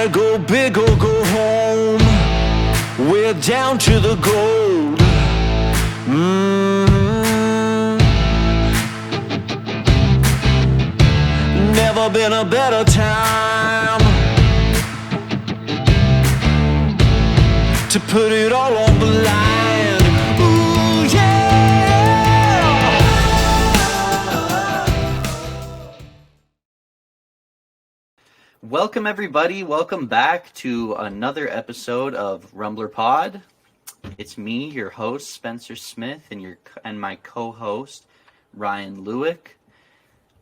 gotta go big or go home. We're down to the gold. Never been a better time to put it all on the line. Ooh, yeah! Welcome, everybody. Welcome back to another episode of Rumber Pod. It's me, your host, Spencer Smith, and my co-host, Ryan Lewick.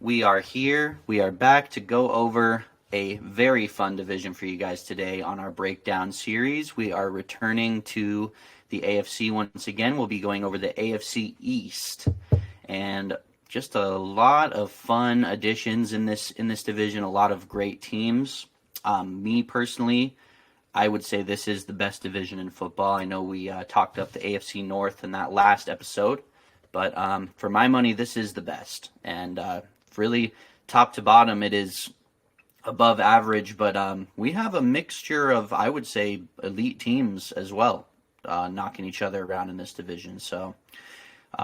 We are here. We are back to go over a very fun division for you guys today on our breakdown series. We are returning to the AFC once again. We'll be going over the AFC East, and just a lot of fun additions in this division. A lot of great teams. Me personally, I would say this is the best division in football. I know we talked up the AFC North in that last episode, but for my money, this is the best. And really, top to bottom, it is above average, but we have a mixture of, I would say, elite teams as well, knocking each other around in this division. So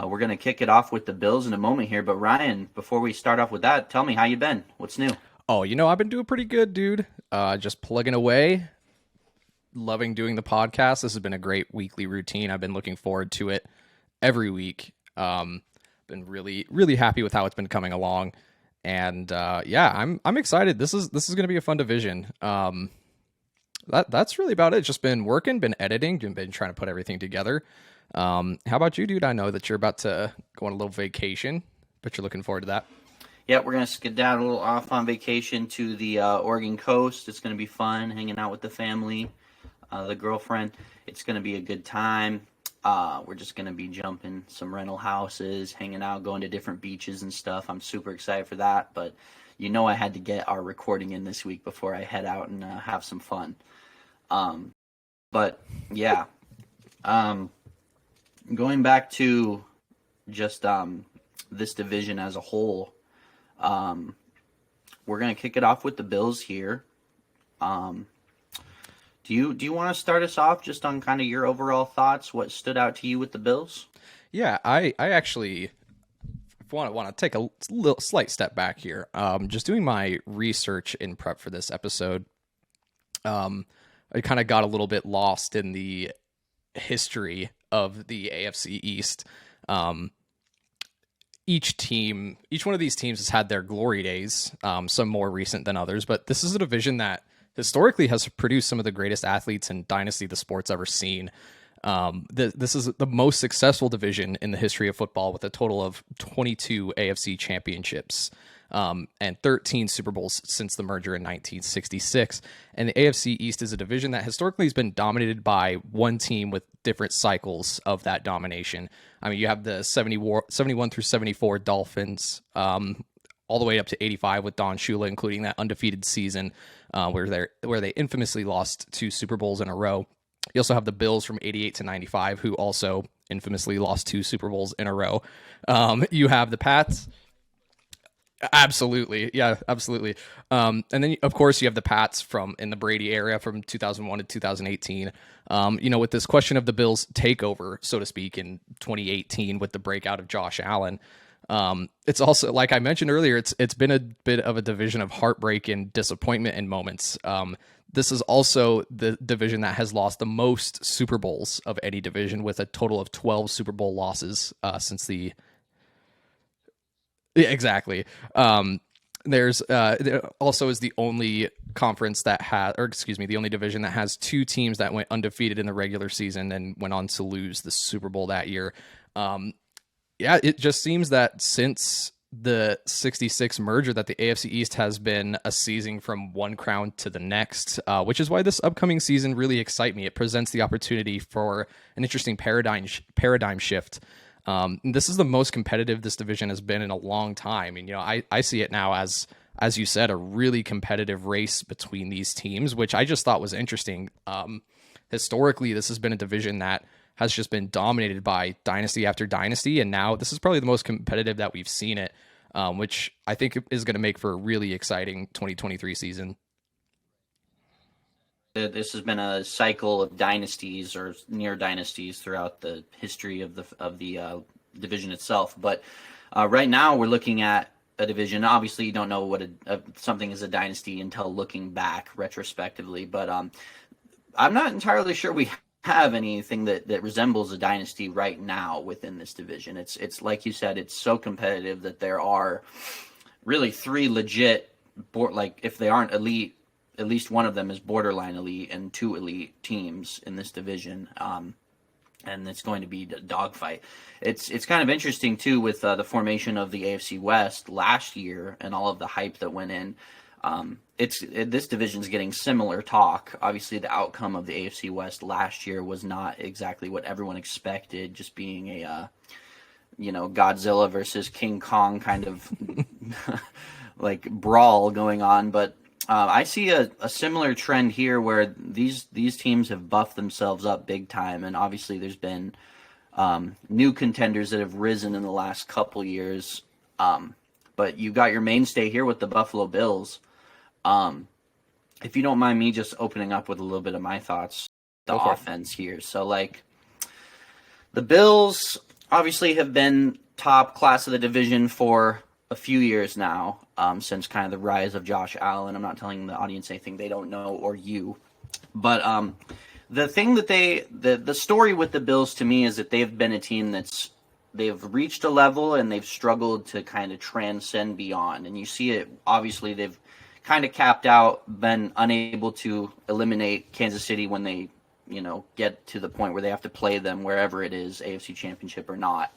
we're going to kick it off with the Bills in a moment here. But Ryan, before we start off with that, tell me how you been. What's new? Oh, I've been doing pretty good, dude. Just plugging away. Loving doing the podcast. This has been a great weekly routine. I've been looking forward to it every week. Been really, really happy with how it's been coming along. And I'm excited. This is going to be a fun division. That's really about it. Just been working, been editing, been trying to put everything together. How about you, dude? I know that you're about to go on a little vacation, but you're looking forward to that. Yeah, we're going to skedaddle off on vacation to the Oregon coast. It's going to be fun, hanging out with the family, the girlfriend. It's going to be a good time. We're just going to be jumping some rental houses, hanging out, going to different beaches and stuff. I'm super excited for that, but I had to get our recording in this week before I head out and have some fun. But yeah, going back to just this division as a whole, we're going to kick it off with the Bills here. Do you want to start us off just on kind of your overall thoughts? What stood out to you with the Bills? Yeah, I actually want to take a slight step back here. Just doing my research in prep for this episode, I kind of got a little bit lost in the history of the AFC East. Each one of these teams has had their glory days, some more recent than others, but this is a division that historically has produced some of the greatest athletes and dynasty the sport's ever seen. This is the most successful division in the history of football, with a total of 22 AFC championships and 13 Super Bowls since the merger in 1966. And the AFC East is a division that historically has been dominated by one team with different cycles of that domination. I mean, you have the 71 through 74 Dolphins, all the way up to 85 with Don Shula, including that undefeated season where they infamously lost 2 Super Bowls in a row. You also have the Bills from 88 to 95, who also infamously lost 2 Super Bowls in a row. You have the Pats. Absolutely. Yeah, absolutely. And then, of course, you have the Pats in the Brady era from 2001 to 2018. With this question of the Bills' takeover, so to speak, in 2018 with the breakout of Josh Allen. It's also, like I mentioned earlier, it's been a bit of a division of heartbreak and disappointment in moments. This is also the division that has lost the most Super Bowls of any division, with a total of 12 Super Bowl losses since the... Yeah, exactly. There's also is the only conference that the only division that has 2 teams that went undefeated in the regular season and went on to lose the Super Bowl that year. It just seems that since the 66 merger that the AFC East has been a seizing from one crown to the next, which is why this upcoming season really excites me. It presents the opportunity for an interesting paradigm shift. This is the most competitive this division has been in a long time. And, I see it now as you said, a really competitive race between these teams, which I just thought was interesting. Historically, this has been a division that has just been dominated by dynasty after dynasty, and now this is probably the most competitive that we've seen it, which I think is going to make for a really exciting 2023 season. This has been a cycle of dynasties or near dynasties throughout the history of the division itself. But right now we're looking at a division. Obviously, you don't know what something is a dynasty until looking back retrospectively. But I'm not entirely sure we have anything that resembles a dynasty right now within this division. It's like you said, it's so competitive that there are really three legit, like if they aren't elite, at least one of them is borderline elite and two elite teams in this division. And it's going to be a dogfight. It's kind of interesting too with the formation of the AFC West last year and all of the hype that went in. This division's getting similar talk. Obviously, the outcome of the AFC West last year was not exactly what everyone expected, just being a Godzilla versus King Kong kind of like brawl going on, but. I see a similar trend here where these teams have buffed themselves up big time, and obviously there's been new contenders that have risen in the last couple years. But you got your mainstay here with the Buffalo Bills. If you don't mind me just opening up with a little bit of my thoughts, the offense here. So, like, the Bills obviously have been top class of the division for a few years now, since kind of the rise of Josh Allen. I'm not telling the audience anything they don't know or you. But the thing that the story with the Bills to me is that they've been a team they've reached a level and they've struggled to kind of transcend beyond. And you see it, obviously, they've kind of capped out, been unable to eliminate Kansas City when they, get to the point where they have to play them wherever it is, AFC Championship or not.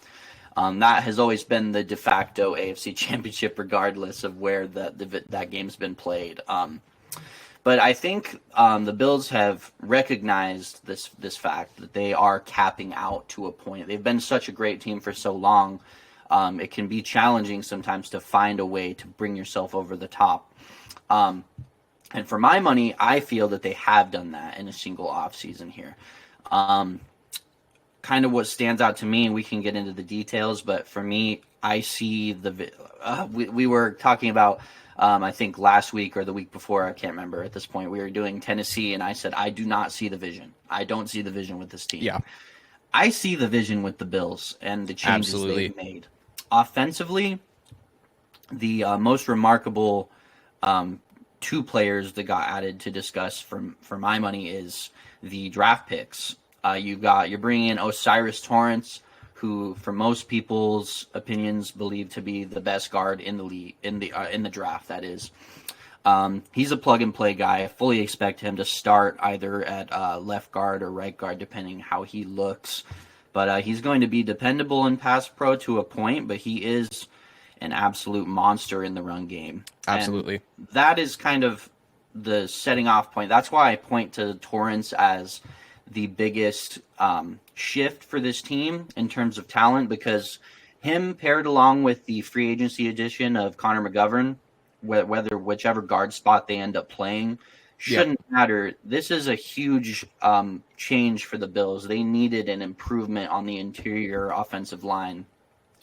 That has always been the de facto AFC Championship, regardless of where that game's been played. But I think the Bills have recognized this fact that they are capping out to a point. They've been such a great team for so long. It can be challenging sometimes to find a way to bring yourself over the top. And for my money, I feel that they have done that in a single offseason here. Kind of what stands out to me, and we can get into the details, but for me, I see we were talking about, I think last week or the week before, I can't remember at this point, we were doing Tennessee, and I said, I do not see the vision. I don't see the vision with this team. Yeah. I see the vision with the Bills and the changes they've made. Offensively, the most remarkable two players that got added to discuss for my money is the draft picks. You're bringing in Osiris Torrance, who, for most people's opinions, believed to be the best guard in the league in the draft. That is, he's a plug and play guy. I fully expect him to start either at left guard or right guard, depending how he looks. But he's going to be dependable in pass pro to a point. But he is an absolute monster in the run game. Absolutely, and that is kind of the setting off point. That's why I point to Torrance as the biggest shift for this team in terms of talent, because him paired along with the free agency addition of Connor McGovern, whichever guard spot they end up playing, shouldn't matter. This is a huge change for the Bills. They needed an improvement on the interior offensive line.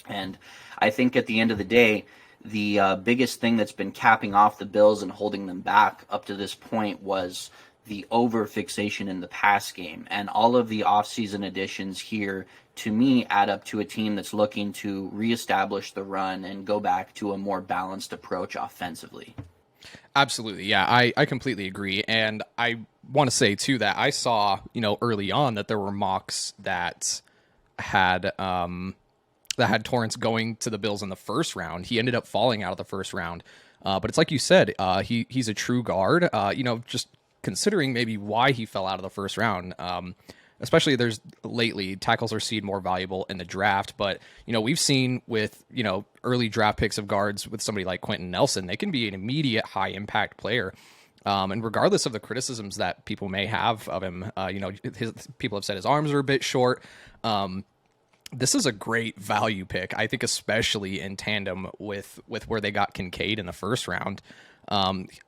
And I think at the end of the day, the biggest thing that's been capping off the Bills and holding them back up to this point was the over-fixation in the pass game. And all of the offseason additions here, to me, add up to a team that's looking to reestablish the run and go back to a more balanced approach offensively. Absolutely. Yeah, I completely agree. And I want to say, too, that I saw, early on that there were mocks that had Torrance going to the Bills in the first round. He ended up falling out of the first round. But it's like you said, he's a true guard. Just considering maybe why he fell out of the first round, especially lately tackles are seen more valuable in the draft. But, we've seen with, early draft picks of guards with somebody like Quentin Nelson, they can be an immediate high impact player. And regardless of the criticisms that people may have of him, people have said his arms are a bit short. This is a great value pick, I think, especially in tandem with where they got Kincaid in the first round.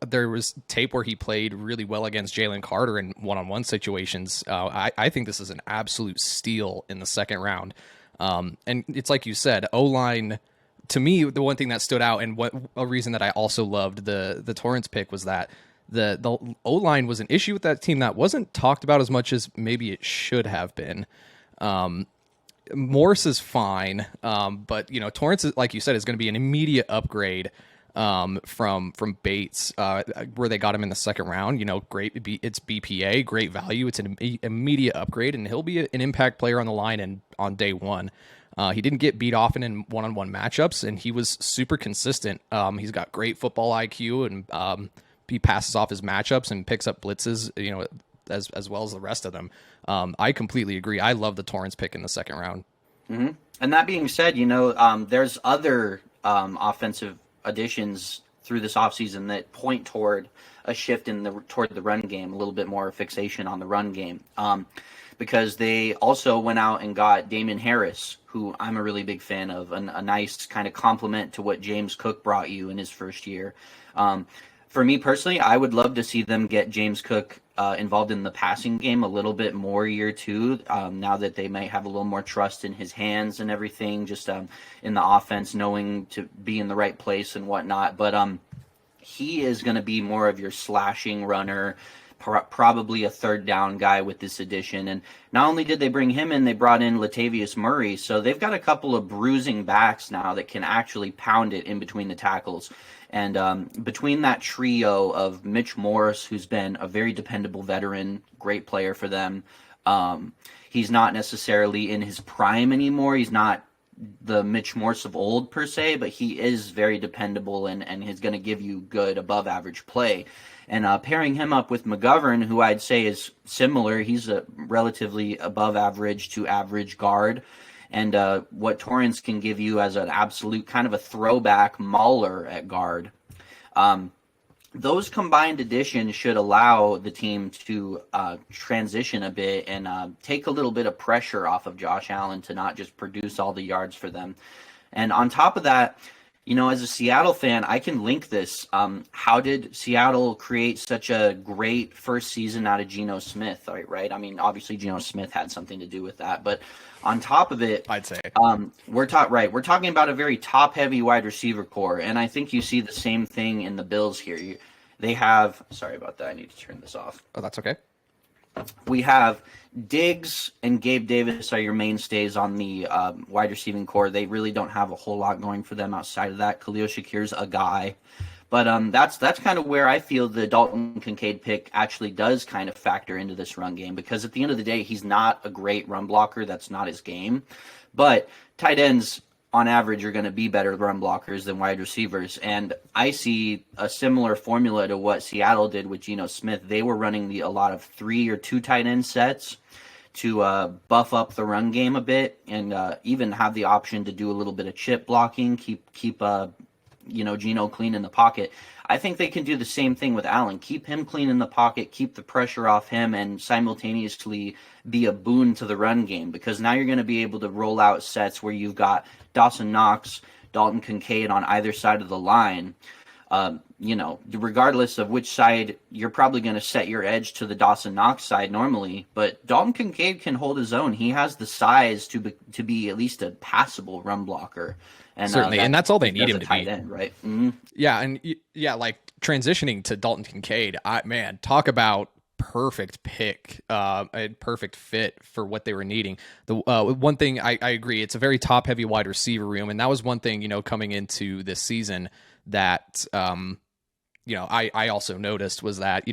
There was tape where he played really well against Jalen Carter in one-on-one situations. I think this is an absolute steal in the second round. And it's like you said, O-line, to me, the one thing that stood out, and a reason that I also loved the Torrance pick was that the O-line was an issue with that team that wasn't talked about as much as maybe it should have been. Morse is fine, but Torrance, like you said, is going to be an immediate upgrade from Bates, where they got him in the second round. Great, it's BPA, great value. It's an immediate upgrade, and he'll be an impact player on the line and on day one. He didn't get beat often in one-on-one matchups, and he was super consistent. He's got great football IQ, and he passes off his matchups and picks up blitzes, as well as the rest of them. I completely agree. I love the Torrance pick in the second round. Mm-hmm. And that being said, there's other offensive additions through this offseason that point toward a shift toward the run game, a little bit more fixation on the run game. Because they also went out and got Damon Harris, who I'm a really big fan of, a nice kind of complement to what James Cook brought you in his first year. For me personally, I would love to see them get James Cook involved in the passing game a little bit more year two, now that they might have a little more trust in his hands and everything, just in the offense, knowing to be in the right place and whatnot. But he is going to be more of your slashing runner, probably a third down guy with this addition. And not only did they bring him in, they brought in Latavius Murray. So they've got a couple of bruising backs now that can actually pound it in between the tackles. And between that trio of Mitch Morse, who's been a very dependable veteran, great player for them, he's not necessarily in his prime anymore. He's not the Mitch Morse of old per se, but he is very dependable and he's going to give you good above average play. And pairing him up with McGovern, who I'd say is similar, he's a relatively above average to average guard. And what Torrance can give you as an absolute kind of a throwback mauler at guard. Those combined additions should allow the team to transition a bit and take a little bit of pressure off of Josh Allen to not just produce all the yards for them. And on top of that, as a Seattle fan, I can link this. How did Seattle create such a great first season out of Geno Smith, right? I mean, obviously Geno Smith had something to do with that, but on top of it, I'd say we're talking about a very top-heavy wide receiver core, and I think you see the same thing in the Bills here. They have, sorry about that, I need to turn this off. Oh, that's okay. We have Diggs and Gabe Davis are your mainstays on the wide receiving core. They really don't have a whole lot going for them outside of that. Khalil Shakir's a guy. But that's kind of where I feel the Dalton Kincaid pick actually does kind of factor into this run game, because at the end of the day, he's not a great run blocker. That's not his game. But tight ends, on average, are going to be better run blockers than wide receivers. And I see a similar formula to what Seattle did with Geno Smith. They were running a lot of 3 or 2 tight end sets to buff up the run game a bit, and even have the option to do a little bit of chip blocking, keep Geno clean in the pocket. I think they can do the same thing with Allen. Keep him clean in the pocket, keep the pressure off him, and simultaneously be a boon to the run game, because now you're going to be able to roll out sets where you've got Dawson Knox, Dalton Kincaid on either side of the line. Regardless of which side, you're probably going to set your edge to the Dawson Knox side normally, but Dalton Kincaid can hold his own. He has the size to be at least a passable run blocker. And certainly, and that's all they need him to be. End, right? Mm-hmm. Yeah, and like transitioning to Dalton Kincaid, talk about perfect pick, a perfect fit for what they were needing. The one thing I agree, it's a very top heavy wide receiver room, and that was one thing coming into this season that I also noticed was that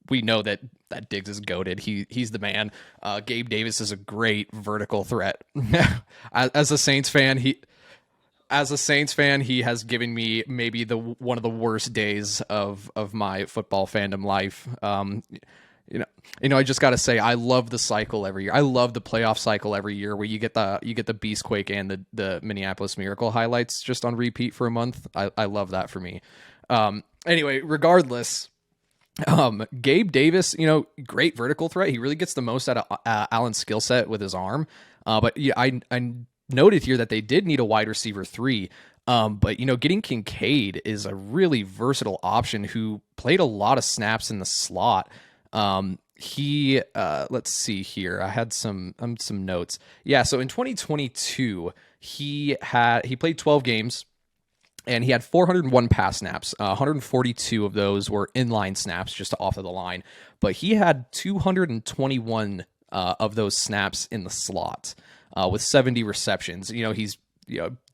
we know that Diggs is goated. He's the man. Gabe Davis is a great vertical threat. As a Saints fan, he has given me maybe one of the worst days of my football fandom life. I just got to say, I love the cycle every year. I love the playoff cycle every year where you get the Beastquake and the Minneapolis Miracle highlights just on repeat for a month. I love that for me. Anyway, regardless, Gabe Davis, great vertical threat. He really gets the most out of Allen's skill set with his arm. But yeah, I noted here that they did need a wide receiver 3. But getting Kincaid is a really versatile option who played a lot of snaps in the slot. Let's see here. I had some notes. Yeah. So in 2022, he played 12 games. and he had 401 pass snaps. 142 of those were inline snaps, just off of the line. But he had 221 of those snaps in the slot with 70 receptions. He's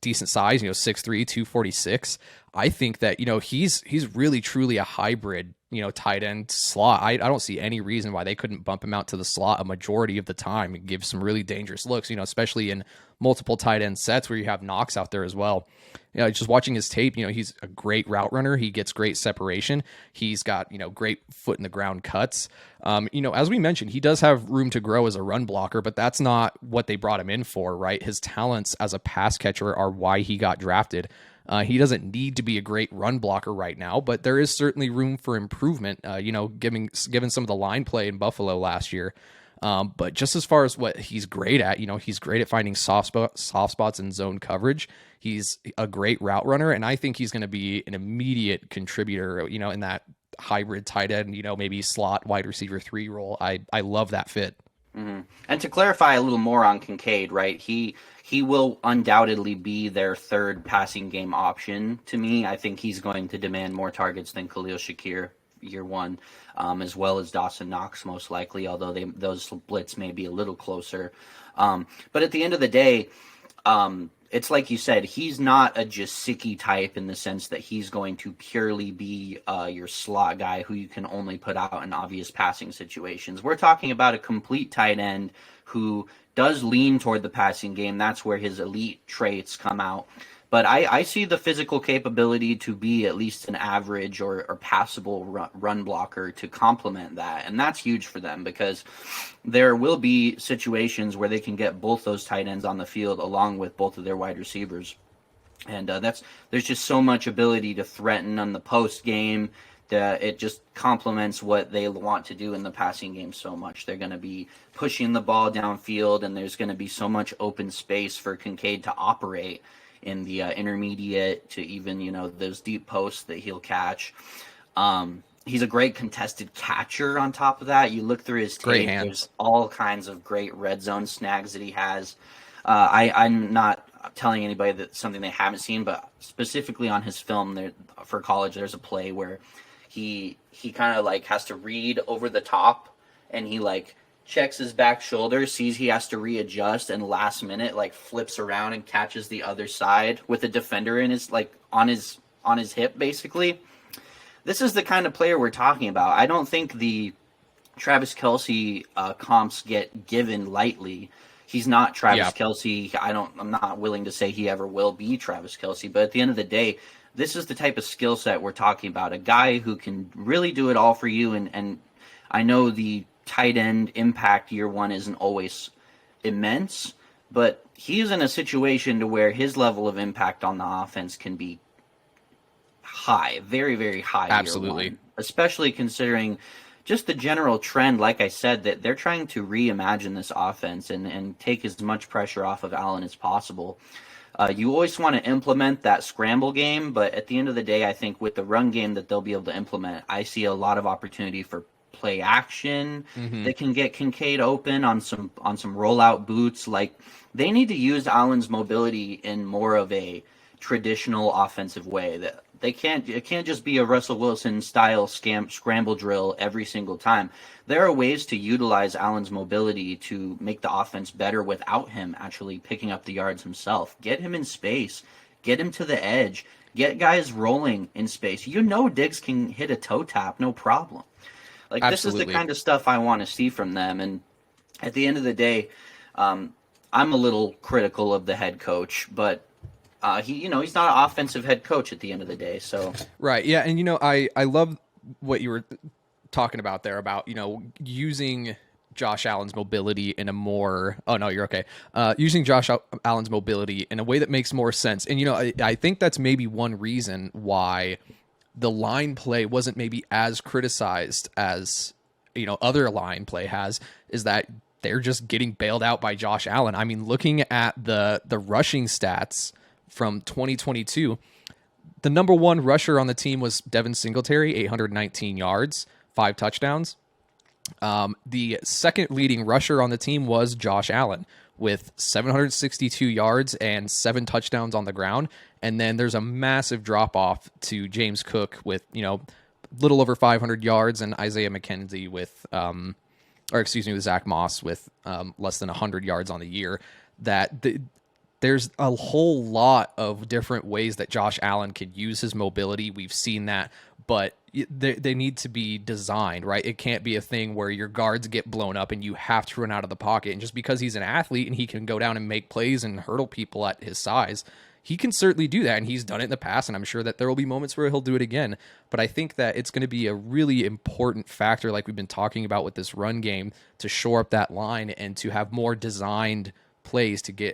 decent size, 6'3", 246. I think that, he's really truly a hybrid, tight end slot. I don't see any reason why they couldn't bump him out to the slot a majority of the time and give some really dangerous looks, especially in multiple tight end sets where you have Knox out there as well. Just watching his tape, he's a great route runner. He gets great separation. He's got, great foot in the ground cuts. As we mentioned, he does have room to grow as a run blocker, but that's not what they brought him in for, right? His talents as a pass catcher are why he got drafted. He doesn't need to be a great run blocker right now, but there is certainly room for improvement, given some of the line play in Buffalo last year. But just as far as what he's great at, he's great at finding soft spots in zone coverage. He's a great route runner, and I think he's going to be an immediate contributor, in that hybrid tight end, maybe slot wide receiver 3 role. I love that fit. Mm-hmm. And to clarify a little more on Kincaid, right? He will undoubtedly be their third passing game option. To me, I think he's going to demand more targets than Khalil Shakir year one, as well as Dawson Knox most likely, although those splits may be a little closer. But at the end of the day, it's like you said, he's not a Gesicki type in the sense that he's going to purely be your slot guy who you can only put out in obvious passing situations. We're talking about a complete tight end who does lean toward the passing game. That's where his elite traits come out. But I see the physical capability to be at least an average or passable run blocker to complement that. And that's huge for them because there will be situations where they can get both those tight ends on the field along with both of their wide receivers. And there's just so much ability to threaten on the post game that it just complements what they want to do in the passing game so much. They're going to be pushing the ball downfield, and there's going to be so much open space for Kincaid to operate in the intermediate to even, those deep posts that he'll catch. He's a great contested catcher on top of that. You look through his tape, there's all kinds of great red zone snags that he has. I'm not telling anybody that something they haven't seen, but specifically on his film there for college, there's a play where he kind of like has to read over the top, and he like checks his back shoulder, sees he has to readjust, and last minute like flips around and catches the other side with a defender in his like on his hip basically. This is the kind of player we're talking about. I don't think the Travis Kelce comps get given lightly. He's not Travis Kelce. I'm not willing to say he ever will be Travis Kelce, but at the end of the day, this is the type of skill set we're talking about. A guy who can really do it all for you, and I know the tight end impact year one isn't always immense, but he's in a situation to where his level of impact on the offense can be high, very, very high. Absolutely. Year one, especially considering just the general trend, like I said, that they're trying to reimagine this offense and take as much pressure off of Allen as possible. You always want to implement that scramble game, but at the end of the day, I think with the run game that they'll be able to implement, I see a lot of opportunity for play action. They can get Kincaid open on some rollout boots. Like, they need to use Allen's mobility in more of a traditional offensive way. That it can't just be a Russell Wilson style scramble drill every single time. There are ways to utilize Allen's mobility to make the offense better without him actually picking up the yards himself. Get him in space, get him to the edge, get guys rolling in space. Diggs can hit a toe tap, no problem. Like, Absolutely. This is the kind of stuff I want to see from them. And at the end of the day, I'm a little critical of the head coach, but he's not an offensive head coach at the end of the day. So right, yeah, and I love what you were talking about there about using Josh Allen's mobility in a more using Josh Allen's mobility in a way that makes more sense. And I think that's maybe one reason why the line play wasn't maybe as criticized as other line play has, is that they're just getting bailed out by Josh Allen. I mean, looking at the rushing stats from 2022, the number one rusher on the team was Devin Singletary, 819 yards, 5 touchdowns. The second leading rusher on the team was Josh Allen with 762 yards and 7 touchdowns on the ground. And then there's a massive drop off to James Cook with, little over 500 yards, and Isaiah McKenzie with, with Zach Moss with less than 100 yards on the year. There's a whole lot of different ways that Josh Allen could use his mobility. We've seen that, but they need to be designed, right? It can't be a thing where your guards get blown up and you have to run out of the pocket. And just because he's an athlete and he can go down and make plays and hurdle people at his size, he can certainly do that. And he's done it in the past, and I'm sure that there will be moments where he'll do it again. But I think that it's going to be a really important factor, like we've been talking about with this run game, to shore up that line and to have more designed plays to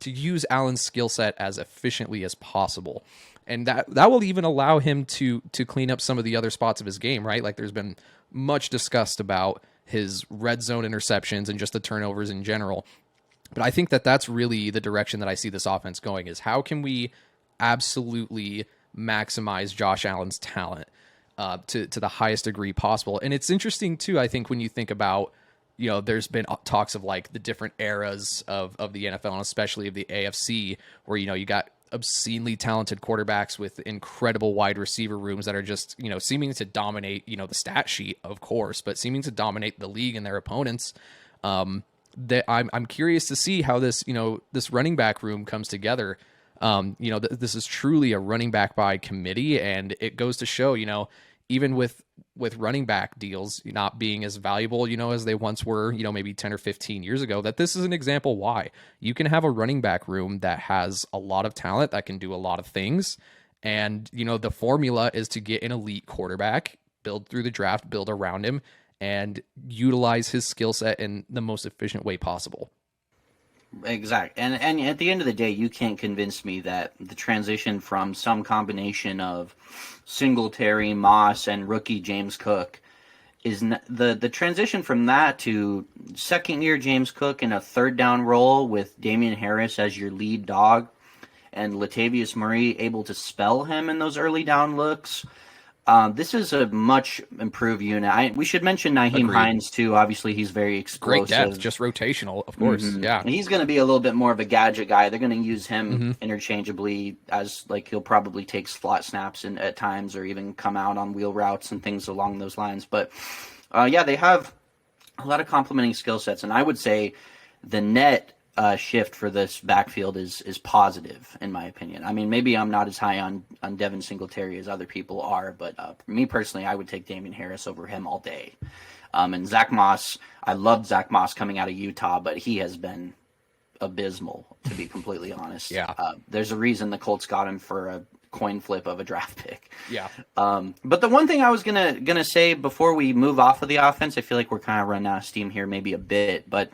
use Allen's skill set as efficiently as possible. And that will even allow him to clean up some of the other spots of his game, right? Like there's been much discussed about his red zone interceptions and just the turnovers in general. But I think that that's really the direction that I see this offense going, is how can we absolutely maximize Josh Allen's talent to the highest degree possible. And it's interesting too, I think, when you think about, there's been talks of like the different eras of the NFL, and especially of the AFC, where, you got obscenely talented quarterbacks with incredible wide receiver rooms that are just, seeming to dominate, the stat sheet, of course, but seeming to dominate the league and their opponents. That I'm curious to see how this, this running back room comes together. This is truly a running back by committee, and it goes to show, even with running back deals not being as valuable, as they once were, maybe 10 or 15 years ago, that this is an example why you can have a running back room that has a lot of talent that can do a lot of things. And, the formula is to get an elite quarterback, build through the draft, build around him, and utilize his skill set in the most efficient way possible. Exactly. And at the end of the day, you can't convince me that the transition from some combination of Singletary, Moss, and rookie James Cook is the transition from that to second-year James Cook in a third down role with Damian Harris as your lead dog and Latavius Murray able to spell him in those early down looks. This is a much improved unit. We should mention Nyheim Hines too. Obviously, he's very explosive. Great depth, just rotational, of course. Mm-hmm. Yeah, and he's going to be a little bit more of a gadget guy. They're going to use him interchangeably, as like he'll probably take slot snaps at times, or even come out on wheel routes and things along those lines. But they have a lot of complementing skill sets, and I would say the net shift for this backfield is positive, in my opinion. I mean, maybe I'm not as high on Devin Singletary as other people are, but for me personally, I would take Damian Harris over him all day. And Zach Moss, I loved Zach Moss coming out of Utah, but he has been abysmal, to be completely honest. Yeah. There's a reason the Colts got him for a coin flip of a draft pick. Yeah. But the one thing I was gonna say before we move off of the offense, I feel like we're kind of running out of steam here, maybe a bit, but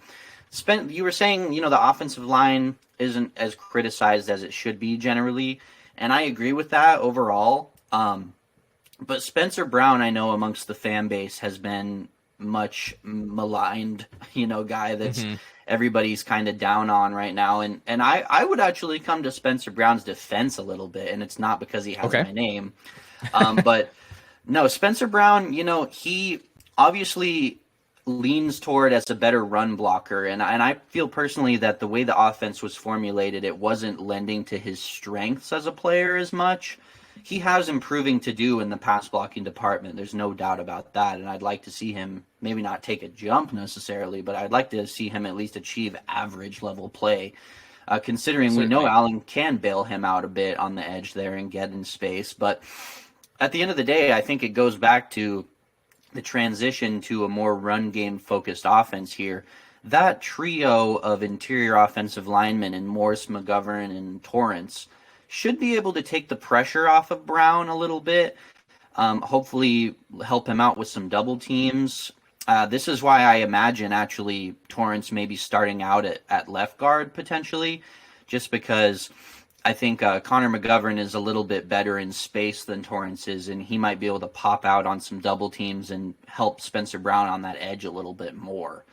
you were saying, the offensive line isn't as criticized as it should be generally, and I agree with that overall. But Spencer Brown, I know amongst the fan base, has been much maligned, guy that's everybody's kind of down on right now. And I would actually come to Spencer Brown's defense a little bit, and it's not because he has my name. But no, Spencer Brown, he obviously leans toward as a better run blocker, and I feel personally that the way the offense was formulated, it wasn't lending to his strengths as a player as much. He has improving to do in the pass blocking department. There's no doubt about that, and I'd like to see him maybe not take a jump necessarily, but I'd like to see him at least achieve average level play, considering we know Allen can bail him out a bit on the edge there and get in space. But at the end of the day, I think it goes back to the transition to a more run game focused offense here. That trio of interior offensive linemen in Morse, McGovern, and Torrance should be able to take the pressure off of Brown a little bit, hopefully help him out with some double teams. This is why I imagine actually Torrance may be starting out at left guard potentially, just because I think Connor McGovern is a little bit better in space than Torrance is, and he might be able to pop out on some double teams and help Spencer Brown on that edge a little bit more.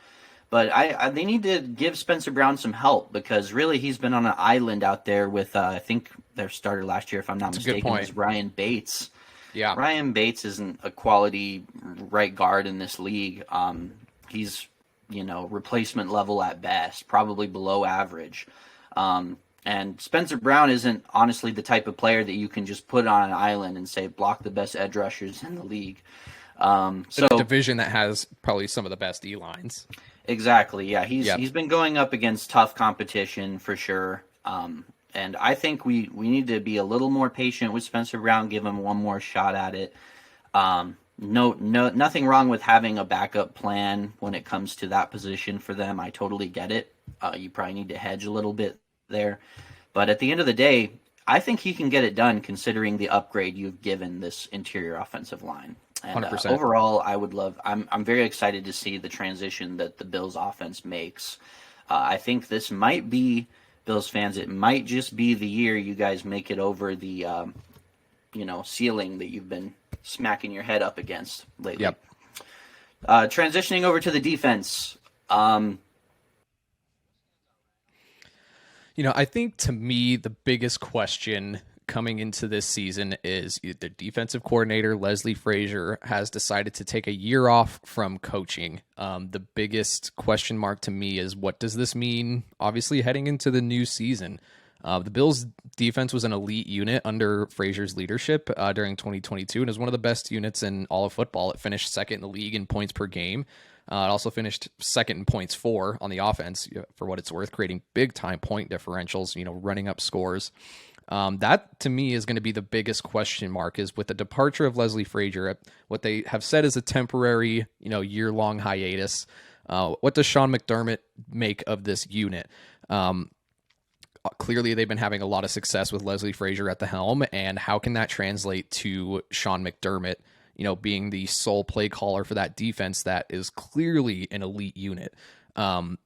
But they need to give Spencer Brown some help, because really he's been on an island out there with, I think their starter last year, if I'm not mistaken, was Ryan Bates. Yeah. Ryan Bates isn't a quality right guard in this league. He's, replacement level at best, probably below average. And Spencer Brown isn't honestly the type of player that you can just put on an island and say, block the best edge rushers in the league. So a division that has probably some of the best D-lines. Exactly. Yeah. He's been going up against tough competition for sure. And I think we need to be a little more patient with Spencer Brown, give him one more shot at it. Nothing wrong with having a backup plan when it comes to that position for them. I totally get it. You probably need to hedge a little bit there. But at the end of the day, I think he can get it done considering the upgrade you've given this interior offensive line. And 100%. Overall, I'm very excited to see the transition that the Bills offense makes. I think this might be, Bills fans, it might just be the year you guys make it over the, ceiling that you've been smacking your head up against lately. Yep. Transitioning over to the defense. I think to me, the biggest question coming into this season is the defensive coordinator, Leslie Frazier, has decided to take a year off from coaching. The biggest question mark to me is, what does this mean, obviously, heading into the new season? The Bills' defense was an elite unit under Frazier's leadership during 2022, and is one of the best units in all of football. It finished second in the league in points per game. It also finished second in points for on the offense, for what it's worth, creating big-time point differentials, running up scores. That, to me, is going to be the biggest question mark, is with the departure of Leslie Frazier, what they have said is a temporary, year-long hiatus. What does Sean McDermott make of this unit? Clearly, they've been having a lot of success with Leslie Frazier at the helm, and how can that translate to Sean McDermott, being the sole play caller for that defense that is clearly an elite unit?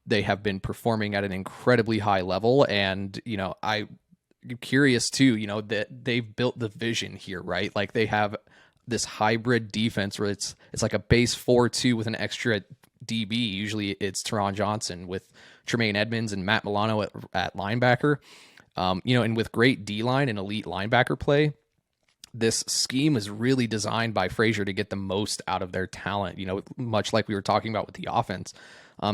They have been performing at an incredibly high level, and, I'm curious too, that they've built the vision here, right? Like, they have this hybrid defense where it's like a base 4-2 with an extra DB. Usually it's Teron Johnson with Tremaine Edmonds and Matt Milano at linebacker. And with great D-line and elite linebacker play, this scheme is really designed by Frazier to get the most out of their talent, much like we were talking about with the offense.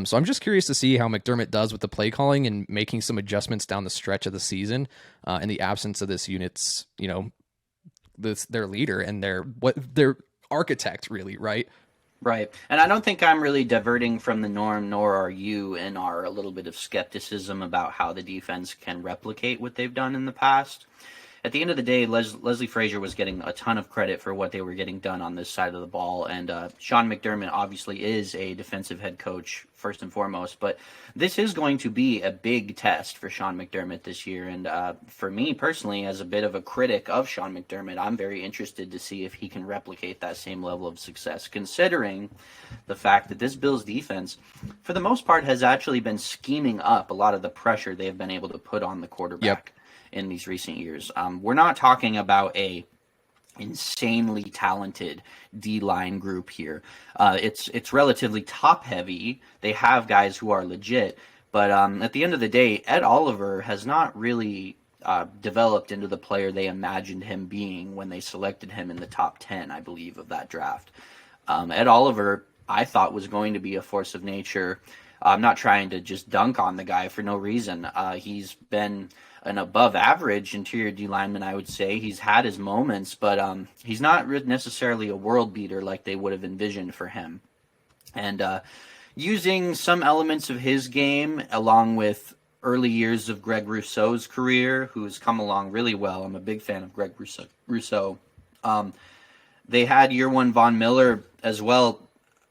So I'm just curious to see how McDermott does with the play calling and making some adjustments down the stretch of the season in the absence of this unit's, their leader and their architect, really, right? Right. And I don't think I'm really diverting from the norm, nor are you, in our a little bit of skepticism about how the defense can replicate what they've done in the past. At the end of the day, Leslie Frazier was getting a ton of credit for what they were getting done on this side of the ball. And Sean McDermott obviously is a defensive head coach, first and foremost. But this is going to be a big test for Sean McDermott this year. And for me personally, as a bit of a critic of Sean McDermott, I'm very interested to see if he can replicate that same level of success, considering the fact that this Bills defense, for the most part, has actually been scheming up a lot of the pressure they've been able to put on the quarterback. Yep. In these recent years. We're not talking about a insanely talented D-line group here. It's relatively top-heavy. They have guys who are legit, but at the end of the day, Ed Oliver has not really developed into the player they imagined him being when they selected him in the top 10, I believe, of that draft. Ed Oliver, I thought, was going to be a force of nature. I'm not trying to just dunk on the guy for no reason. He's been an above average interior D lineman, I would say. He's had his moments, but he's not necessarily a world beater like they would have envisioned for him. And using some elements of his game along with early years of Greg Rousseau's career, who's come along really well. I'm a big fan of Greg Rousseau. They had year one Von Miller as well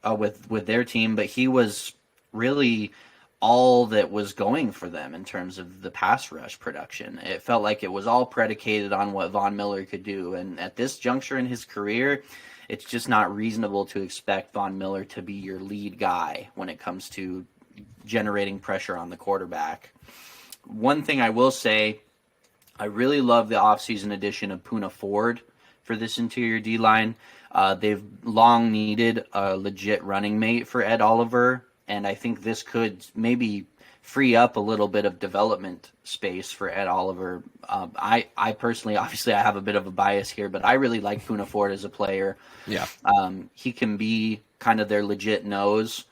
with their team, but he was really all that was going for them in terms of the pass rush production. It felt like it was all predicated on what Von Miller could do. And at this juncture in his career, it's just not reasonable to expect Von Miller to be your lead guy when it comes to generating pressure on the quarterback. One thing I will say, I really love the offseason addition of Poona Ford for this interior D-line. They've long needed a legit running mate for Ed Oliver, and I think this could maybe free up a little bit of development space for Ed Oliver. I personally, obviously, I have a bit of a bias here, but I really like Poona Ford as a player. Yeah. He can be kind of their legit nose,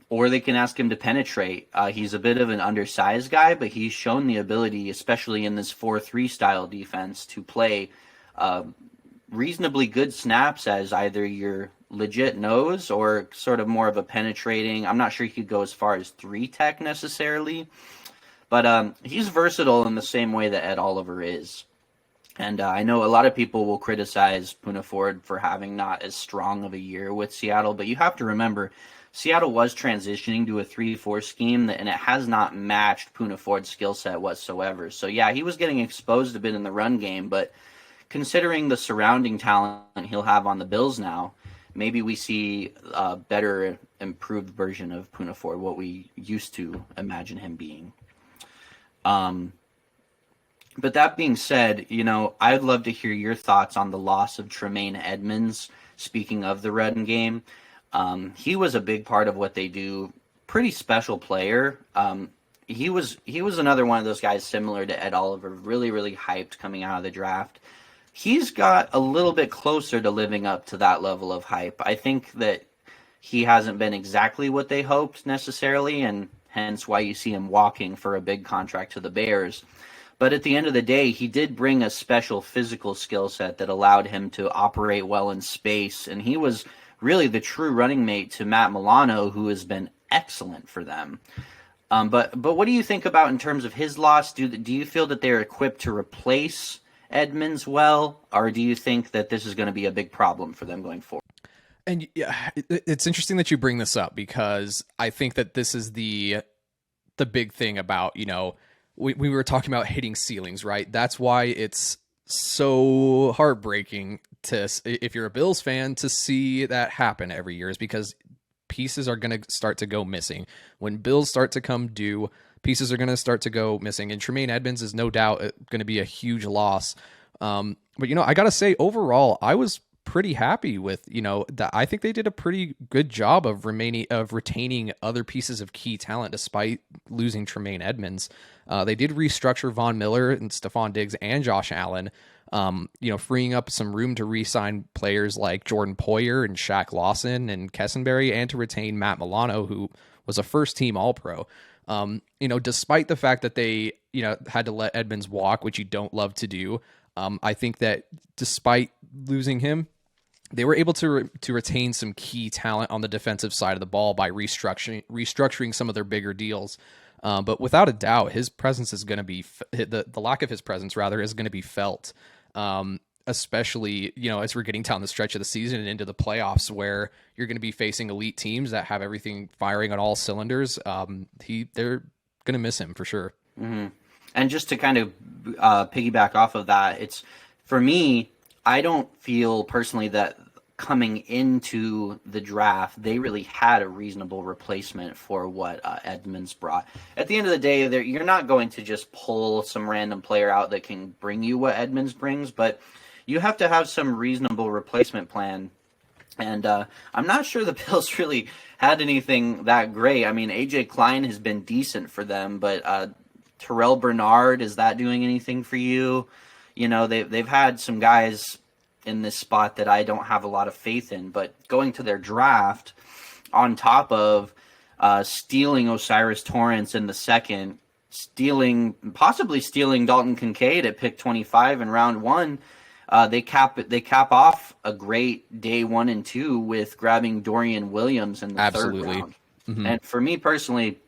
or they can ask him to penetrate. He's a bit of an undersized guy, but he's shown the ability, especially in this 4-3 style defense, to play reasonably good snaps as either your legit nose or sort of more of a penetrating. I'm not sure he could go as far as 3-tech necessarily, but he's versatile in the same way that Ed Oliver is. And I know a lot of people will criticize Poona Ford for having not as strong of a year with Seattle, but you have to remember Seattle was transitioning to a 3-4 scheme, and it has not matched Poona Ford's skill set whatsoever. So yeah, he was getting exposed a bit in the run game, but considering the surrounding talent he'll have on the Bills now, maybe we see a better, improved version of Poona Ford, what we used to imagine him being. But that being said, I'd love to hear your thoughts on the loss of Tremaine Edmonds. Speaking of the run game, he was a big part of what they do. Pretty special player. He was another one of those guys similar to Ed Oliver, really, really hyped coming out of the draft. He's got a little bit closer to living up to that level of hype. I think that he hasn't been exactly what they hoped necessarily, and hence why you see him walking for a big contract to the Bears. But at the end of the day, he did bring a special physical skill set that allowed him to operate well in space, and he was really the true running mate to Matt Milano, who has been excellent for them. But what do you think about in terms of his loss? Do you feel that they're equipped to replace Edmonds well, or do you think that this is going to be a big problem for them going forward? And yeah, it's interesting that you bring this up, because I think that this is the big thing about, we were talking about hitting ceilings, right? That's why it's so heartbreaking if you're a Bills fan, to see that happen every year, is because pieces are going to start to go missing. When bills start to come due, pieces are going to start to go missing. And Tremaine Edmonds is no doubt going to be a huge loss. But, I got to say, overall, I was pretty happy with, that. I think they did a pretty good job of retaining other pieces of key talent despite losing Tremaine Edmonds. They did restructure Von Miller and Stephon Diggs and Josh Allen, freeing up some room to re-sign players like Jordan Poyer and Shaq Lawson and Kessenberry, and to retain Matt Milano, who was a first-team All-Pro. Despite the fact that they, had to let Edmonds walk, which you don't love to do, I think that despite losing him, they were able to retain some key talent on the defensive side of the ball by restructuring some of their bigger deals. But without a doubt, his presence is going to be the lack of his presence rather is going to be felt, especially as we're getting down the stretch of the season and into the playoffs, where you're going to be facing elite teams that have everything firing on all cylinders. They're going to miss him for sure. Mm-hmm. And just to kind of piggyback off of that, it's for me, I don't feel personally that coming into the draft, they really had a reasonable replacement for what Edmonds brought. At the end of the day, you're not going to just pull some random player out that can bring you what Edmonds brings, but you have to have some reasonable replacement plan. And I'm not sure the Bills really had anything that great. I mean, A.J. Klein has been decent for them, but Terrell Bernard, is that doing anything for you? They've had some guys in this spot that I don't have a lot of faith in, but going to their draft on top of stealing Osiris Torrance in the second, possibly stealing Dalton Kincaid at pick 25 in round one, they cap off a great day 1 and 2 with grabbing Dorian Williams in the third round. Mm-hmm. And for me personally,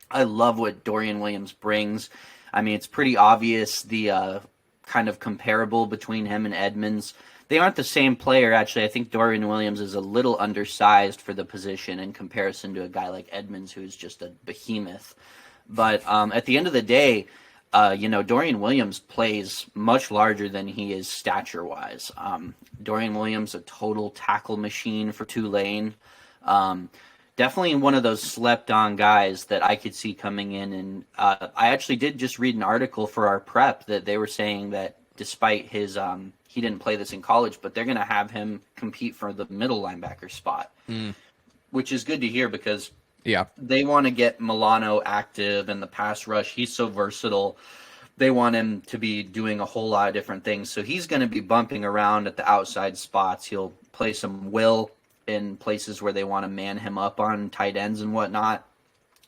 I love what Dorian Williams brings. I mean, it's pretty obvious the kind of comparable between him and Edmonds. They aren't the same player, actually. I think Dorian Williams is a little undersized for the position in comparison to a guy like Edmonds, who's just a behemoth. But at the end of the day, Dorian Williams plays much larger than he is stature-wise. Dorian Williams, a total tackle machine for Tulane. Definitely one of those slept-on guys that I could see coming in. And I actually did just read an article for our prep that they were saying that despite his he didn't play this in college, but they're going to have him compete for the middle linebacker spot, which is good to hear because Yeah. They want to get Milano active in the pass rush. He's so versatile. They want him to be doing a whole lot of different things. So he's going to be bumping around at the outside spots. He'll play some will in places where they want to man him up on tight ends and whatnot.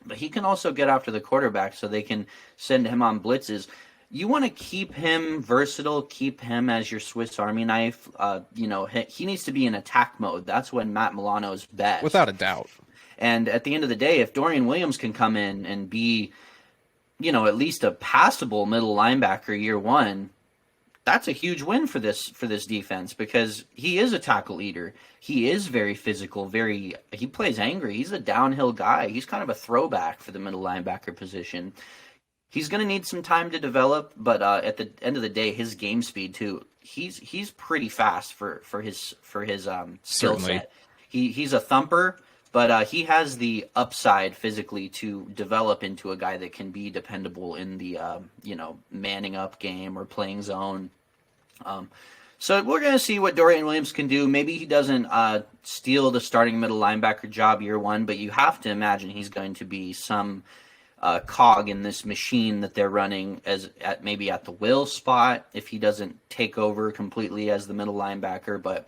But he can also get after the quarterback so they can send him on blitzes. You want to keep him versatile, keep him as your Swiss Army knife. He needs to be in attack mode. That's when Matt Milano is best. Without a doubt. And at the end of the day, if Dorian Williams can come in and be, at least a passable middle linebacker year one, that's a huge win for this defense because he is a tackle eater. He is very physical, he plays angry. He's a downhill guy. He's kind of a throwback for the middle linebacker position. He's going to need some time to develop, but at the end of the day, his game speed too. He's pretty fast for his skill set. He's a thumper. But he has the upside physically to develop into a guy that can be dependable in the, manning up game or playing zone. So we're going to see what Dorian Williams can do. Maybe he doesn't steal the starting middle linebacker job year one, but you have to imagine he's going to be some cog in this machine that they're running maybe at the will spot if he doesn't take over completely as the middle linebacker. But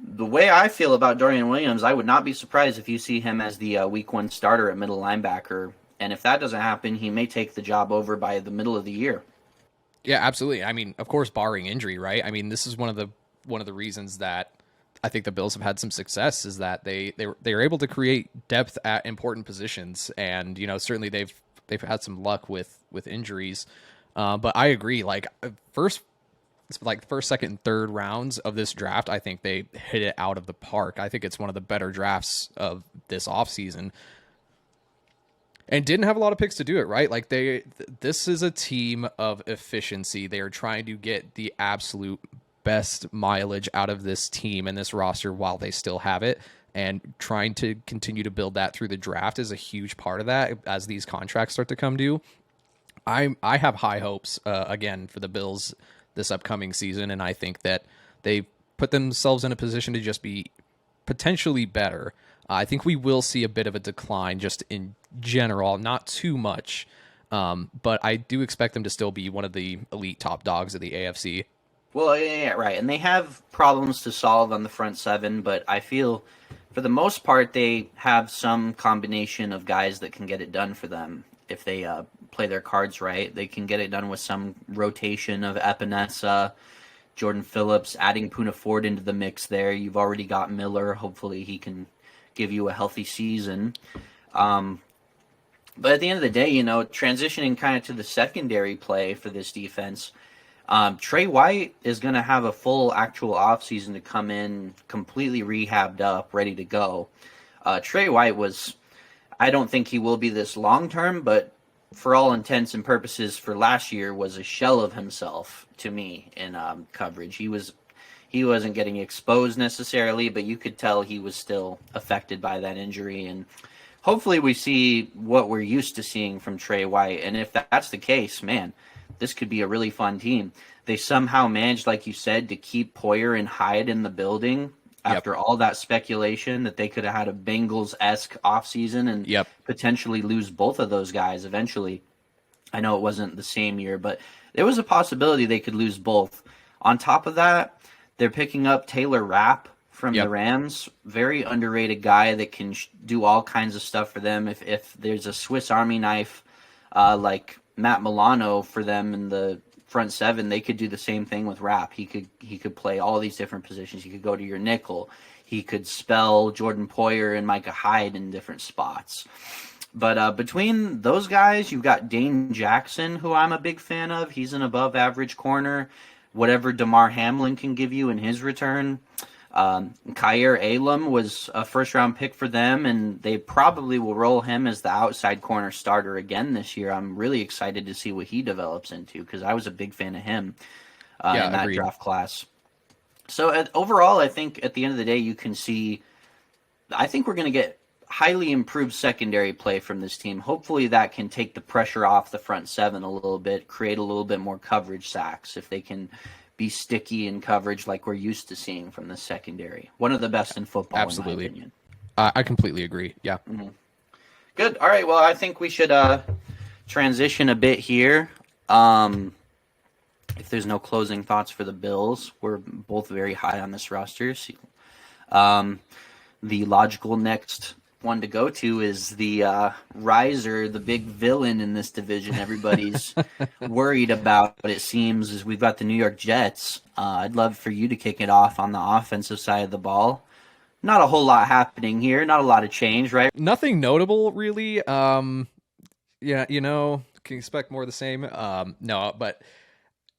the way I feel about Dorian Williams, I would not be surprised if you see him as the week one starter at middle linebacker. And if that doesn't happen, he may take the job over by the middle of the year. Yeah, absolutely. I mean, of course, barring injury, right? I mean, this is one of the reasons that I think the Bills have had some success is that they were able to create depth at important positions, and certainly they've had some luck with injuries. But I agree. First, second, and third rounds of this draft, I think they hit it out of the park. I think it's one of the better drafts of this offseason. And didn't have a lot of picks to do it, right? This is a team of efficiency. They are trying to get the absolute best mileage out of this team and this roster while they still have it. And trying to continue to build that through the draft is a huge part of that as these contracts start to come due. I have high hopes, again, for the Bills this upcoming season, and I think that they put themselves in a position to just be potentially better. I think we will see a bit of a decline just in general, not too much, but I do expect them to still be one of the elite top dogs of the AFC. Well, yeah, right. And they have problems to solve on the front seven, but I feel for the most part they have some combination of guys that can get it done for them. If they play their cards right, they can get it done with some rotation of Epinesa, Jordan Phillips, adding Poona Ford into the mix there. You've already got Miller. Hopefully he can give you a healthy season. But at the end of the day, transitioning kind of to the secondary play for this defense, Trey White is going to have a full actual offseason to come in completely rehabbed up, ready to go. Trey White I don't think he will be this long term, but for all intents and purposes for last year was a shell of himself to me in coverage. He wasn't getting exposed necessarily, but you could tell he was still affected by that injury. And hopefully we see what we're used to seeing from Trey White. And if that's the case, man, this could be a really fun team. They somehow managed, like you said, to keep Poyer and Hyde in the building after all that speculation that they could have had a Bengals-esque offseason and potentially lose both of those guys eventually. I know it wasn't the same year, but there was a possibility they could lose both. On top of that, they're picking up Taylor Rapp from the Rams. Very underrated guy that can do all kinds of stuff for them. If there's a Swiss Army knife like Matt Milano for them in the front seven, they could do the same thing with Rapp. He could play all these different positions. He could go to your nickel. He could spell Jordan Poyer and Micah Hyde in different spots. But between those guys, you've got Dane Jackson, who I'm a big fan of. He's an above-average corner. Whatever DeMar Hamlin can give you in his return. Kyer Elam was a first-round pick for them, and they probably will roll him as the outside corner starter again this year. I'm really excited to see what he develops into because I was a big fan of him in that draft class. So overall, I think at the end of the day, you can see I think we're going to get highly improved secondary play from this team. Hopefully that can take the pressure off the front seven a little bit, create a little bit more coverage sacks if they can be sticky in coverage like we're used to seeing from the secondary. One of the best in football, absolutely. in my opinion. I completely agree. Yeah. Mm-hmm. Good. All right. Well, I think we should transition a bit here. If there's no closing thoughts for the Bills, we're both very high on this roster. The logical next one to go to is the riser, the big villain in this division. Everybody's worried about, but it seems, is we've got the New York Jets. I'd love for you to kick it off on the offensive side of the ball. Not a whole lot happening here. Not a lot of change, right? Nothing notable, really. Yeah, can you expect more of the same? No, but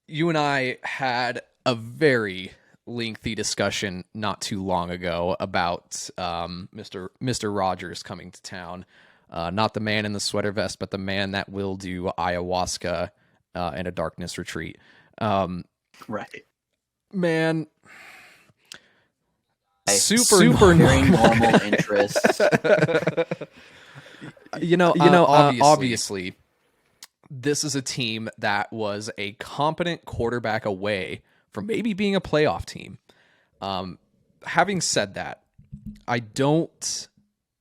you and I had a very lengthy discussion not too long ago about Mr. Rogers coming to town. Not the man in the sweater vest, but the man that will do ayahuasca and a darkness retreat. Right. Man, super normal interests. Obviously, this is a team that was a competent quarterback away from maybe being a playoff team. Having said that, I don't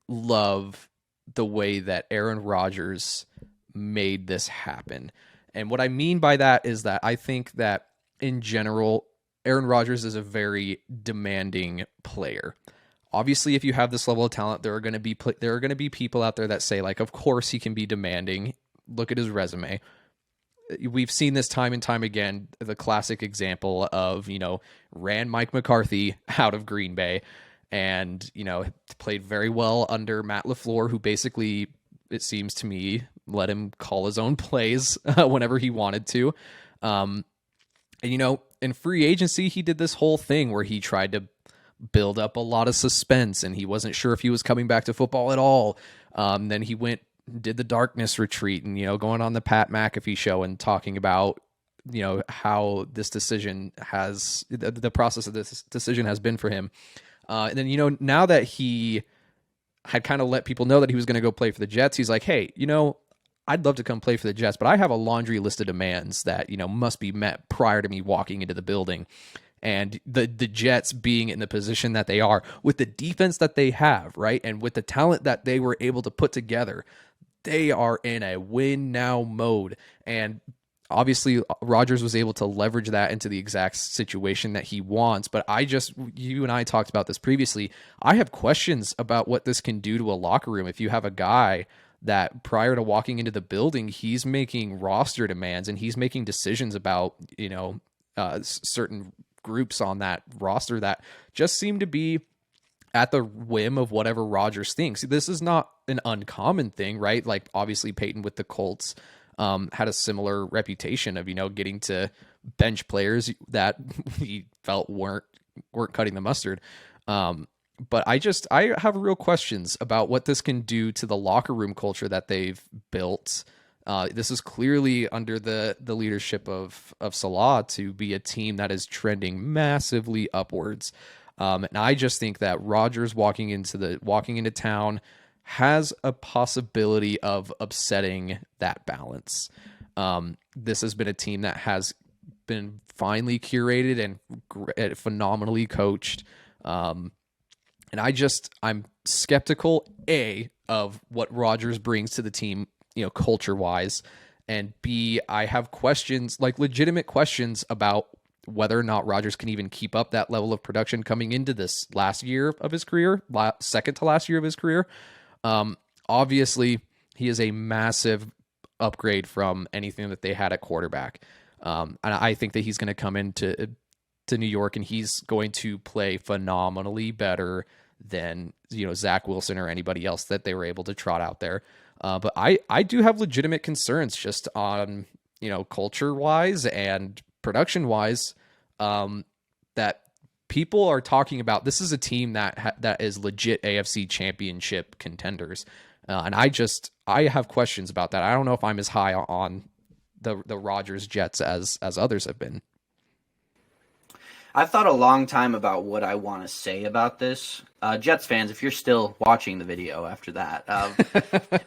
love the way that Aaron Rodgers made this happen. And what I mean by that is that I think that in general, Aaron Rodgers is a very demanding player. Obviously, if you have this level of talent, there are going to be people out there that say, like, of course he can be demanding. Look at his resume. We've seen this time and time again, the classic example of, ran Mike McCarthy out of Green Bay and, played very well under Matt LaFleur, who basically, it seems to me, let him call his own plays whenever he wanted to. And, in free agency, he did this whole thing where he tried to build up a lot of suspense and he wasn't sure if he was coming back to football at all. Then he did the darkness retreat and, going on the Pat McAfee show and talking about, how this decision has, the process of this decision has been for him. And then, now that he had kind of let people know that he was going to go play for the Jets, he's like, hey, I'd love to come play for the Jets, but I have a laundry list of demands that, must be met prior to me walking into the building. And the Jets being in the position that they are with the defense that they have, right? And with the talent that they were able to put together, they are in a win now mode. And obviously Rodgers was able to leverage that into the exact situation that he wants. But you and I talked about this previously. I have questions about what this can do to a locker room. If you have a guy that prior to walking into the building, he's making roster demands and he's making decisions about, certain groups on that roster that just seem to be at the whim of whatever Rodgers thinks. This is not an uncommon thing, right? Like obviously Peyton with the Colts had a similar reputation of, getting to bench players that he felt weren't cutting the mustard. But I have real questions about what this can do to the locker room culture that they've built. This is clearly under the leadership of Salah to be a team that is trending massively upwards. And I just think that Rodgers walking into town has a possibility of upsetting that balance. This has been a team that has been finely curated and phenomenally coached. And I'm skeptical, of what Rodgers brings to the team, culture wise, and B, I have questions, like legitimate questions about whether or not Rodgers can even keep up that level of production coming into this last year of his career, second to last year of his career. Obviously he is a massive upgrade from anything that they had at quarterback. And I think that he's going to come into New York and he's going to play phenomenally better than, Zach Wilson or anybody else that they were able to trot out there. But I do have legitimate concerns just on, culture wise and production wise, that people are talking about. This is a team that is legit AFC championship contenders. And I have questions about that. I don't know if I'm as high on the Rodgers Jets as others have been. I've thought a long time about what I want to say about this. Jets fans, if you're still watching the video after that,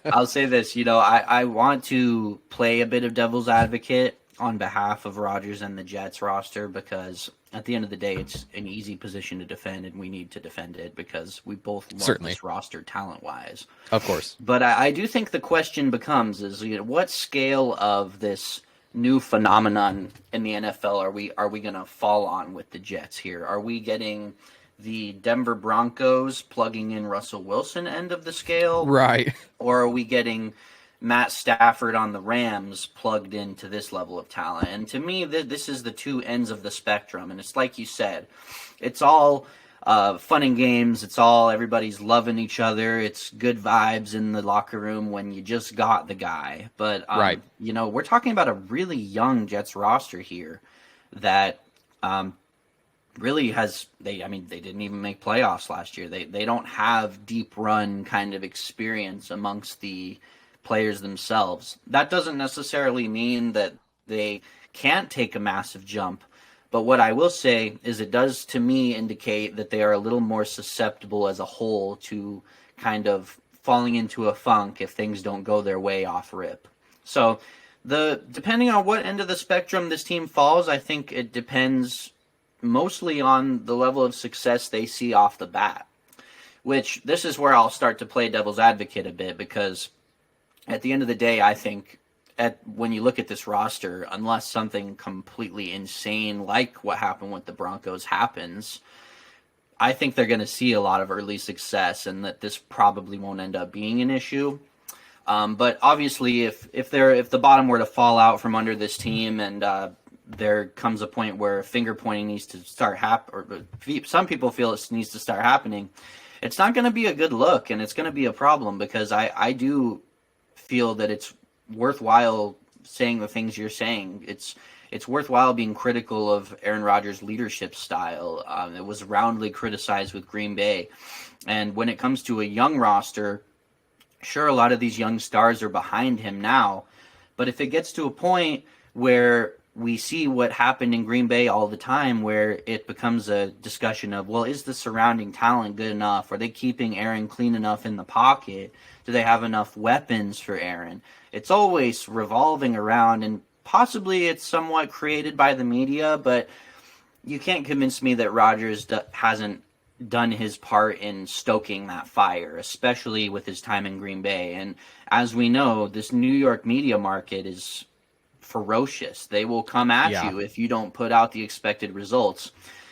I'll say this. I want to play a bit of devil's advocate on behalf of Rodgers and the Jets roster, because at the end of the day, it's an easy position to defend, and we need to defend it because we both love Certainly. this roster talent-wise. Of course. But I do think the question becomes is, what scale of this new phenomenon in the NFL are we going to fall on with the Jets here? Are we getting the Denver Broncos plugging in Russell Wilson end of the scale? Right. Or are we getting Matt Stafford on the Rams plugged into this level of talent? And to me, this is the two ends of the spectrum. And it's like you said, it's all fun and games. It's all everybody's loving each other. It's good vibes in the locker room when you just got the guy. But, Right. We're talking about a really young Jets roster here that really has they didn't even make playoffs last year. They don't have deep run kind of experience amongst the players themselves. That doesn't necessarily mean that they can't take a massive jump, but what I will say is it does to me indicate that they are a little more susceptible as a whole to kind of falling into a funk if things don't go their way off rip. So depending on what end of the spectrum this team falls, I think it depends mostly on the level of success they see off the bat, which this is where I'll start to play devil's advocate a bit, because at the end of the day, I think when you look at this roster, unless something completely insane like what happened with the Broncos happens, I think they're going to see a lot of early success, and that this probably won't end up being an issue. But obviously, if the bottom were to fall out from under this team, and there comes a point where finger pointing needs to start or some people feel it needs to start happening, it's not going to be a good look, and it's going to be a problem, because I do feel that it's worthwhile saying the things you're saying. It's worthwhile being critical of Aaron Rodgers' leadership style. It was roundly criticized with Green Bay. And when it comes to a young roster, sure, a lot of these young stars are behind him now, but if it gets to a point where we see what happened in Green Bay all the time, where it becomes a discussion of, well, is the surrounding talent good enough? Are they keeping Aaron clean enough in the pocket? Do they have enough weapons for Aaron? It's always revolving around, and possibly it's somewhat created by the media, but you can't convince me that Rodgers hasn't done his part in stoking that fire, especially with his time in Green Bay. And as we know, this New York media market is ferocious. They will come at you if you don't put out the expected results.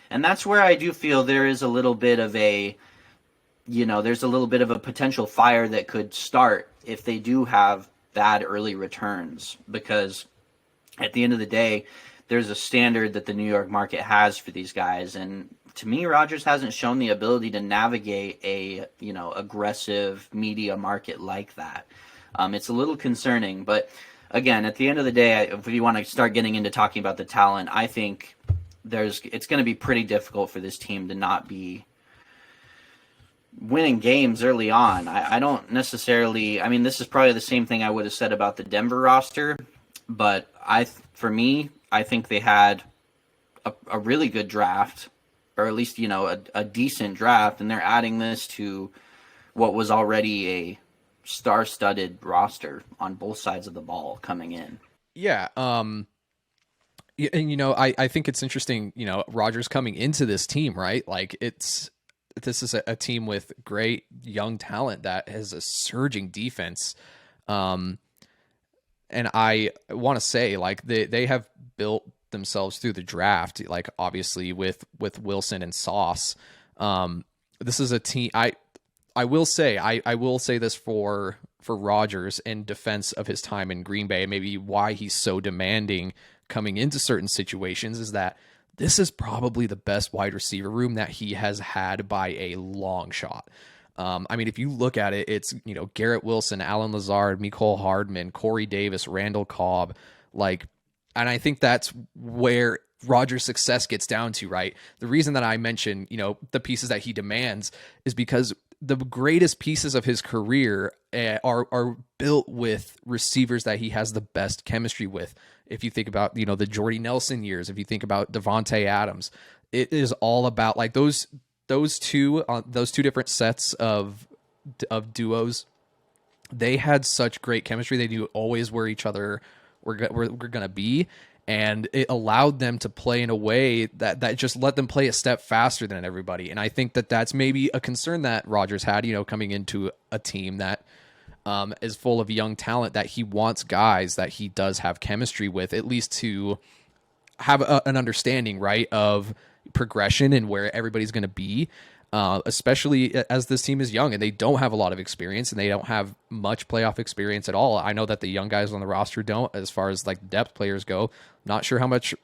And that's where I do feel there is a little bit of there's a little bit of a potential fire that could start if they do have bad early returns, because at the end of the day, there's a standard that the New York market has for these guys. And to me, Rodgers hasn't shown the ability to navigate a, aggressive media market like that. It's a little concerning, but again, at the end of the day, if you want to start getting into talking about the talent, I think it's going to be pretty difficult for this team to not be winning games early on. I don't necessarily, this is probably the same thing I would have said about the Denver roster, but for me, I think they had a really good draft, or at least, a decent draft, and they're adding this to what was already a star-studded roster on both sides of the ball coming in. Yeah. And, I think it's interesting, Rodgers coming into this team, right? Like this is a team with great young talent that has a surging defense. And I want to say, like, they have built themselves through the draft, like obviously with Wilson and Sauce. This is a team. I will say this for Rodgers in defense of his time in Green Bay, maybe why he's so demanding coming into certain situations, is that this is probably the best wide receiver room that he has had by a long shot. If you look at it, it's, Garrett Wilson, Alan Lazard, Mecole Hardman, Corey Davis, Randall Cobb, and I think that's where Rodgers' success gets down to, right? The reason that I mention, the pieces that he demands is because the greatest pieces of his career are built with receivers that he has the best chemistry with. If you think about, the Jordy Nelson years, if you think about Devontae Adams, it is all about like those two different sets of duos. They had such great chemistry. They knew always where each other we're going to be. And it allowed them to play in a way that just let them play a step faster than everybody. And I think that that's maybe a concern that Rodgers had, coming into a team that is full of young talent, that he wants guys that he does have chemistry with, at least to have an understanding, right, of progression and where everybody's going to be. Especially as this team is young and they don't have a lot of experience and they don't have much playoff experience at all. I know that the young guys on the roster don't, as far as like depth players go. Not sure how much,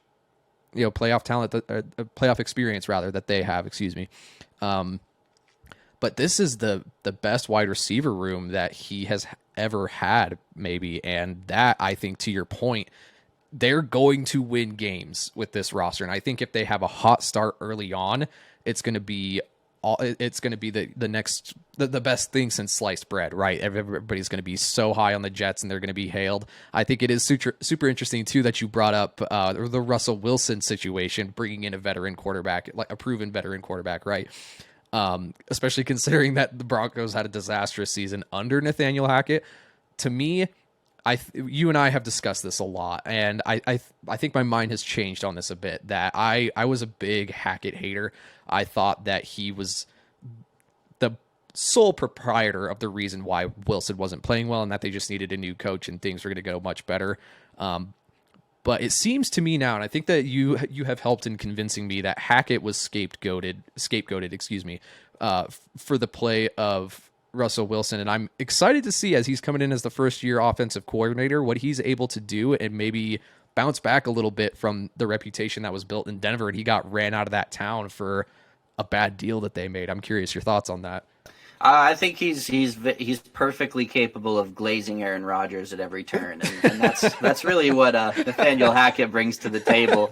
playoff talent, playoff experience rather, that they have. Excuse me. But this is the best wide receiver room that he has ever had, maybe, and that, I think, to your point, they're going to win games with this roster. And I think if they have a hot start early on, it's going to be the best thing since sliced bread, right? Everybody's going to be so high on the Jets and they're going to be hailed. I think it is super interesting too that you brought up the Russell Wilson situation, bringing in a veteran quarterback, like a proven veteran quarterback, right? Especially considering that the Broncos had a disastrous season under Nathaniel Hackett. To me, you and I have discussed this a lot, and I think my mind has changed on this a bit, that I was a big Hackett hater. I thought that he was the sole proprietor of the reason why Wilson wasn't playing well, and that they just needed a new coach and things were going to go much better. But it seems to me now, and I think that you have helped in convincing me, that Hackett was scapegoated, for the play of Russell Wilson. And I'm excited to see, as he's coming in as the first year offensive coordinator, what he's able to do and maybe bounce back a little bit from the reputation that was built in Denver. And he got ran out of that town for a bad deal that they made. I'm curious your thoughts on that. I think he's perfectly capable of glazing Aaron Rodgers at every turn, and that's really what Nathaniel Hackett brings to the table.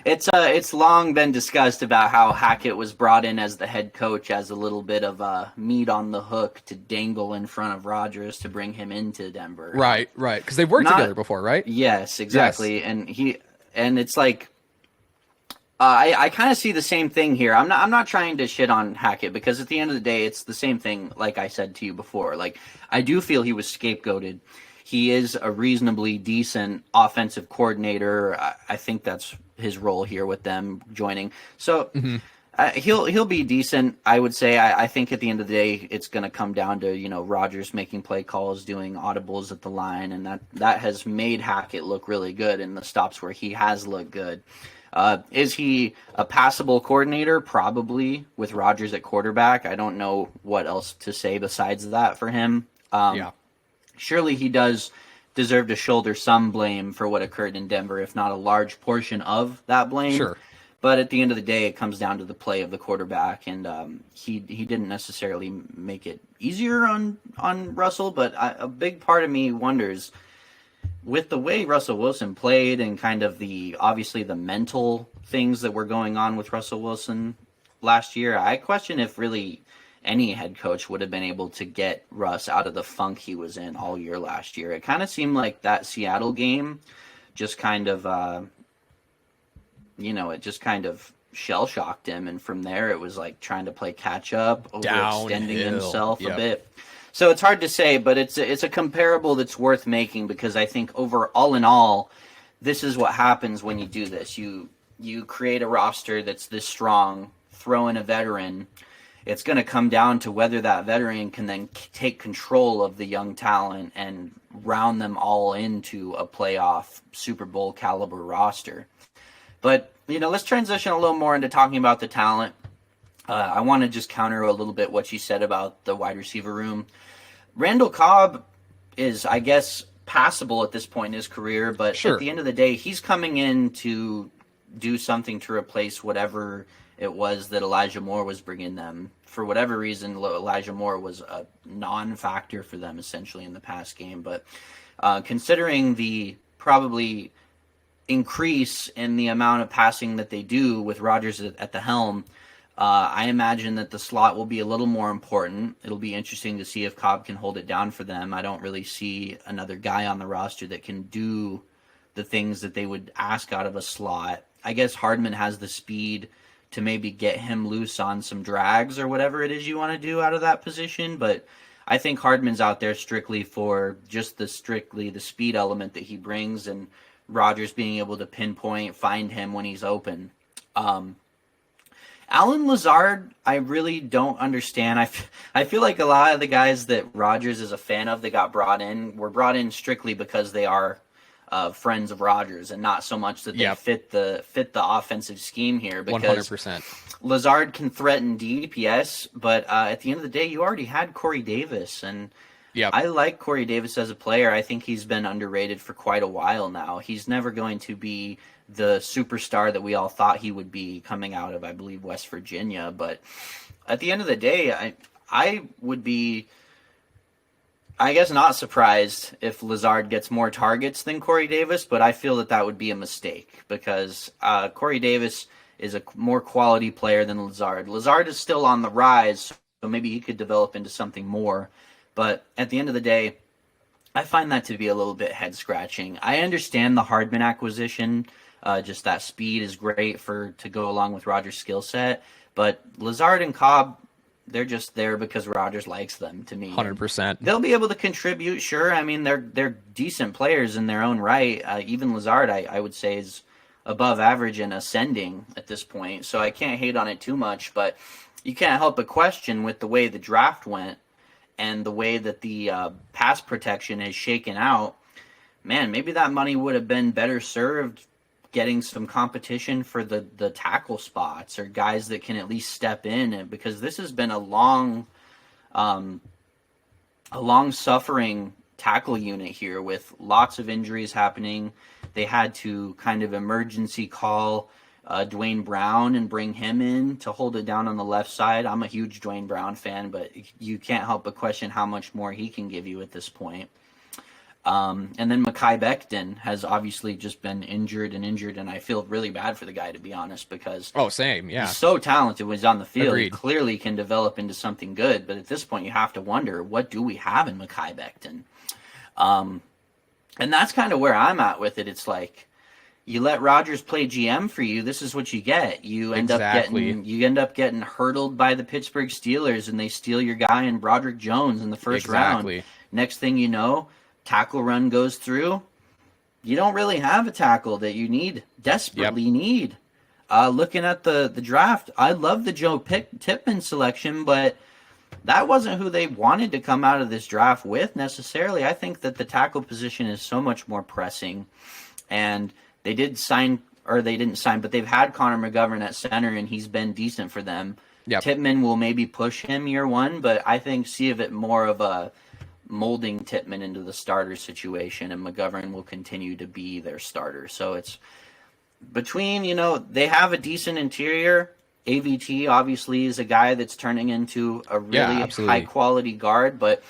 It's long been discussed about how Hackett was brought in as the head coach as a little bit of meat on the hook to dangle in front of Rodgers to bring him into Denver. Right, because they've worked together before, right? Yes, exactly. Yes. And it's like, I kind of see the same thing here. I'm not trying to shit on Hackett, because at the end of the day, it's the same thing. Like I said to you before, like, I do feel he was scapegoated. He is a reasonably decent offensive coordinator. I think that's his role here with them joining. So he'll be decent, I would say. I think at the end of the day, it's going to come down to, Rodgers making play calls, doing audibles at the line, and that has made Hackett look really good in the stops where he has looked good. Is he a passable coordinator? Probably, with Rodgers at quarterback. I don't know what else to say besides that for him. Surely he does deserve to shoulder some blame for what occurred in Denver, if not a large portion of that blame. Sure. But at the end of the day, it comes down to the play of the quarterback, and he didn't necessarily make it easier on Russell. But a big part of me wonders, with the way Russell Wilson played and kind of obviously the mental things that were going on with Russell Wilson last year, I question if really any head coach would have been able to get Russ out of the funk he was in all year last year. It kind of seemed like that Seattle game just kind of, it just kind of shell-shocked him. And from there, it was like trying to play catch-up, overextending himself a bit. So it's hard to say, but it's a comparable that's worth making, because I think all in all, this is what happens when you do this. You create a roster that's this strong, throw in a veteran. It's going to come down to whether that veteran can then take control of the young talent and round them all into a playoff Super Bowl caliber roster. But, let's transition a little more into talking about the talent. I want to just counter a little bit what you said about the wide receiver room. Randall Cobb is, I guess, passable at this point in his career, but At the end of the day, he's coming in to do something to replace whatever it was that Elijah Moore was bringing them. For whatever reason, Elijah Moore was a non-factor for them essentially in the past game. But considering the probably increase in the amount of passing that they do with Rodgers at the helm, I imagine that the slot will be a little more important. It'll be interesting to see if Cobb can hold it down for them. I don't really see another guy on the roster that can do the things that they would ask out of a slot. I guess Hardman has the speed to maybe get him loose on some drags or whatever it is you want to do out of that position. But I think Hardman's out there strictly for just the speed element that he brings, and Rodgers being able to pinpoint, find him when he's open. Alan Lazard, I really don't understand. I feel like a lot of the guys that Rodgers is a fan of that got brought in were brought in strictly because they are friends of Rodgers, and not so much that they fit the offensive scheme here. Because 100%. Lazard can threaten deep, yes, but at the end of the day, you already had Corey Davis, and I like Corey Davis as a player. I think he's been underrated for quite a while now. He's never going to be the superstar that we all thought he would be coming out of, I believe, West Virginia. But at the end of the day, I would be, I guess, not surprised if Lazard gets more targets than Corey Davis, but I feel that would be a mistake because Corey Davis is a more quality player than Lazard. Lazard is still on the rise, so maybe he could develop into something more. But at the end of the day, I find that to be a little bit head-scratching. I understand the Hardman acquisition. Just that speed is great to go along with Rodgers' skill set. But Lazard and Cobb, they're just there because Rodgers likes them, to me. 100%. They'll be able to contribute, sure. I mean, they're decent players in their own right. Even Lazard, I would say, is above average and ascending at this point. So I can't hate on it too much. But you can't help but question with the way the draft went and the way that the pass protection is shaken out, man, maybe that money would have been better served getting some competition for the tackle spots or guys that can at least step in, because this has been a long suffering tackle unit here with lots of injuries happening. They had to kind of emergency call Dwayne Brown and bring him in to hold it down on the left side. I'm a huge Dwayne Brown fan, but you can't help but question how much more he can give you at this point. And then Mekhi Becton has obviously just been injured, and I feel really bad for the guy, to be honest, because same, yeah, he's so talented when he's on the field. Agreed. He clearly can develop into something good, but at this point you have to wonder, what do we have in Mekhi Becton? And that's kind of where I'm at with it. It's like, you let Rodgers play GM for you, this is what you get. You end up getting hurdled by the Pittsburgh Steelers, and they steal your guy in Broderick Jones in the first round. Next thing you know, tackle run goes through. You don't really have a tackle that you desperately need. Looking at the draft, I love the Joe Tippmann selection, but that wasn't who they wanted to come out of this draft with necessarily. I think that the tackle position is so much more pressing, and they didn't sign, but they've had Connor McGovern at center, and he's been decent for them. Tippmann will maybe push him year one, but I see of it more of a molding Tippmann into the starter situation, and McGovern will continue to be their starter. So it's between, they have a decent interior. AVT obviously is a guy that's turning into a really high-quality guard, but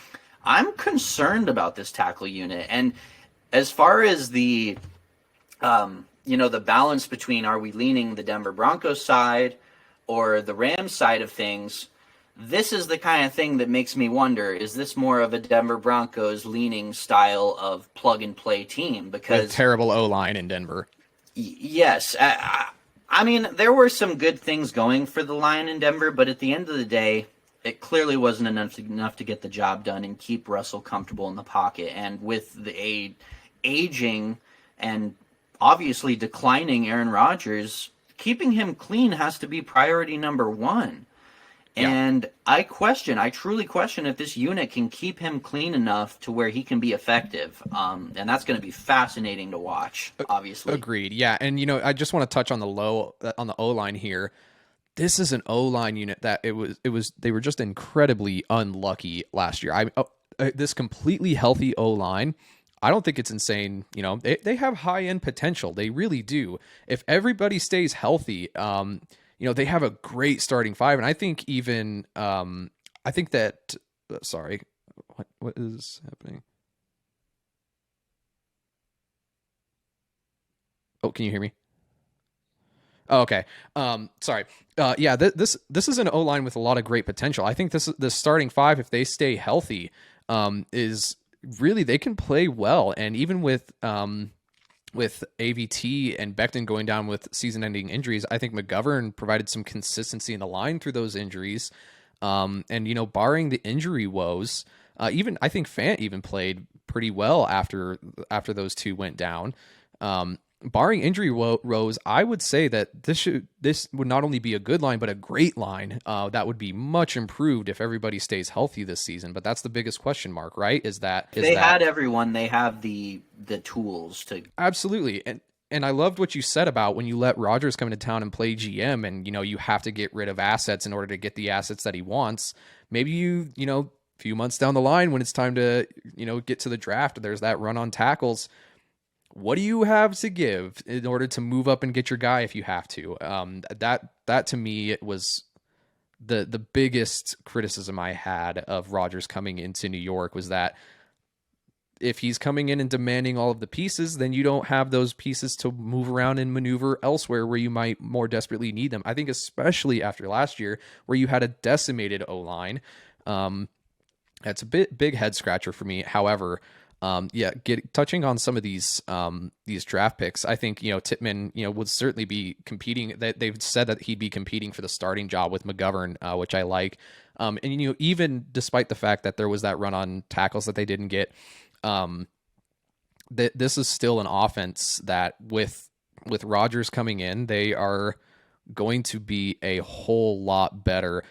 I'm concerned about this tackle unit. And as far as the the balance between, are we leaning the Denver Broncos side or the Rams side of things, this is the kind of thing that makes me wonder, is this more of a Denver Broncos leaning style of plug-and-play team? Because a terrible O-line in Denver. Yes. I mean, there were some good things going for the line in Denver, but at the end of the day, it clearly wasn't enough to get the job done and keep Russell comfortable in the pocket. And with the aging and obviously declining Aaron Rodgers, keeping him clean has to be priority number one. And I truly question if this unit can keep him clean enough to where he can be effective. And that's going to be fascinating to watch, obviously. Agreed. Yeah. And, I just want to touch on the O-line here. This is an O-line unit that they were just incredibly unlucky last year. This completely healthy O-line, I don't think it's insane. They have high-end potential. They really do. If everybody stays healthy, they have a great starting five, and I think even sorry, what is happening? Oh, can you hear me? Oh, okay. Sorry. This is an O-line with a lot of great potential. I think this starting five, if they stay healthy, is really, they can play well, and even with AVT and Becton going down with season-ending injuries, I think McGovern provided some consistency in the line through those injuries. And barring the injury woes, Even I think Fant even played pretty well after those two went down. Barring injury woes, I would say that this would not only be a good line, but a great line that would be much improved if everybody stays healthy this season. But that's the biggest question mark, right? Had everyone, they have the tools to. Absolutely. And I loved what you said about when you let Rodgers come into town and play GM, and you have to get rid of assets in order to get the assets that he wants. Maybe a few months down the line when it's time to get to the draft, there's that run on tackles. What do you have to give in order to move up and get your guy if you have to? That to me, it was the biggest criticism I had of Rodgers coming into New York, was that if he's coming in and demanding all of the pieces, then you don't have those pieces to move around and maneuver elsewhere where you might more desperately need them. I think especially after last year where you had a decimated O-line. That's a big head scratcher for me. However, touching on some of these draft picks, I think Tippmann would certainly be competing. They've said that he'd be competing for the starting job with McGovern, which I like. And even despite the fact that there was that run on tackles that they didn't get, this is still an offense that with Rodgers coming in, they are going to be a whole lot better.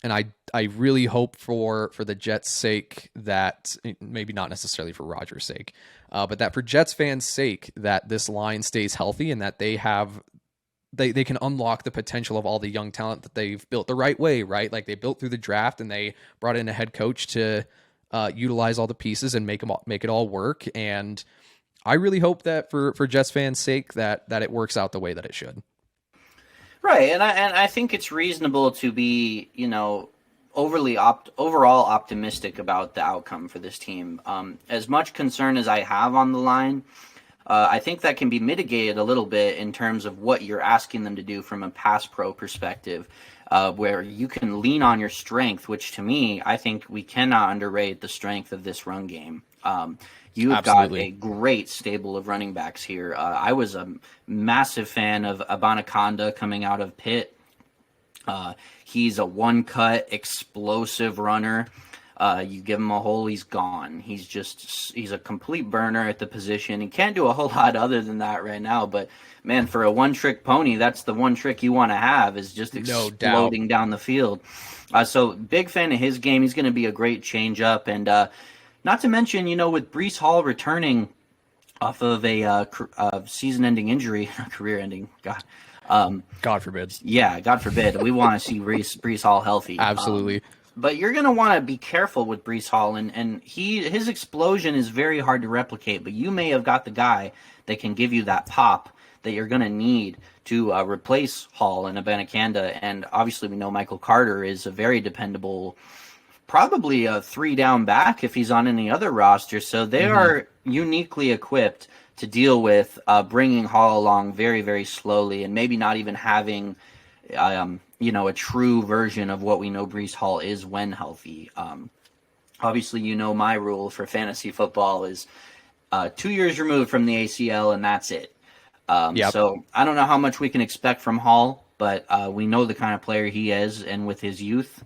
And I really hope for the Jets' sake that, maybe not necessarily for Rodgers' sake, but that for Jets fans' sake, that this line stays healthy and that they can unlock the potential of all the young talent that they've built the right way, right? Like they built through the draft and they brought in a head coach to utilize all the pieces and make it all work. And I really hope that for Jets fans' sake that it works out the way that it should. Right, and I think it's reasonable to be, overall optimistic about the outcome for this team. As much concern as I have on the line, I think that can be mitigated a little bit in terms of what you're asking them to do from a pass pro perspective, where you can lean on your strength, which to me, I think we cannot underrate the strength of this run game. You've got a great stable of running backs here. I was a massive fan of Abanaconda coming out of Pitt. He's a one-cut, explosive runner. You give him a hole, he's gone. He's a complete burner at the position. He can't do a whole lot other than that right now. But, man, for a one-trick pony, that's the one trick you want to have, is just exploding down the field. So big fan of his game. He's going to be a great change-up. And not to mention, with Breece Hall returning off of a season-ending injury, career-ending, God forbid. Yeah, God forbid. We want to see Breece Hall healthy. Absolutely. But you're going to want to be careful with Breece Hall, and his explosion is very hard to replicate, but you may have got the guy that can give you that pop that you're going to need to replace Hall and Abanikanda. And obviously we know Michael Carter is a very dependable, probably a 3-down back if he's on any other roster. So they are uniquely equipped to deal with bringing Hall along very, very slowly, and maybe not even having a true version of what we know Breece Hall is when healthy. Obviously, my rule for fantasy football is 2 years removed from the ACL, and that's it. So I don't know how much we can expect from Hall, but we know the kind of player he is, and with his youth,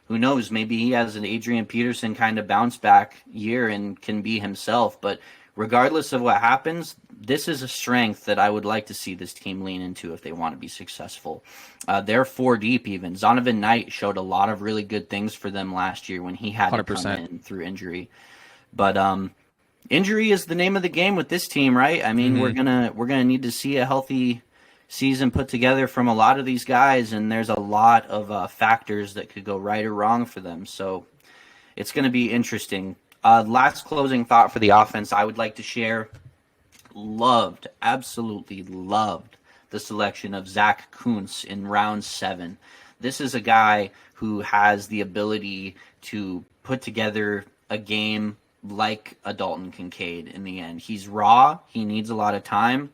who knows, maybe he has an Adrian Peterson kind of bounce back year and can be himself. But regardless of what happens, this is a strength that I would like to see this team lean into if they want to be successful. They're 4 deep even. Zonovan Knight showed a lot of really good things for them last year when he had 100%. To come in through injury. But injury is the name of the game with this team, right? I mean, we're gonna need to see a healthy season put together from a lot of these guys, and there's a lot of factors that could go right or wrong for them. So it's going to be interesting. Last closing thought for the offense I would like to share. Absolutely loved the selection of Zach Kuntz in round 7. This is a guy who has the ability to put together a game like a Dalton Kincaid in the end. He's raw. He needs a lot of time.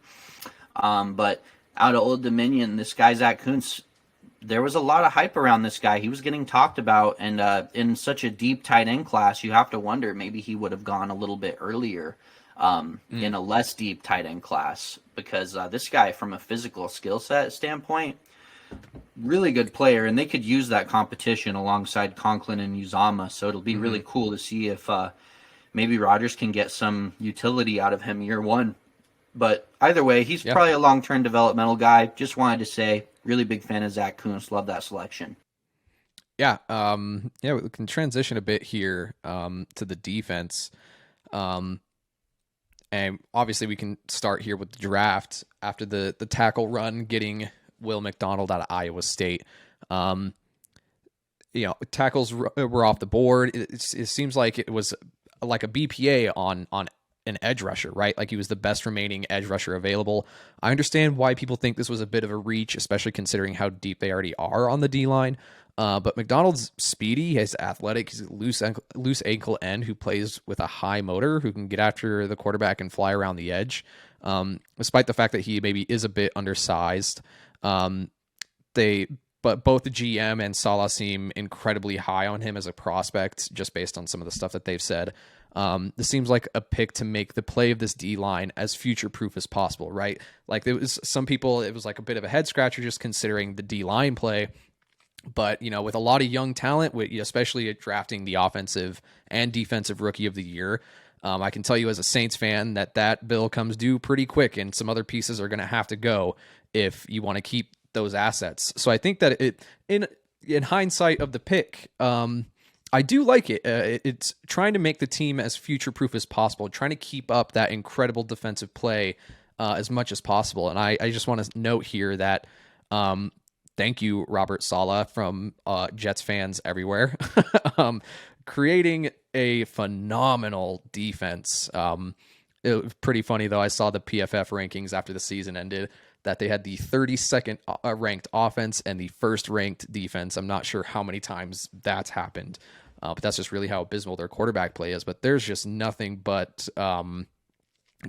But out of Old Dominion, this guy, Zach Kuntz, there was a lot of hype around this guy. He was getting talked about, and in such a deep tight end class, you have to wonder maybe he would have gone a little bit earlier in a less deep tight end class, because this guy, from a physical skill set standpoint, really good player, and they could use that competition alongside Conklin and Uzama. So it'll be really cool to see if maybe Rodgers can get some utility out of him year one. But either way, he's probably a long-term developmental guy. Just wanted to say, really big fan of Zach Kuntz. Love that selection. Yeah, we can transition a bit here to the defense. And obviously we can start here with the draft after the tackle run, getting Will McDonald out of Iowa State. Tackles were off the board. It seems like it was like a BPA on an edge rusher, right? Like he was the best remaining edge rusher available. I understand why people think this was a bit of a reach, especially considering how deep they already are on the D-line. But McDonald's speedy, he's athletic, he's a loose ankle end who plays with a high motor, who can get after the quarterback and fly around the edge. Despite the fact that he maybe is a bit undersized, but both the GM and Salah seem incredibly high on him as a prospect, just based on some of the stuff that they've said. This seems like a pick to make the play of this D-line as future-proof as possible, right? Like there was some people, it was like a bit of a head scratcher just considering the D-line play. But, with a lot of young talent, especially at drafting the offensive and defensive rookie of the year, I can tell you as a Saints fan that bill comes due pretty quick, and some other pieces are going to have to go if you want to keep those assets. So I think that in hindsight of the pick, I do like it. It's trying to make the team as future-proof as possible, trying to keep up that incredible defensive play as much as possible. And I just want to note here that thank you, Robert Saleh, from Jets fans everywhere, creating a phenomenal defense. It was pretty funny, though. I saw the PFF rankings after the season ended that they had the 32nd ranked offense and the first ranked defense. I'm not sure how many times that's happened, but that's just really how abysmal their quarterback play is. But there's just nothing but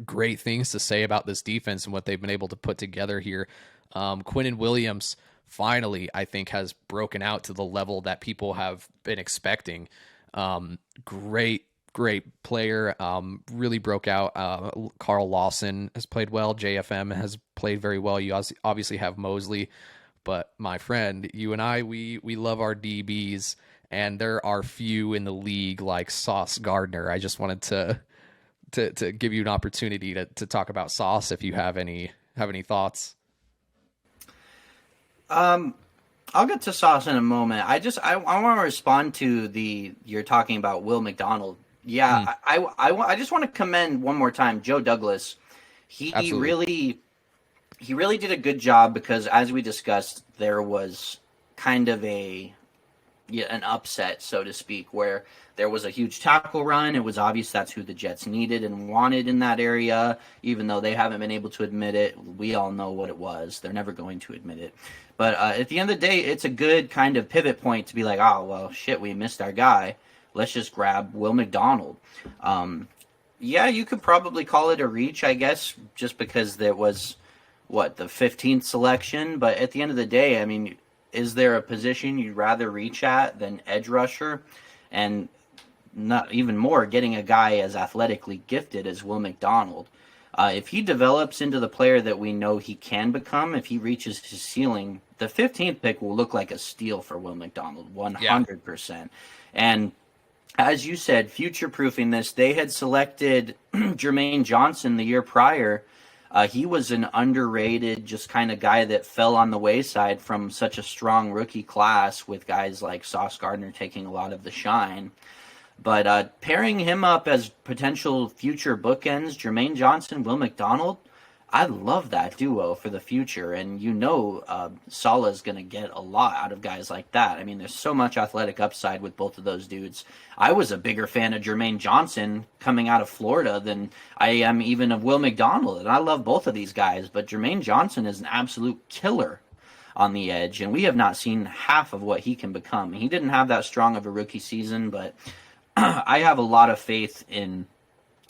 great things to say about this defense and what they've been able to put together here. Quinnen Williams finally, I think, has broken out to the level that people have been expecting. Great player. Really broke out. Carl Lawson has played well. JFM has played very well. You obviously have Mosley, but my friend, you and I, we love our DBs, and there are few in the league like Sauce Gardner. I just wanted to give you an opportunity to talk about Sauce if you have any thoughts. I'll get to Sauce in a moment. I want to respond to you're talking about Will McDonald. Yeah, I just want to commend one more time Joe Douglas. He really did a good job, because as we discussed, there was kind of an upset, so to speak, where there was a huge tackle run. It was obvious that's who the Jets needed and wanted in that area, even though they haven't been able to admit it. We all know what it was. They're never going to admit it. But at the end of the day, it's a good kind of pivot point to be like, oh, well, shit, we missed our guy. Let's just grab Will McDonald. Yeah, you could probably call it a reach, I guess, just because there was, the 15th selection. But at the end of the day, I mean, is there a position you'd rather reach at than edge rusher? And not even more, getting a guy as athletically gifted as Will McDonald. If he develops into the player that we know he can become, if he reaches his ceiling, the 15th pick will look like a steal for Will McDonald, 100%. Yeah. And as you said, future-proofing this, they had selected Jermaine Johnson the year prior. He was an underrated, just kind of guy that fell on the wayside from such a strong rookie class, with guys like Sauce Gardner taking a lot of the shine. But pairing him up as potential future bookends, Jermaine Johnson, Will McDonald, I love that duo for the future. And Salah's going to get a lot out of guys like that. I mean, there's so much athletic upside with both of those dudes. I was a bigger fan of Jermaine Johnson coming out of Florida than I am even of Will McDonald. And I love both of these guys. But Jermaine Johnson is an absolute killer on the edge. And we have not seen half of what he can become. He didn't have that strong of a rookie season, but I have a lot of faith in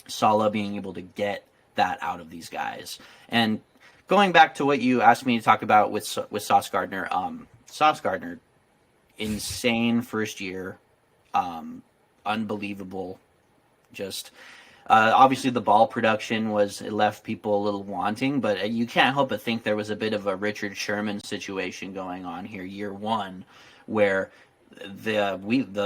Salah being able to get that out of these guys. And going back to what you asked me to talk about with Sauce Gardner, insane first year, unbelievable. Just Obviously, the ball production it left people a little wanting, but you can't help but think there was a bit of a Richard Sherman situation going on here, year one, where the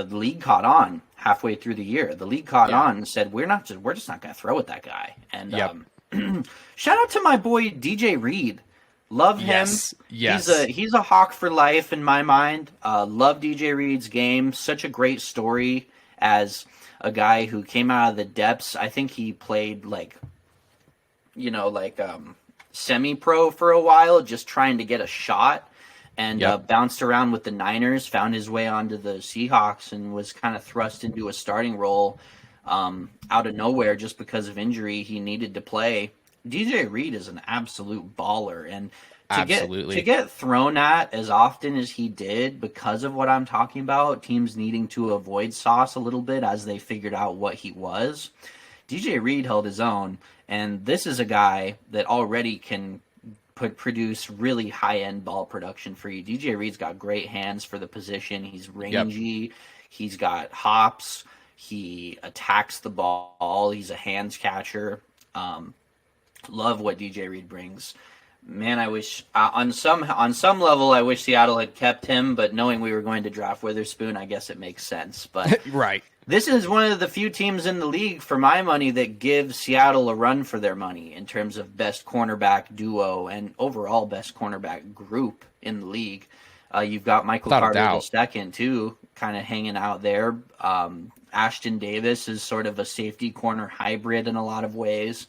league caught on halfway through the year. The league caught on and said, we're just not going to throw at that guy. And shout out to my boy DJ Reed. Love him. Yes. He's a Hawk for life in my mind. Love DJ Reed's game. Such a great story as a guy who came out of the depths. I think he played semi-pro for a while, just trying to get a shot, and bounced around with the Niners, found his way onto the Seahawks, and was kind of thrust into a starting role out of nowhere just because of injury. He needed to play. DJ Reed is an absolute baller, and to get thrown at as often as he did because of what I'm talking about, teams needing to avoid Sauce a little bit as they figured out what he was. DJ Reed held his own, and this is a guy that already can produce really high-end ball production for you. DJ Reed's got great hands for the position. He's rangy. He's got hops. He attacks the ball. He's a hands catcher. Love what DJ Reed brings. Man, I wish on some level I wish Seattle had kept him, but knowing we were going to draft Witherspoon, I guess it makes sense. But right. This is one of the few teams in the league, for my money, that gives Seattle a run for their money in terms of best cornerback duo and overall best cornerback group in the league. You've got Michael Carter II, too, kind of hanging out there. Ashton Davis is sort of a safety corner hybrid in a lot of ways.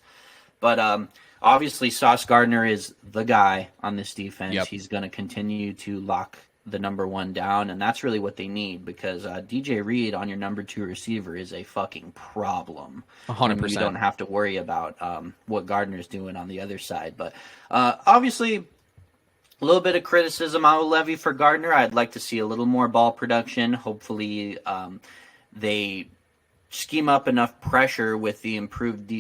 But obviously Sauce Gardner is the guy on this defense. He's going to continue to lock the number one down, and that's really what they need, because DJ Reed on your number two receiver is a fucking problem. 100%. You don't have to worry about what Gardner's doing on the other side. But obviously, a little bit of criticism I will levy for Gardner. I'd like to see a little more ball production. Hopefully they scheme up enough pressure with the improved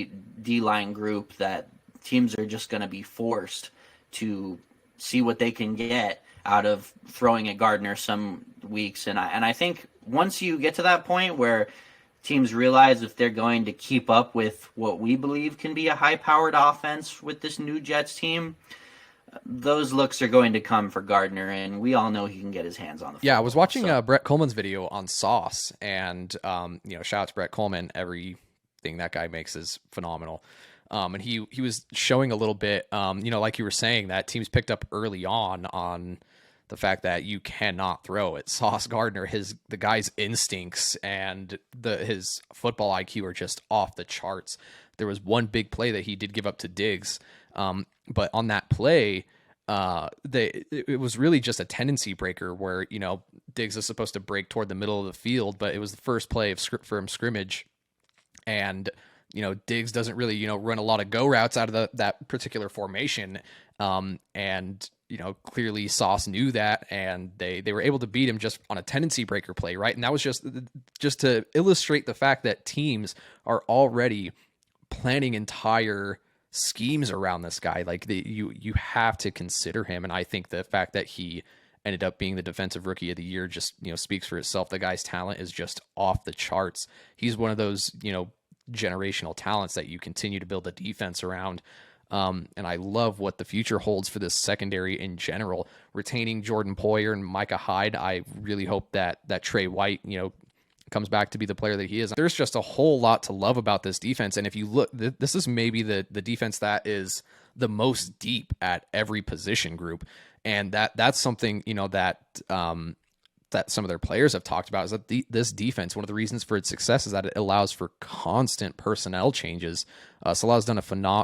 D-line group that teams are just going to be forced to see what they can get out of throwing at Gardner some weeks. And I think once you get to that point where teams realize if they're going to keep up with what we believe can be a high-powered offense with this new Jets team, those looks are going to come for Gardner, and we all know he can get his hands on the football. Yeah, I was watching Brett Coleman's video on Sauce, and shout out to Brett Coleman. Everything that guy makes is phenomenal. And he was showing a little bit, like you were saying, that teams picked up early on the fact that you cannot throw it. Sauce Gardner, the guy's instincts and his football IQ are just off the charts. There was one big play that he did give up to Diggs, but on that play, it was really just a tendency breaker where, Diggs is supposed to break toward the middle of the field, but it was the first play of from scrimmage, and Diggs doesn't really, run a lot of go routes out of that particular formation. And clearly Sauce knew that, and they were able to beat him just on a tendency breaker play. Right. And that was just to illustrate the fact that teams are already planning entire schemes around this guy. Like you have to consider him. And I think the fact that he ended up being the defensive rookie of the year just, speaks for itself. The guy's talent is just off the charts. He's one of those, generational talents that you continue to build a defense around. And I love what the future holds for this secondary in general. Retaining Jordan Poyer and Micah Hyde, I really hope that Trey White, comes back to be the player that he is. There's just a whole lot to love about this defense. And if you look, this is maybe the defense that is the most deep at every position group. And that's something, that some of their players have talked about, is that this defense, one of the reasons for its success is that it allows for constant personnel changes. Salah's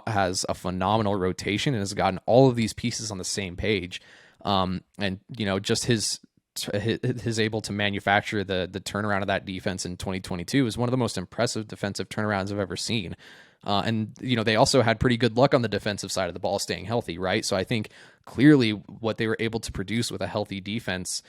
has a phenomenal rotation and has gotten all of these pieces on the same page. Just his able to manufacture the turnaround of that defense in 2022 is one of the most impressive defensive turnarounds I've ever seen. They also had pretty good luck on the defensive side of the ball staying healthy, right? So I think clearly what they were able to produce with a healthy defense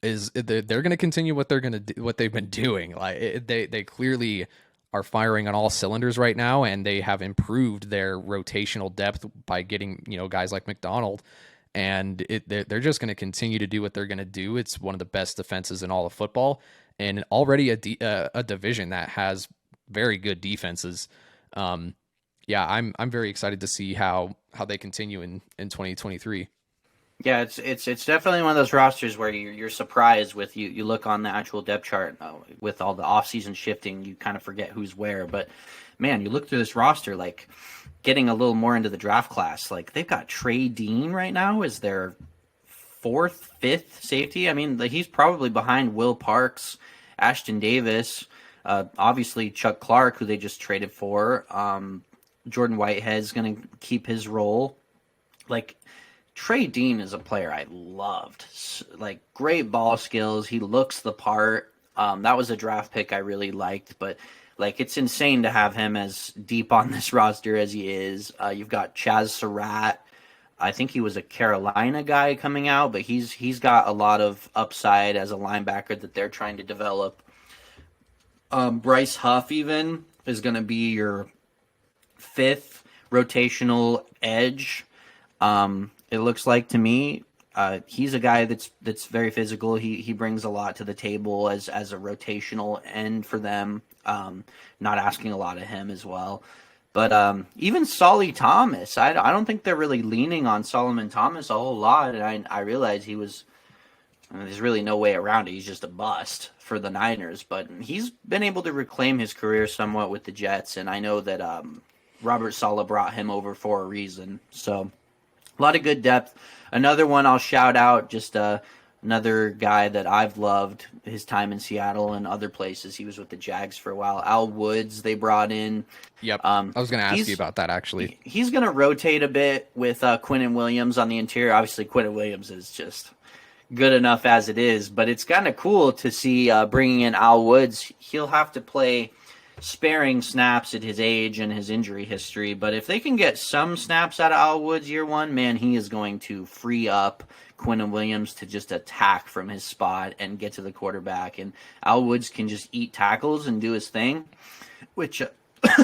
is they're going to continue what they've been doing. Like they clearly are firing on all cylinders right now, and they have improved their rotational depth by getting guys like McDonald, and they're just going to continue to do what they're going to do. It's one of the best defenses in all of football, and already a division that has very good defenses. Yeah, I'm very excited to see how they continue in 2023. Yeah, it's definitely one of those rosters where you're surprised with you look on the actual depth chart with all the offseason shifting, you kind of forget who's where. But man, you look through this roster, like getting a little more into the draft class, like they've got Trey Dean right now as their fourth, fifth safety. I mean, he's probably behind Will Parks, Ashton Davis, obviously Chuck Clark, who they just traded for. Jordan Whitehead's going to keep his role. Like, Trey Dean is a player I loved. Like, great ball skills. He looks the part. That was a draft pick I really liked, but like, it's insane to have him as deep on this roster as he is. You've got Chaz Surratt. I think he was a Carolina guy coming out, but he's got a lot of upside as a linebacker that they're trying to develop. Bryce Huff even is going to be your fifth rotational edge. It looks like to me, he's a guy that's very physical. He brings a lot to the table as a rotational end for them. Not asking a lot of him as well. But even Solly Thomas, I don't think they're really leaning on Solomon Thomas a whole lot. And I realize there's really no way around it. He's just a bust for the Niners. But he's been able to reclaim his career somewhat with the Jets. And I know that Robert Saleh brought him over for a reason. So a lot of good depth. Another one I'll shout out, just another guy that I've loved his time in Seattle and other places. He was with the Jags for a while. Al Woods, they brought in. Yep. I was going to ask you about that, actually. He's going to rotate a bit with Quinnen Williams on the interior. Obviously, Quinnen Williams is just good enough as it is, but it's kind of cool to see bringing in Al Woods. He'll have to play sparing snaps at his age and his injury history, but if they can get some snaps out of Al Woods year one, man, he is going to free up Quinnen Williams to just attack from his spot and get to the quarterback, and Al Woods can just eat tackles and do his thing, which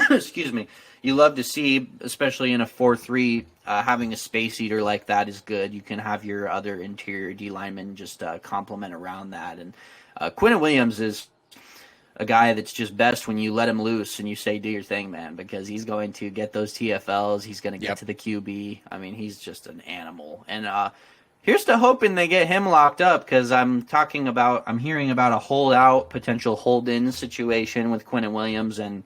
excuse me, you love to see, especially in a 4-3. Having a space eater like that is good. You can have your other interior D linemen just complement around that, and Quinnen Williams is a guy that's just best when you let him loose and you say, do your thing, man, because he's going to get those TFLs. He's going to get to the QB. I mean, he's just an animal. And here's to hoping they get him locked up, because I'm hearing about a potential hold-in situation with Quinnen Williams. And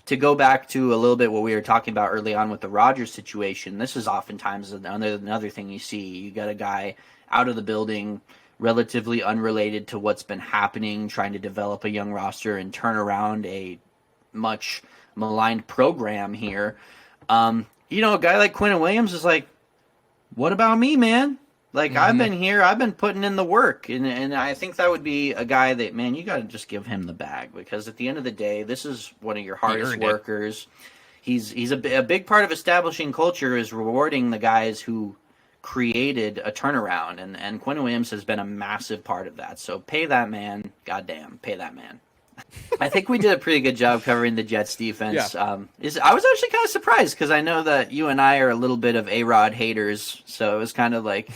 to go back to a little bit what we were talking about early on with the Rodgers situation, this is oftentimes another thing you see. You got a guy out of the building, relatively unrelated to what's been happening, trying to develop a young roster and turn around a much maligned program here. A guy like Quinnen Williams is like, what about me, man? Like, I've been here, I've been putting in the work. And I think that would be a guy that, man, you got to just give him the bag, because at the end of the day, this is one of your hardest workers. He's a big part of establishing culture is rewarding the guys who created a turnaround, and Quinnen Williams has been a massive part of that. So pay that man. Goddamn, pay that man. I think we did a pretty good job covering the Jets defense. Yeah. I was actually kind of surprised, because I know that you and I are a little bit of A-Rod haters, so it was kind of like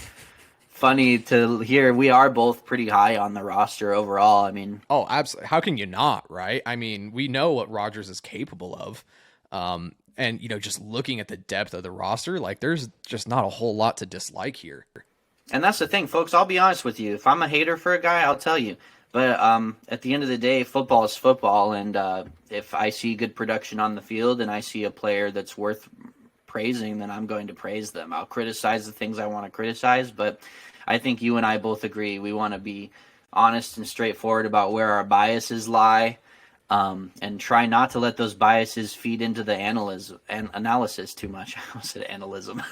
funny to hear we are both pretty high on the roster overall. I mean, oh, absolutely. How can you not, right? I mean, we know what Rodgers is capable of. And, just looking at the depth of the roster, like, there's just not a whole lot to dislike here. And that's the thing, folks. I'll be honest with you. If I'm a hater for a guy, I'll tell you. But at the end of the day, football is football. And if I see good production on the field and I see a player that's worth praising, then I'm going to praise them. I'll criticize the things I want to criticize. But I think you and I both agree we want to be honest and straightforward about where our biases lie. And try not to let those biases feed into the analysis too much. I almost said analysm.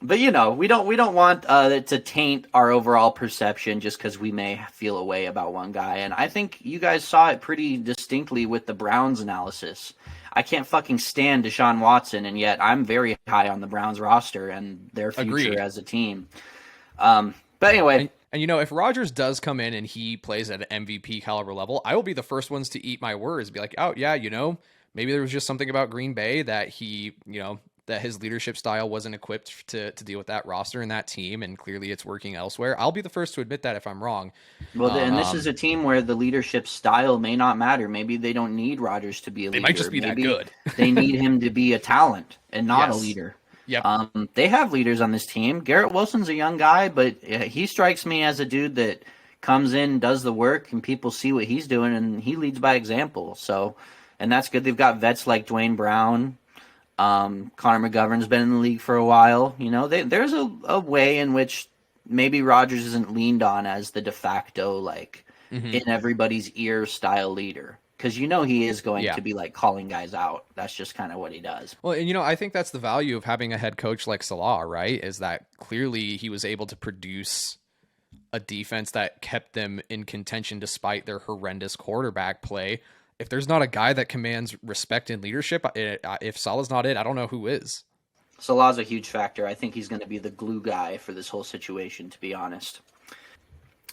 But we don't want it to taint our overall perception just because we may feel a way about one guy. And I think you guys saw it pretty distinctly with the Browns analysis. I can't fucking stand Deshaun Watson, and yet I'm very high on the Browns roster and their future as a team. But anyway. And if Rodgers does come in and he plays at an MVP caliber level, I will be the first ones to eat my words, be like, oh yeah, maybe there was just something about Green Bay that he, that his leadership style wasn't equipped to deal with that roster and that team, and clearly it's working elsewhere. I'll be the first to admit that if I'm wrong. Well, and this is a team where the leadership style may not matter. Maybe they don't need Rodgers to be a leader. They might just be that good. They need him to be a talent and not a leader. Yep. They have leaders on this team. Garrett Wilson's a young guy, but he strikes me as a dude that comes in, does the work, and people see what he's doing, and he leads by example. So, and that's good. They've got vets like Dwayne Brown. Connor McGovern's been in the league for a while. You know, there's a way in which maybe Rodgers isn't leaned on as the de facto, like, in everybody's ear style leader. Because you know he is going to be, like, calling guys out. That's just kind of what he does. Well, and, you know, I think that's the value of having a head coach like Salah, right? Is that clearly he was able to produce a defense that kept them in contention despite their horrendous quarterback play. If there's not a guy that commands respect and leadership, if Salah's not it, I don't know who is. Salah's a huge factor. I think he's going to be the glue guy for this whole situation, to be honest.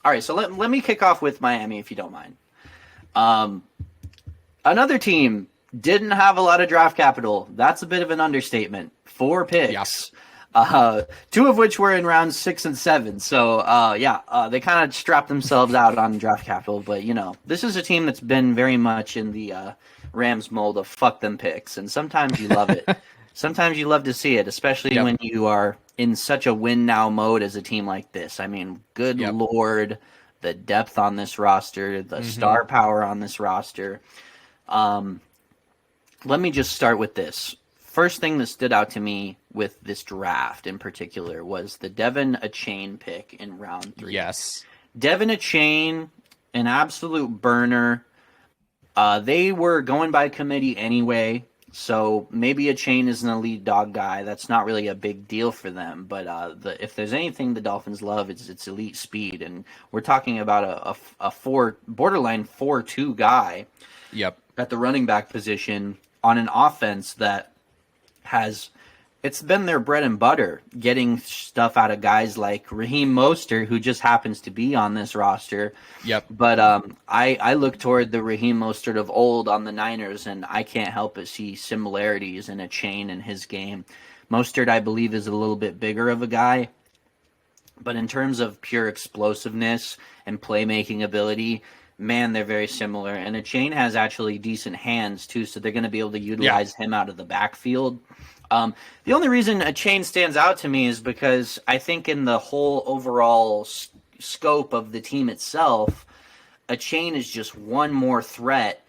All right, so let me kick off with Miami, if you don't mind. Another team didn't have a lot of draft capital. That's a bit of an understatement. 4 picks. Yeah. 2 of which were in rounds 6 and 7. So, they kind of strapped themselves out on draft capital. But, you know, this is a team that's been very much in the Rams mold of fuck them picks. And sometimes you love it. Sometimes you love to see it, especially when you are in such a win-now mode as a team like this. I mean, good Lord, the depth on this roster, the star power on this roster. Let me just start with this. First thing that stood out to me with this draft in particular was the Devin Achane pick in round 3. Yes. Devin Achane, an absolute burner. They were going by committee anyway, so maybe Achane is an elite dog guy. That's not really a big deal for them, but if there's anything the Dolphins love, it's elite speed, and we're talking about a borderline 4-2 guy at the running back position on an offense that it's been their bread and butter, getting stuff out of guys like Raheem Mostert, who just happens to be on this roster. Yep. But I look toward the Raheem Mostert of old on the Niners, and I can't help but see similarities in Achane in his game. Mostert, I believe, is a little bit bigger of a guy, but in terms of pure explosiveness and playmaking ability, man, they're very similar. And Achane has actually decent hands, too, so they're going to be able to utilize him out of the backfield. The only reason Achane stands out to me is because I think in the whole overall scope of the team itself, Achane is just one more threat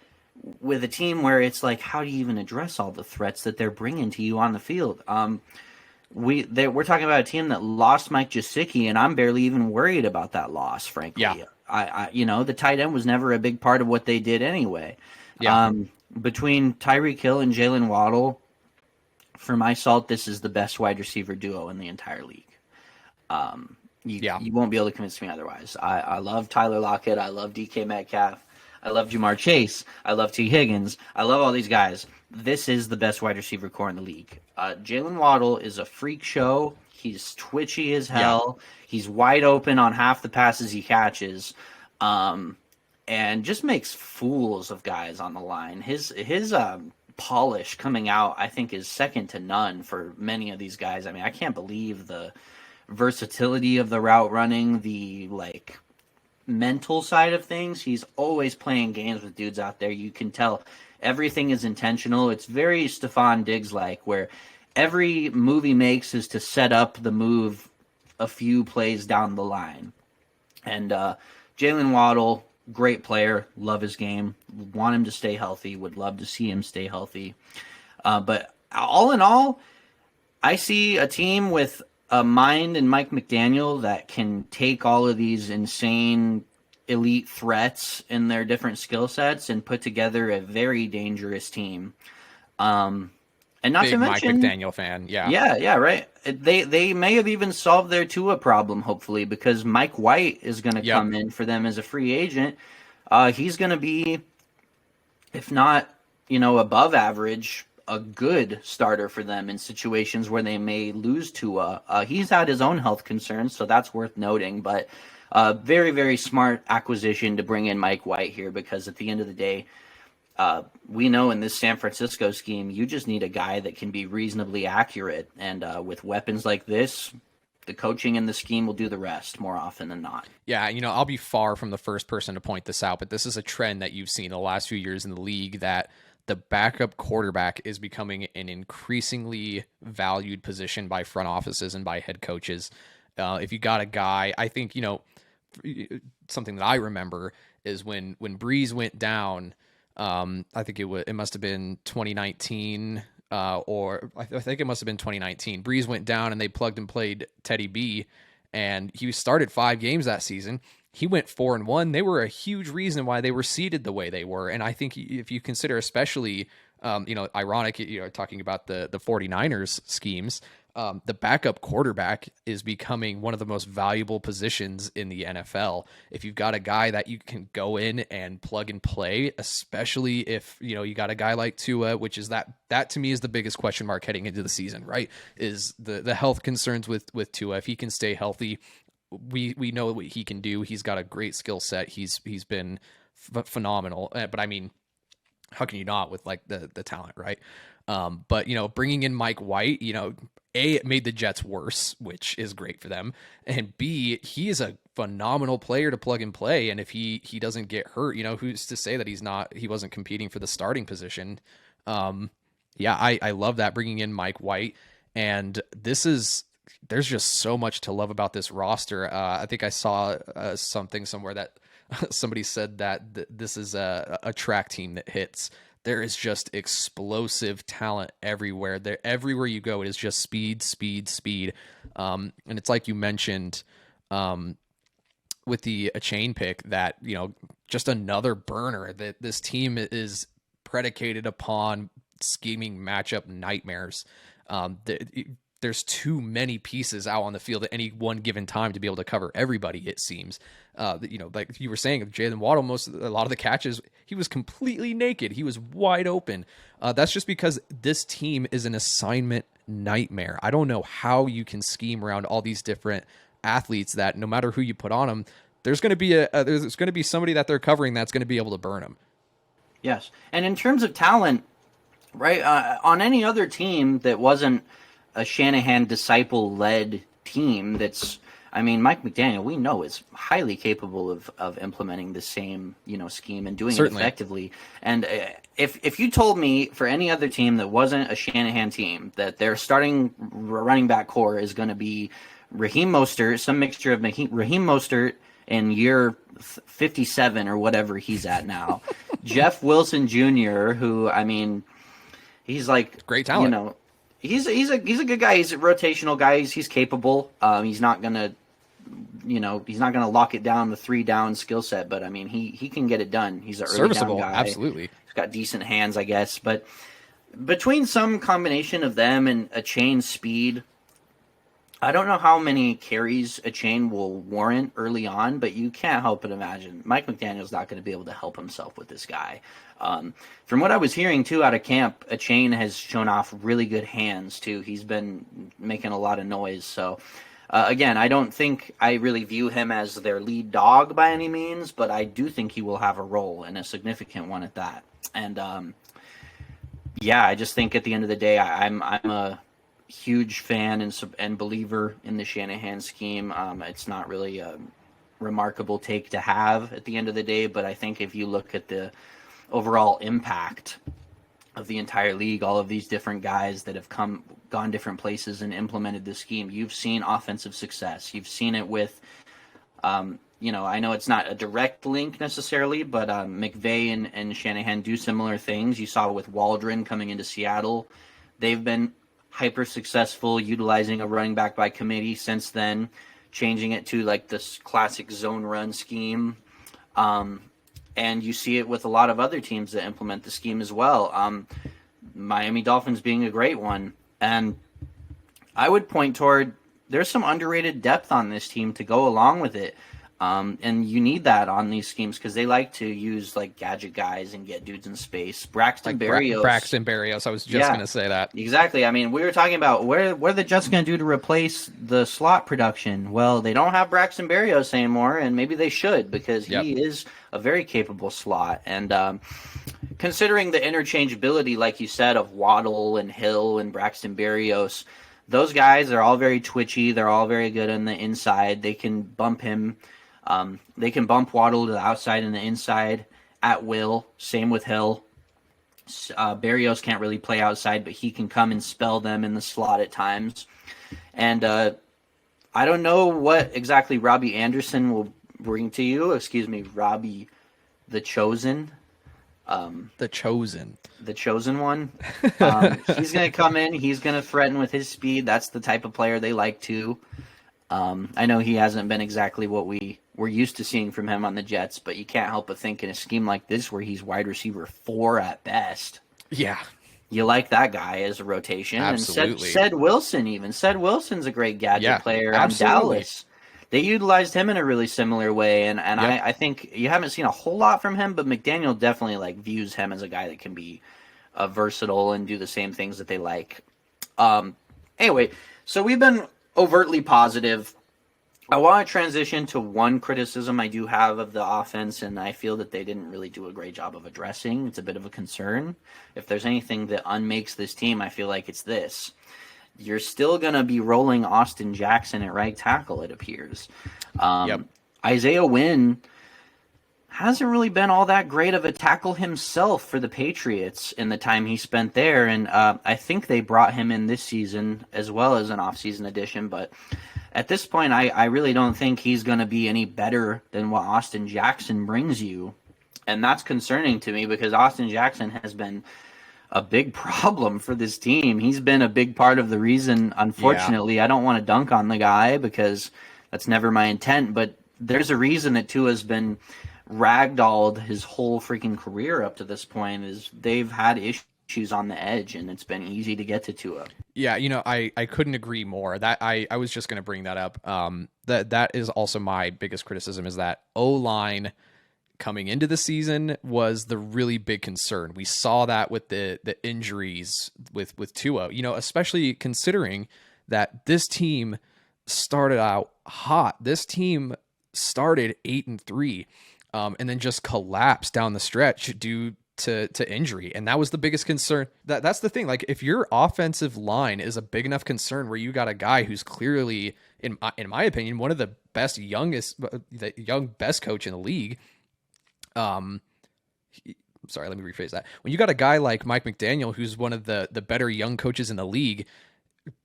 with a team where it's like, how do you even address all the threats that they're bringing to you on the field? We're talking about a team that lost Mike Gesicki, and I'm barely even worried about that loss, frankly. Yeah. The tight end was never a big part of what they did anyway. Yeah. Between Tyreek Hill and Jalen Waddle, for my salt, this is the best wide receiver duo in the entire league. You won't be able to convince me otherwise. I love Tyler Lockett. I love DK Metcalf. I love Jamar Chase. I love T. Higgins. I love all these guys. This is the best wide receiver core in the league. Jalen Waddle is a freak show. He's twitchy as hell. Yeah. He's wide open on half the passes he catches, and just makes fools of guys on the line. His polish coming out, I think, is second to none for many of these guys. I mean, I can't believe the versatility of the route running, the mental side of things. He's always playing games with dudes out there. You can tell everything is intentional. It's very Stephon Diggs-like, where every move he makes is to set up the move a few plays down the line. And Jalen Waddle, great player, love his game, want him to stay healthy, would love to see him stay healthy. But all in all, I see a team with a mind in Mike McDaniel that can take all of these insane elite threats in their different skill sets and put together a very dangerous team. And not big to mention, Mike McDaniel fan, yeah, right. They may have even solved their Tua problem, hopefully, because Mike White is going to come in for them as a free agent. He's going to be, if not, above average, a good starter for them in situations where they may lose Tua. He's had his own health concerns, so that's worth noting. But very, very smart acquisition to bring in Mike White here, because at the end of the day, we know in this San Francisco scheme, you just need a guy that can be reasonably accurate. And with weapons like this, the coaching and the scheme will do the rest more often than not. Yeah, I'll be far from the first person to point this out, but this is a trend that you've seen the last few years in the league, that the backup quarterback is becoming an increasingly valued position by front offices and by head coaches. If you got a guy, I think, something that I remember is when Breeze went down, I think it must have been 2019, or I think it must have been 2019. Breeze went down and they plugged and played Teddy B, and he started 5 games that season. He went 4-1. They were a huge reason why they were seeded the way they were. And I think if you consider, especially, ironic, talking about the 49ers schemes, the backup quarterback is becoming one of the most valuable positions in the NFL. If you've got a guy that you can go in and plug and play, especially if, you got a guy like Tua, which is that to me is the biggest question mark heading into the season, right? Is the health concerns with Tua. If he can stay healthy, we know what he can do. He's got a great skill set. He's been phenomenal. But I mean, how can you not with like the talent, right? But bringing in Mike White, A, it made the Jets worse, which is great for them, and B, he is a phenomenal player to plug and play. And if he doesn't get hurt, who's to say that he wasn't competing for the starting position? I love that, bringing in Mike White, and there's just so much to love about this roster. I think I saw something somewhere that somebody said that this is a track team that hits. There is just explosive talent everywhere. Everywhere you go, it is just speed, speed, speed. And it's like you mentioned with the chain pick that, just another burner, that this team is predicated upon scheming matchup nightmares. There's too many pieces out on the field at any one given time to be able to cover everybody, it seems. Like you were saying, Jalen Waddle, a lot of the catches, he was completely naked. He was wide open. That's just because this team is an assignment nightmare. I don't know how you can scheme around all these different athletes that no matter who you put on them, there's going to be somebody that they're covering that's going to be able to burn them. Yes. And in terms of talent, right, on any other team that wasn't a Shanahan disciple-led team, Mike McDaniel, we know, is highly capable of implementing the same, scheme and doing Certainly. it effectively. And if you told me for any other team that wasn't a Shanahan team that their starting running back core is going to be Raheem Mostert, some mixture of Raheem Mostert in year 57 or whatever he's at now, Jeff Wilson Jr., who, he's like great talent. He's a good guy. He's a rotational guy. He's capable. He's not gonna lock it down the 3-down skill set, but he can get it done. He's a serviceable down guy. Absolutely. He's got decent hands, I guess. But between some combination of them and a chain speed, I don't know how many carries a chain will warrant early on, but you can't help but imagine Mike McDaniel's not going to be able to help himself with this guy. From what I was hearing, too, out of camp, a chain has shown off really good hands, too. He's been making a lot of noise. So, again, I don't think I really view him as their lead dog by any means, but I do think he will have a role, and a significant one at that. And, I just think at the end of the day, I'm a huge fan and believer in the Shanahan scheme. It's not really a remarkable take to have at the end of the day, but I think if you look at the overall impact of the entire league, all of these different guys that have gone different places and implemented this scheme, you've seen offensive success. You've seen it with, I know it's not a direct link necessarily, but McVay and Shanahan do similar things. You saw it with Waldron coming into Seattle. They've been hyper successful utilizing a running back by committee since then, changing it to like this classic zone run scheme. And you see it with a lot of other teams that implement the scheme as well. Miami Dolphins being a great one. And I would point toward there's some underrated depth on this team to go along with it. And you need that on these schemes because they like to use like gadget guys and get dudes in space. Braxton Berrios. I was just going to say that. Exactly. We were talking about what are the Jets going to do to replace the slot production? Well, they don't have Braxton Berrios anymore, and maybe they should because he is a very capable slot. And considering the interchangeability, like you said, of Waddle and Hill and Braxton Berrios, those guys are all very twitchy. They're all very good on the inside. They can bump him. They can bump Waddle to the outside and the inside at will. Same with Hill. Berrios can't really play outside, but he can come and spell them in the slot at times. And I don't know what exactly Robbie Anderson will bring to you. Excuse me, Robbie the Chosen. The chosen one. He's going to come in. He's going to threaten with his speed. That's the type of player they like too. I know he hasn't been exactly what we're used to seeing from him on the Jets, but you can't help but think in a scheme like this where he's wide receiver 4 at best. Yeah. You like that guy as a rotation. Absolutely. And Ced Wilson even. Ced Wilson's a great gadget player on absolutely. Dallas. They utilized him in a really similar way, and I think you haven't seen a whole lot from him, but McDaniel definitely views him as a guy that can be versatile and do the same things that they like. Anyway, so we've been overtly positive. I want to transition to one criticism I do have of the offense, and I feel that they didn't really do a great job of addressing. It's a bit of a concern. If there's anything that unmakes this team, I feel like it's this. You're still going to be rolling Austin Jackson at right tackle, it appears. Isaiah Wynn hasn't really been all that great of a tackle himself for the Patriots in the time he spent there, and I think they brought him in this season as well as an offseason addition, but at this point, I really don't think he's going to be any better than what Austin Jackson brings you, and that's concerning to me because Austin Jackson has been a big problem for this team. He's been a big part of the reason, unfortunately. I don't want to dunk on the guy because that's never my intent, but there's a reason that Tua's been ragdolled his whole freaking career up to this point is they've had issues on the edge, and it's been easy to get to Tua. Yeah, I couldn't agree more. That I was just going to bring that up. That is also my biggest criticism is that O-line coming into the season was the really big concern. We saw that with the injuries with Tua, especially considering that this team started out hot. This team started 8-3, and then just collapsed down the stretch due to injury. And that was the biggest concern. That's the thing. If your offensive line is a big enough concern where you got a guy who's clearly, in my opinion, one of the best best coach in the league, sorry, let me rephrase that. When you got a guy like Mike McDaniel, who's one of the better young coaches in the league,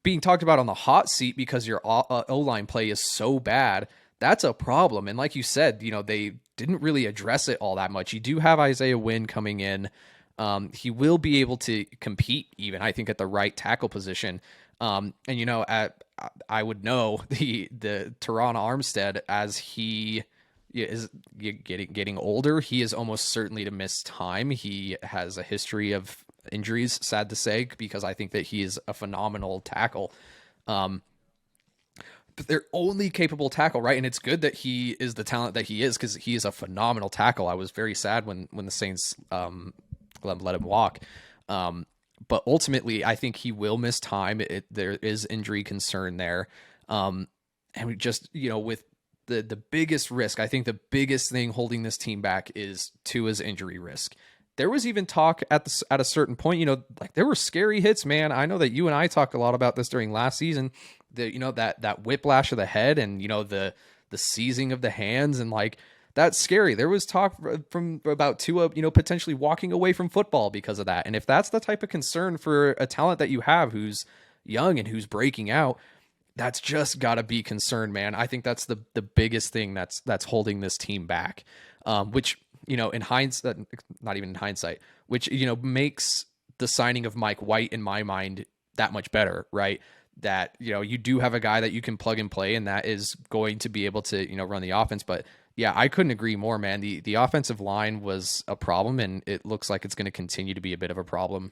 being talked about on the hot seat because your O-line play is so bad, that's a problem. And like you said, they didn't really address it all that much. You do have Isaiah Wynn coming in. He will be able to compete even, I think, at the right tackle position. And I would know the Teron Armstead, as he is getting older, he is almost certainly to miss time. He has a history of injuries, sad to say, because I think that he is a phenomenal tackle. But they're only capable tackle, right? And it's good that he is the talent that he is because he is a phenomenal tackle. I was very sad when the Saints let him walk. But ultimately, I think he will miss time. There is injury concern there. And we just, with the biggest risk, I think the biggest thing holding this team back is Tua's injury risk. There was even talk at a certain point, there were scary hits, man. I know that you and I talked a lot about this during last season. That whiplash of the head and the seizing of the hands, and that's scary. There was talk from about Tua, potentially walking away from football because of that. And if that's the type of concern for a talent that you have who's young and who's breaking out, that's just got to be concerned, man. I think that's the biggest thing that's holding this team back, which, in hindsight, not even in hindsight, which, makes the signing of Mike White in my mind that much better, right? That, you do have a guy that you can plug and play, and that is going to be able to, run the offense. But yeah, I couldn't agree more, man. The offensive line was a problem, and it looks like it's going to continue to be a bit of a problem.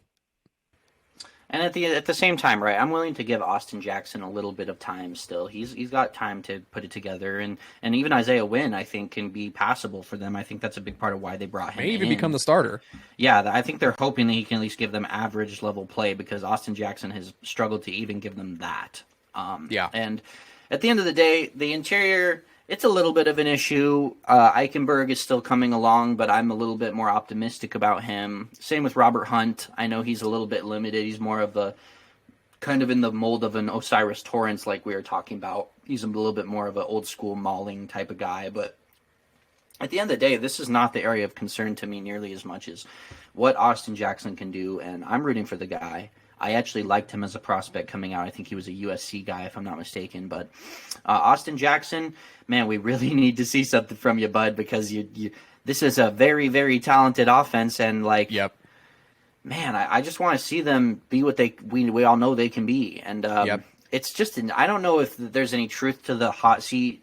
And at the same time, right, I'm willing to give Austin Jackson a little bit of time still. He's got time to put it together, and even Isaiah Wynn, I think, can be passable for them. I think that's a big part of why they brought him in. May even become the starter. Yeah, I think they're hoping that he can at least give them average level play because Austin Jackson has struggled to even give them that. Yeah. And at the end of the day, the interior It's a little bit of an issue. Eichenberg is still coming along, but I'm a little bit more optimistic about him. Same with Robert Hunt. I know he's a little bit limited. He's more of a kind of in the mold of an Osiris Torrance, like we were talking about. He's a little bit more of an old school mauling type of guy. But at the end of the day, this is not the area of concern to me nearly as much as what Austin Jackson can do. And I'm rooting for the guy. I actually liked him as a prospect coming out. I think he was a USC guy, if I'm not mistaken. But Austin Jackson, man, we really need to see something from you, bud, because this is a very, very talented offense. And, like, Yep. man, I just want to see them be what we all know they can be. And it's just I don't know if there's any truth to the hot seat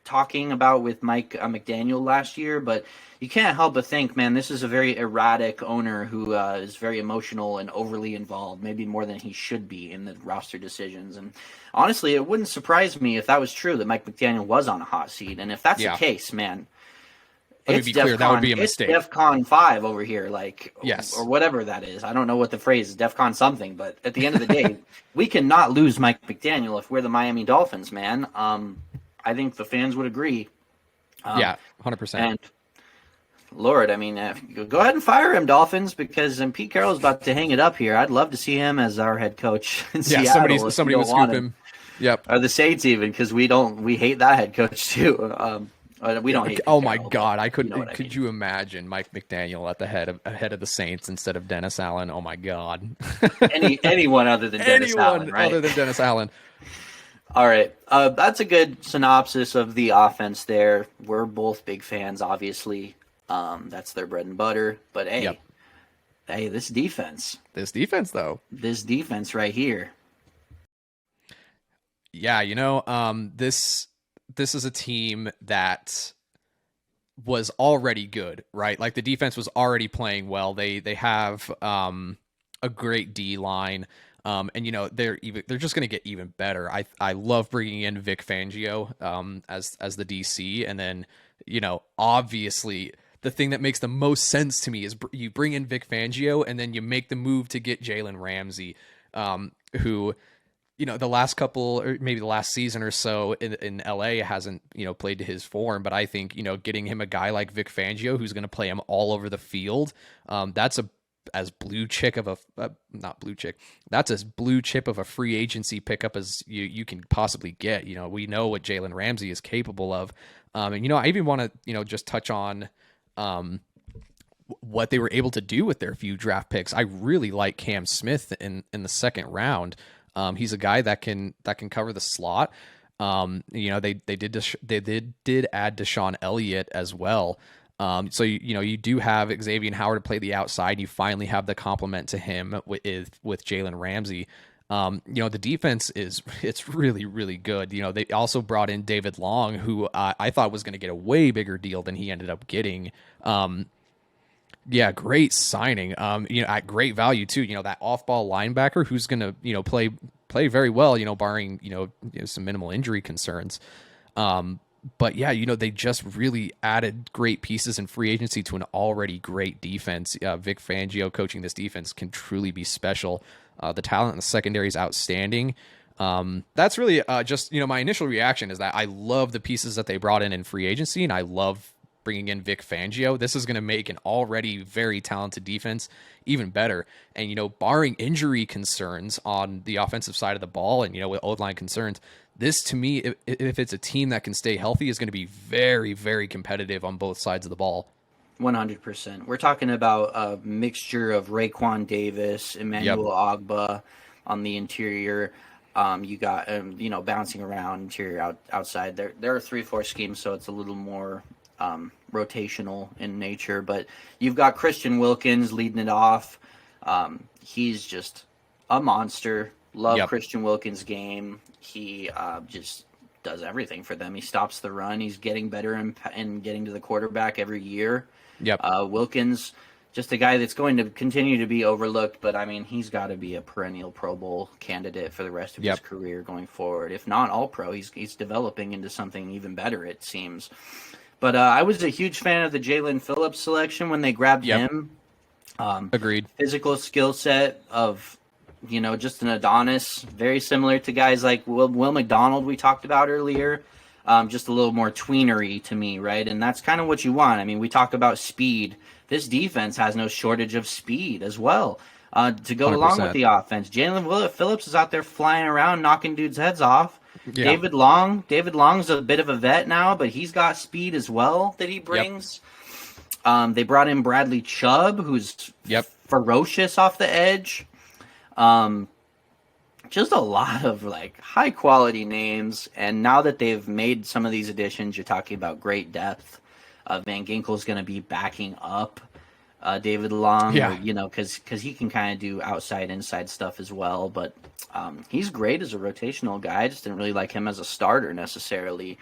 talking about with Mike McDaniel last year, but you can't help but think, man, this is a very erratic owner who is very emotional and overly involved, maybe more than he should be in the roster decisions. And honestly, it wouldn't surprise me if that was true, that Mike McDaniel was on a hot seat. And if that's the case, man, let me be clear, that would be a mistake. It's DEFCON 5 over here, like, yes, or whatever that is. I don't know what the phrase is, DEFCON something. But at the end of the day, we cannot lose Mike McDaniel if we're the Miami Dolphins, man. I think the fans would agree. 100%. And Lord, I mean, go ahead and fire him, Dolphins, because Pete Carroll's about to hang it up here. I'd love to see him as our head coach in Seattle. Somebody would scoop him. Yep. Or the Saints even, because we hate that head coach too. We don't hate. Oh my God, I couldn't. Could you imagine Mike McDaniel at the head of the Saints instead of Dennis Allen? Oh my God. Anyone other than Dennis Allen, right? Other than Dennis Allen. All right, that's a good synopsis of the offense there. We're both big fans, obviously. That's their bread and butter. But hey, this defense though. This defense right here. Yeah, this is a team that was already good, right? Like the defense was already playing well. They have a great D line. And they're just going to get even better. I love bringing in Vic Fangio as the DC, and then obviously the thing that makes the most sense to me is you bring in Vic Fangio, and then you make the move to get Jalen Ramsey, who the last couple, or maybe the last season or so in LA hasn't played to his form, but I think getting him a guy like Vic Fangio who's going to play him all over the field, that's as blue chip of a free agency pickup as you can possibly get. We know what Jalen Ramsey is capable of. And I even want to, just touch on what they were able to do with their few draft picks. I really like Cam Smith in the second round. He's a guy that can cover the slot. They did add Deshaun Elliott as well. So you do have Xavier Howard to play the outside. You finally have the complement to him with Jalen Ramsey. The defense it's really, really good. They also brought in David Long, who I thought was going to get a way bigger deal than he ended up getting. Great signing. At great value too. That off-ball linebacker who's going to play very well. Barring some minimal injury concerns. But they just really added great pieces in free agency to an already great defense. Vic Fangio coaching this defense can truly be special. The talent in the secondary is outstanding. That's really just, my initial reaction is that I love the pieces that they brought in free agency, and I love bringing in Vic Fangio. This is going to make an already very talented defense even better. And, barring injury concerns on the offensive side of the ball and, with O-line concerns, this, to me, if it's a team that can stay healthy, is going to be very, very competitive on both sides of the ball. 100%. We're talking about a mixture of Raekwon Davis, Emmanuel Ogbah on the interior. You got, bouncing around interior, outside. There are 3-4 schemes, so it's a little more rotational in nature. But you've got Christian Wilkins leading it off. He's just a monster. Love Christian Wilkins' game. He just does everything for them. He stops the run. He's getting better in getting to the quarterback every year. Wilkins, just a guy that's going to continue to be overlooked, but I mean, he's got to be a perennial Pro Bowl candidate for the rest of his career going forward. If not all pro, he's developing into something even better, it seems. But I was a huge fan of the Jalen Phillips selection when they grabbed him. Agreed. Physical skill set of, just an Adonis, very similar to guys like Will McDonald we talked about earlier. just a little more tweenery to me, right? And that's kind of what you want. I mean, we talk about speed. This defense has no shortage of speed as well. To go along with 100%. the offense, Jalen Phillips is out there flying around, knocking dudes' heads off. Yeah. David Long's a bit of a vet now, but he's got speed as well that he brings. They brought in Bradley Chubb, who's ferocious off the edge. Just a lot of like high quality names, and now that they've made some of these additions, you're talking about great depth. Van Ginkel's going to be backing up David Long, because he can kind of do outside inside stuff as well. But he's great as a rotational guy. I just didn't really like him as a starter necessarily.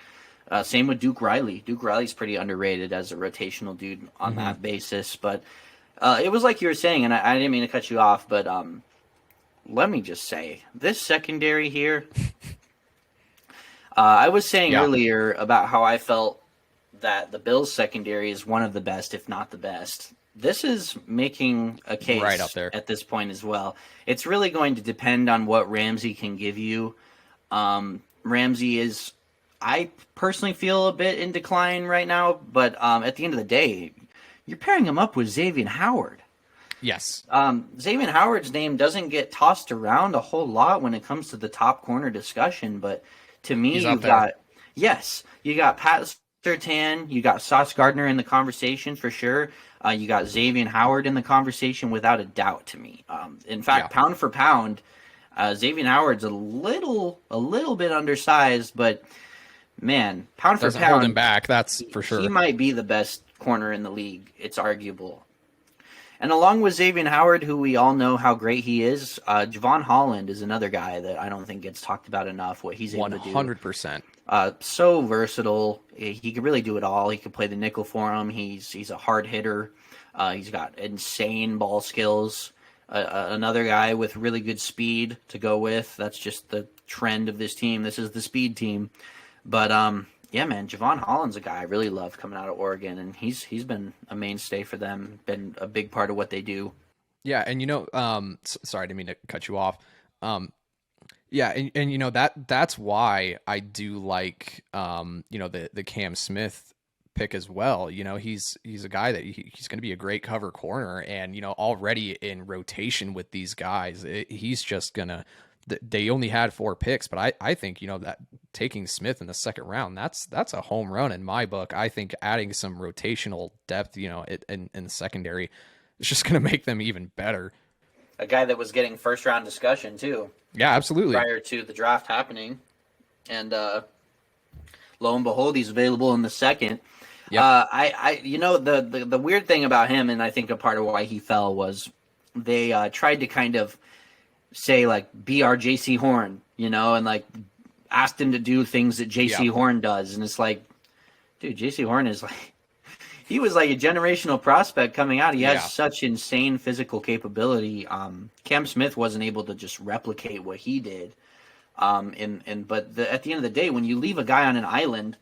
Same with Duke Riley. Duke Riley's pretty underrated as a rotational dude on that basis. But it was like you were saying, and I didn't mean to cut you off, but let me just say, this secondary here, I was saying earlier about how I felt that the Bills secondary is one of the best, if not the best. This is making a case right up there at this point as well. It's really going to depend on what Ramsey can give you. Ramsey is, I personally feel, a bit in decline right now, but at the end of the day, you're pairing him up with Xavier Howard. Yes. Xavier Howard's name doesn't get tossed around a whole lot when it comes to the top corner discussion, but to me, you got Pat Surtain, you got Sauce Gardner in the conversation for sure. You got Xavier Howard in the conversation without a doubt to me. In fact, pound for pound, Xavier Howard's a little bit undersized, but man, pound for pound, hold him back. That's for sure. He might be the best corner in the league. It's arguable. And along with Xavier Howard, who we all know how great he is, Javon Holland is another guy that I don't think gets talked about enough, what he's able to do. 100%. So versatile. He can really do it all. He can play the nickel for him. He's a hard hitter. He's got insane ball skills. Another guy with really good speed to go with. That's just the trend of this team. This is the speed team. But yeah, man, Javon Holland's a guy I really love coming out of Oregon, and he's been a mainstay for them, been a big part of what they do. Yeah, and sorry, I didn't mean to cut you off. Yeah, and that's why I do like the Cam Smith pick as well. He's a guy that he's going to be a great cover corner, and already in rotation with these guys, he's just gonna. They only had 4 picks, but I think that taking Smith in the second round, that's a home run in my book. I think adding some rotational depth, in the secondary, is just going to make them even better. A guy that was getting first round discussion too. Yeah, absolutely. Prior to the draft happening, and lo and behold, he's available in the second. Yep. The weird thing about him, and I think a part of why he fell, was they tried to kind of say like be our JC Horn, and like asked him to do things that JC Horn does, and it's like, dude, JC Horn is like, he was like a generational prospect coming out. He has such insane physical capability. Cam Smith wasn't able to just replicate what he did. But at the end of the day, when you leave a guy on an island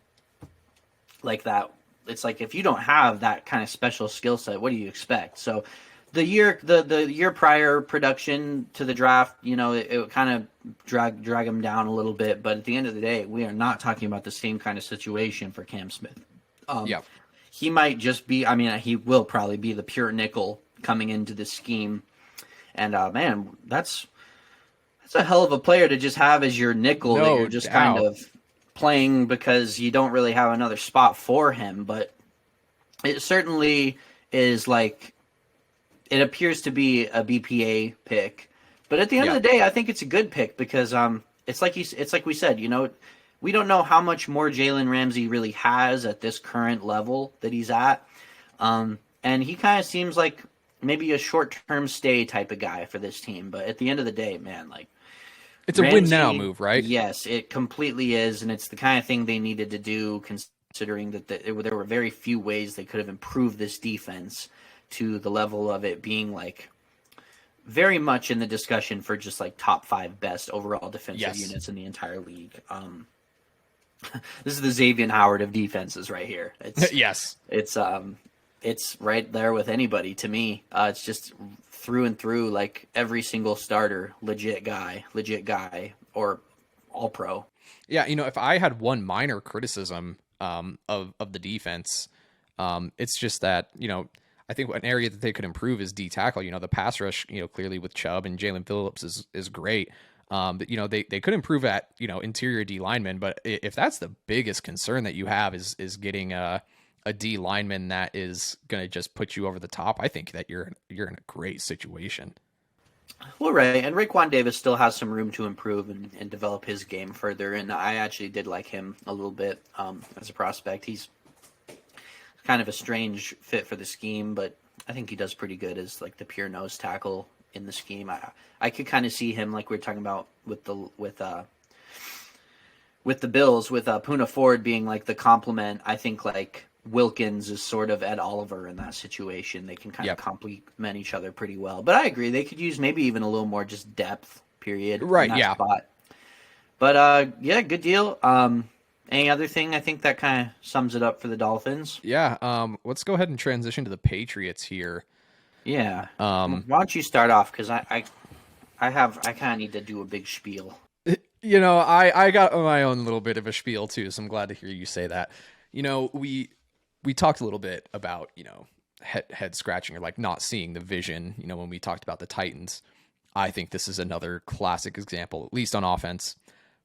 like that, it's like, if you don't have that kind of special skill set, what do you expect? So the year prior production to the draft, it kind of drag him down a little bit. But at the end of the day, we are not talking about the same kind of situation for Cam Smith. He might just be, he will probably be the pure nickel coming into this scheme. And man, that's a hell of a player to just have as your nickel that you're just kind of playing because you don't really have another spot for him. But it certainly is like, it appears to be a BPA pick, but at the end of the day, I think it's a good pick because it's like we said, we don't know how much more Jalen Ramsey really has at this current level that he's at, and he kind of seems like maybe a short-term stay type of guy for this team. But at the end of the day, man, like, it's Ramsey, a win-now move, right? Yes, it completely is, and it's the kind of thing they needed to do, considering that there were very few ways they could have improved this defense to the level of it being like very much in the discussion for just like top 5 best overall defensive units in the entire league. This is the Xavier Howard of defenses right here. It's it's right there with anybody to me. It's just through and through, like every single starter, legit guy, or all pro. Yeah, if I had one minor criticism of the defense, it's just that, I think an area that they could improve is D tackle. The pass rush, clearly with Chubb and Jalen Phillips is great. But they could improve at, interior D linemen, but if that's the biggest concern that you have is getting a D lineman that is going to just put you over the top, I think that you're in a great situation. Well, right, and Raekwon Davis still has some room to improve and develop his game further, and I actually did like him a little bit as a prospect. He's kind of a strange fit for the scheme, but I think he does pretty good as like the pure nose tackle in the scheme. I could kind of see him like we were talking about with the Bills, with Poona Ford being like the complement. I think like Wilkins is sort of Ed Oliver in that situation. They can kind of complement each other pretty well. But I agree, they could use maybe even a little more just depth, period. Right, in that spot. But yeah, good deal. Any other thing? I think that kind of sums it up for the Dolphins. Yeah. Let's go ahead and transition to the Patriots here. Yeah. Why don't you start off? Because I kind of need to do a big spiel. I got my own little bit of a spiel too, so I'm glad to hear you say that. We talked a little bit about, head scratching or like not seeing the vision, when we talked about the Titans. I think this is another classic example, at least on offense.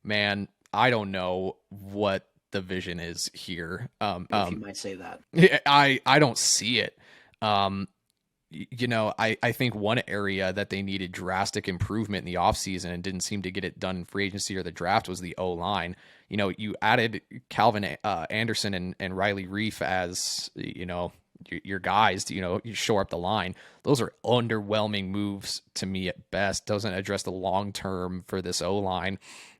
Man, I don't know what the vision is here. You might say that. I don't see it. I think one area that they needed drastic improvement in the offseason and didn't seem to get it done in free agency or the draft was the O-line. You added Calvin Anderson and Riley Reif as, your guys to, you shore up the line. Those are underwhelming moves to me at best. Doesn't address the long term for this O-line.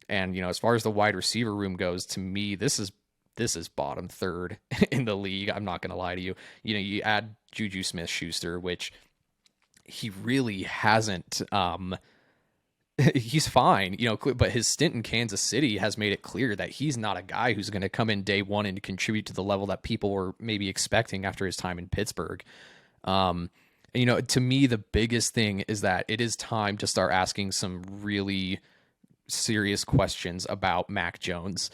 And, as far as the wide receiver room goes, to me, this is bottom third in the league. I'm not going to lie to you. You add Juju Smith-Schuster, which he really hasn't. He's fine, but his stint in Kansas City has made it clear that he's not a guy who's going to come in day one and contribute to the level that people were maybe expecting after his time in Pittsburgh. To me, the biggest thing is that it is time to start asking some really serious questions about Mac Jones.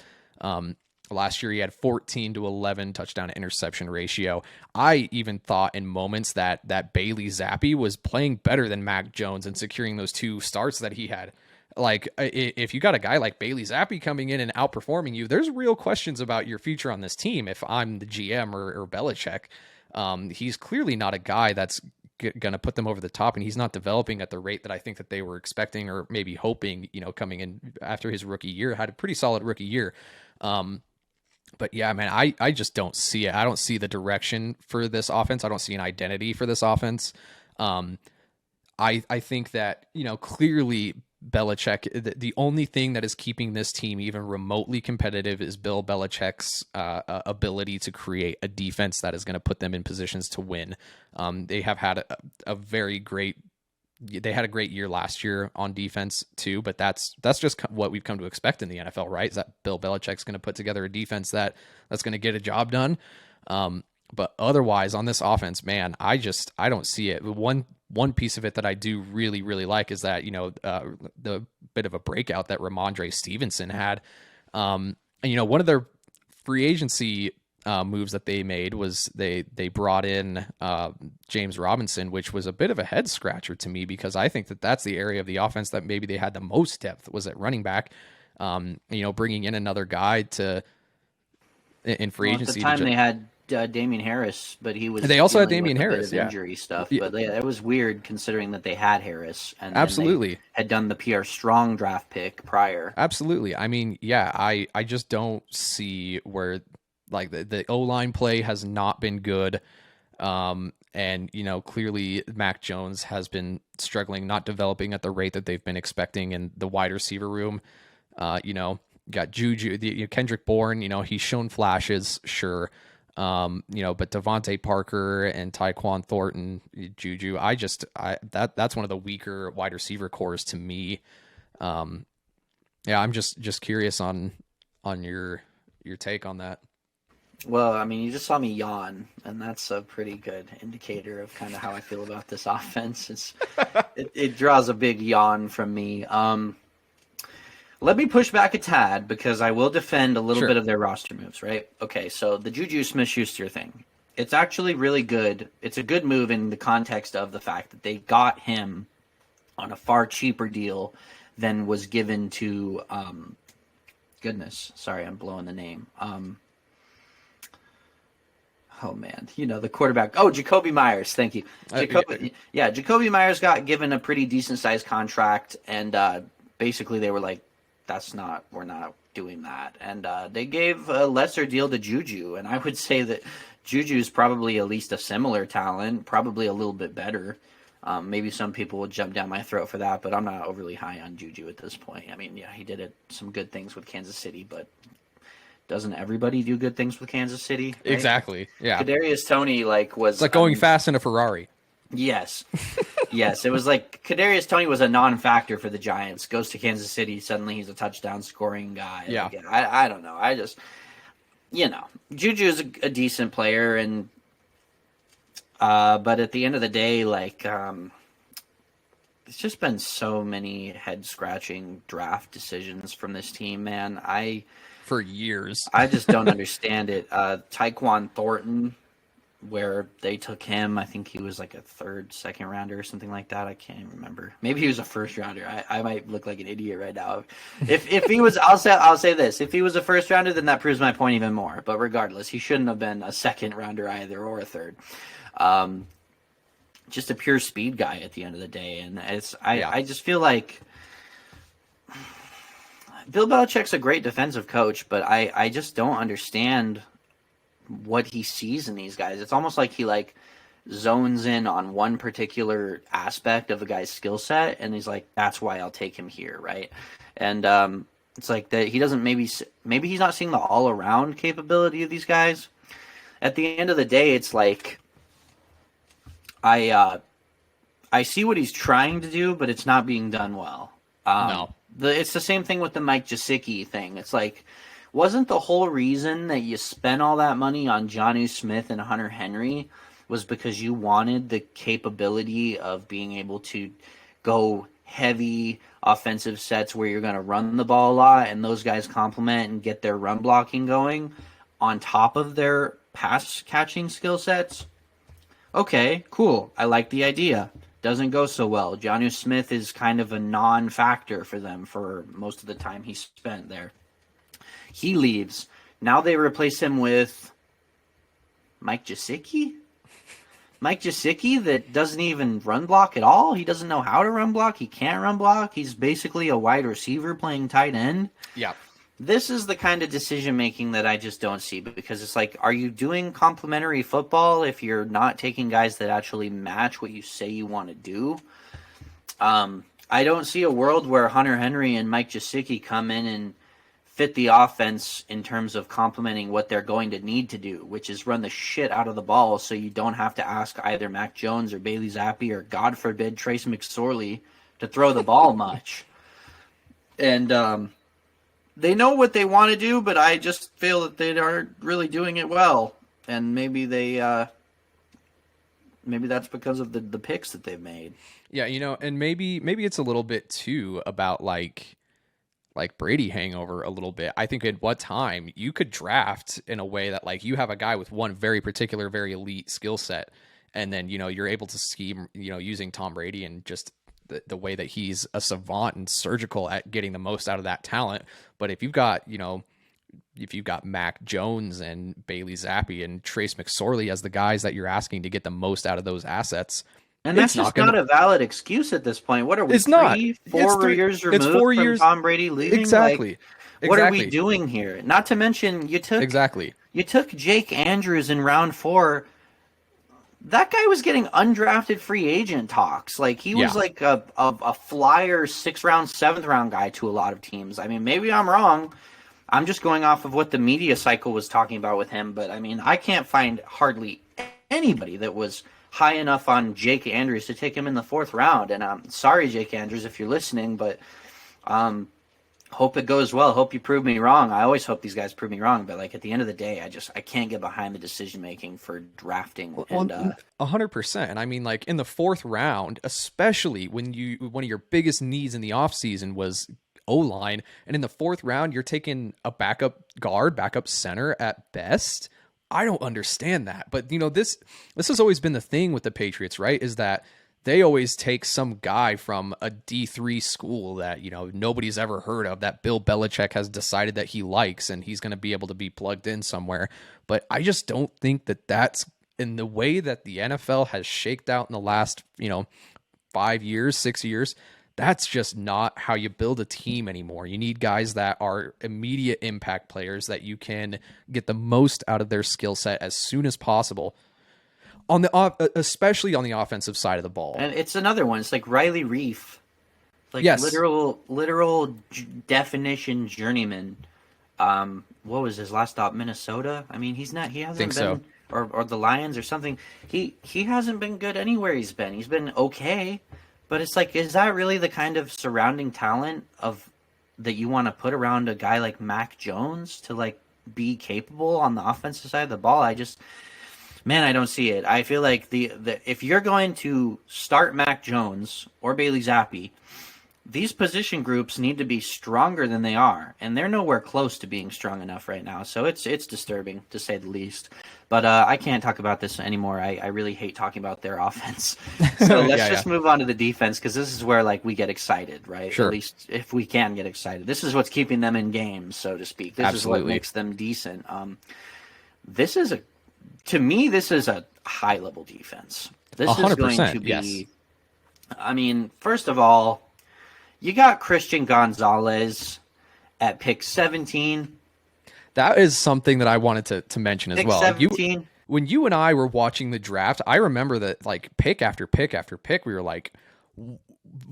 Last year, he had 14-11 touchdown to interception ratio. I even thought in moments that Bailey Zappi was playing better than Mac Jones and securing those 2 starts that he had. Like, if you got a guy like Bailey Zappi coming in and outperforming you, there's real questions about your future on this team. If I'm the GM or Belichick, he's clearly not a guy that's going to put them over the top, and he's not developing at the rate that I think that they were expecting or maybe hoping, coming in after his rookie year. Had a pretty solid rookie year. But yeah, man, I just don't see it. I don't see the direction for this offense. I don't see an identity for this offense. I think that, clearly Belichick, the only thing that is keeping this team even remotely competitive is Bill Belichick's ability to create a defense that is going to put them in positions to win. They have had they had a great year last year on defense too, but that's just what we've come to expect in the NFL, right? Is that Bill Belichick's going to put together a defense that's going to get a job done. But otherwise on this offense, man, I don't see it. One piece of it that I do really, really like is that, the bit of a breakout that Ramondre Stevenson had. And, one of their free agency moves that they made was they brought in James Robinson, which was a bit of a head scratcher to me because I think that that's the area of the offense that maybe they had the most depth was at running back. Bringing in another guy in free agency. At the time they had Damian Harris, but he was. They also had Damian Harris, injury stuff. Yeah. But it was weird considering that they had Harris and absolutely had done the PR Strong draft pick prior. Absolutely. I mean, yeah, I just don't see where. Like the O-line play has not been good. And, clearly Mac Jones has been struggling, not developing at the rate that they've been expecting in the wide receiver room. Got Juju, Kendrick Bourne, he's shown flashes, sure. But Devontae Parker and Tyquan Thornton, Juju, that's one of the weaker wide receiver cores to me. I'm just curious on your take on that. Well, I mean, you just saw me yawn, and that's a pretty good indicator of kind of how I feel about this offense. It draws a big yawn from me. Let me push back a tad because I will defend a little Sure. bit of their roster moves, right? Okay, so the Juju Smith-Schuster thing. It's actually really good. It's a good move in the context of the fact that they got him on a far cheaper deal than was given to goodness, sorry, I'm blowing the name. Oh man, the quarterback. Oh, Jacoby Myers. Thank you. Jacoby Myers got given a pretty decent sized contract, and basically they were like, we're not doing that. And they gave a lesser deal to Juju, and I would say that Juju's probably at least a similar talent, probably a little bit better. Maybe some people will jump down my throat for that, but I'm not overly high on Juju at this point. I mean, yeah, he did some good things with Kansas City, but doesn't everybody do good things with Kansas City? Right? Exactly. Yeah. Kadarius Toney was It's like going fast in a Ferrari. Yes. Yes, it was like Kadarius Toney was a non-factor for the Giants. Goes to Kansas City, suddenly he's a touchdown scoring guy. Yeah. Like, I don't know. I just Juju is a decent player, and but at the end of the day, it's just been so many head-scratching draft decisions from this team, man. For years. I just don't understand it. Tyquan Thornton, where they took him, I think he was like a second rounder or something like that. I can't even remember. Maybe he was a first rounder. I might look like an idiot right now. If he was, I'll say this: if he was a first rounder, then that proves my point even more. But regardless, he shouldn't have been a second rounder either, or a third. Just a pure speed guy at the end of the day, and I just feel like Bill Belichick's a great defensive coach, but I just don't understand what he sees in these guys. It's almost like he zones in on one particular aspect of a guy's skill set, and he's like, that's why I'll take him here, right? And it's like that he doesn't maybe he's not seeing the all-around capability of these guys. At the end of the day, it's like I see what he's trying to do, but it's not being done well. No. It's the same thing with the Mike Gesicki thing. It's like, wasn't the whole reason that you spent all that money on Jonnu Smith and Hunter Henry was because you wanted the capability of being able to go heavy offensive sets where you're going to run the ball a lot and those guys complement and get their run blocking going on top of their pass catching skill sets? Okay, cool. I like the idea. Doesn't go so well. Jonnu Smith is kind of a non-factor for them for most of the time he spent there. He leaves. Now they replace him with Mike Gesicki? Mike Gesicki that doesn't even run block at all? He doesn't know how to run block. He can't run block. He's basically a wide receiver playing tight end. Yeah. This is the kind of decision-making that I just don't see, because it's like, are you doing complementary football if you're not taking guys that actually match what you say you want to do? I don't see a world where Hunter Henry and Mike Gesicki come in and fit the offense in terms of complementing what they're going to need to do, which is run the shit out of the ball so you don't have to ask either Mac Jones or Bailey Zappi or, God forbid, Trace McSorley to throw the ball much. And they know what they want to do, but I just feel that they aren't really doing it well. And maybe maybe that's because of the picks that they've made. Yeah, and maybe it's a little bit too about like Brady hangover a little bit. I think at what time you could draft in a way that like you have a guy with one very particular, very elite skill set, and then you're able to scheme using Tom Brady and just the way that he's a savant and surgical at getting the most out of that talent. But if you've got Mac Jones and Bailey Zappi and Trace McSorley as the guys that you're asking to get the most out of those assets, and that's just not a valid excuse at this point. What are we? It's not. 4 years removed from Tom Brady leaving. Exactly. What are we doing here? Not to mention, you took Jake Andrews in round 4. That guy was getting undrafted free agent talks. Like he was like a flyer 6th round, 7th round guy to a lot of teams. I mean, maybe I'm wrong. I'm just going off of what the media cycle was talking about with him. But I mean, I can't find hardly anybody that was high enough on Jake Andrews to take him in the 4th round. And I'm sorry, Jake Andrews, if you're listening, but hope it goes well. Hope you prove me wrong. I always hope these guys prove me wrong, but like at the end of the day, I can't get behind the decision making for drafting. 100%. And I mean, like in the 4th round, especially when one of your biggest needs in the offseason was O-line. And in the 4th round, you're taking a backup guard, backup center at best. I don't understand that. But, this has always been the thing with the Patriots, right? Is that they always take some guy from a D3 school that, nobody's ever heard of, that Bill Belichick has decided that he likes, and he's going to be able to be plugged in somewhere. But I just don't think that that's in the way that the NFL has shaked out in the last, 5 years, 6 years. That's just not how you build a team anymore. You need guys that are immediate impact players that you can get the most out of their skill set as soon as possible. Especially on the offensive side of the ball. And it's another one. It's like Riley Reef. Like yes. literal definition journeyman. What was his last stop? Minnesota? I mean, he hasn't been so. or the Lions or something. He hasn't been good anywhere he's been. He's been okay. But it's like, is that really the kind of surrounding talent that you want to put around a guy like Mac Jones to like be capable on the offensive side of the ball? I don't see it. I feel like the if you're going to start Mac Jones or Bailey Zappi, these position groups need to be stronger than they are, and they're nowhere close to being strong enough right now. So it's disturbing, to say the least. But I can't talk about this anymore. I really hate talking about their offense. So let's just move on to the defense, because this is where like we get excited, right? Sure. At least if we can get excited. This is what's keeping them in games, so to speak. This Absolutely. is what makes them decent. To me, this is a high-level defense. This 100%, is going to be. yes. I mean, first of all, you got Christian Gonzalez at pick 17. That is something that I wanted to mention as Pick well. 17. When you and I were watching the draft, I remember that like pick after pick after pick, we were like,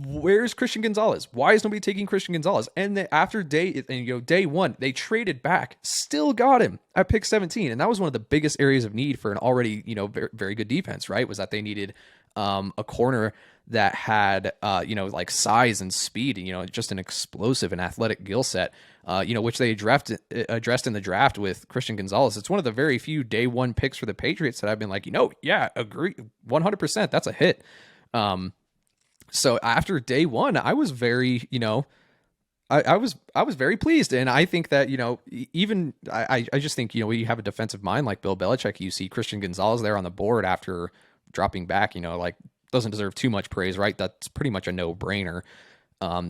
where's Christian Gonzalez? Why is nobody taking Christian Gonzalez? And then after day one, they traded back, still got him at pick 17. And that was one of the biggest areas of need for an already, very, very good defense, right? Was that they needed a corner that had, like size and speed, just an explosive and athletic gill set, which they addressed in the draft with Christian Gonzalez. It's one of the very few day one picks for the Patriots that I've been like, yeah, agree 100%. That's a hit. So after day one, I was very, I was very pleased. And I think that, I just think, when you have a defensive mind like Bill Belichick, you see Christian Gonzalez there on the board after dropping back, like doesn't deserve too much praise, right? That's pretty much a no-brainer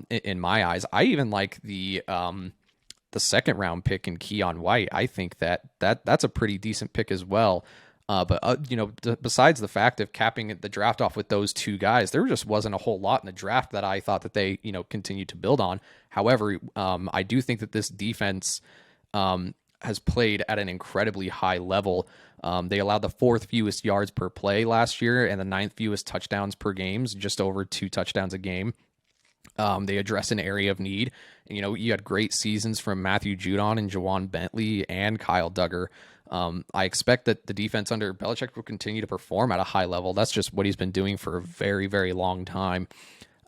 in my eyes. I even like the 2nd round pick in Keon White. I think that's a pretty decent pick as well. But besides the fact of capping the draft off with those two guys, there just wasn't a whole lot in the draft that I thought that they, continued to build on. However, I do think that this defense has played at an incredibly high level. They allowed the 4th fewest yards per play last year and the 9th fewest touchdowns per game, just over 2 touchdowns a game. They address an area of need. You had great seasons from Matthew Judon and Jawan Bentley and Kyle Duggar. I expect that the defense under Belichick will continue to perform at a high level. That's just what he's been doing for a very, very long time.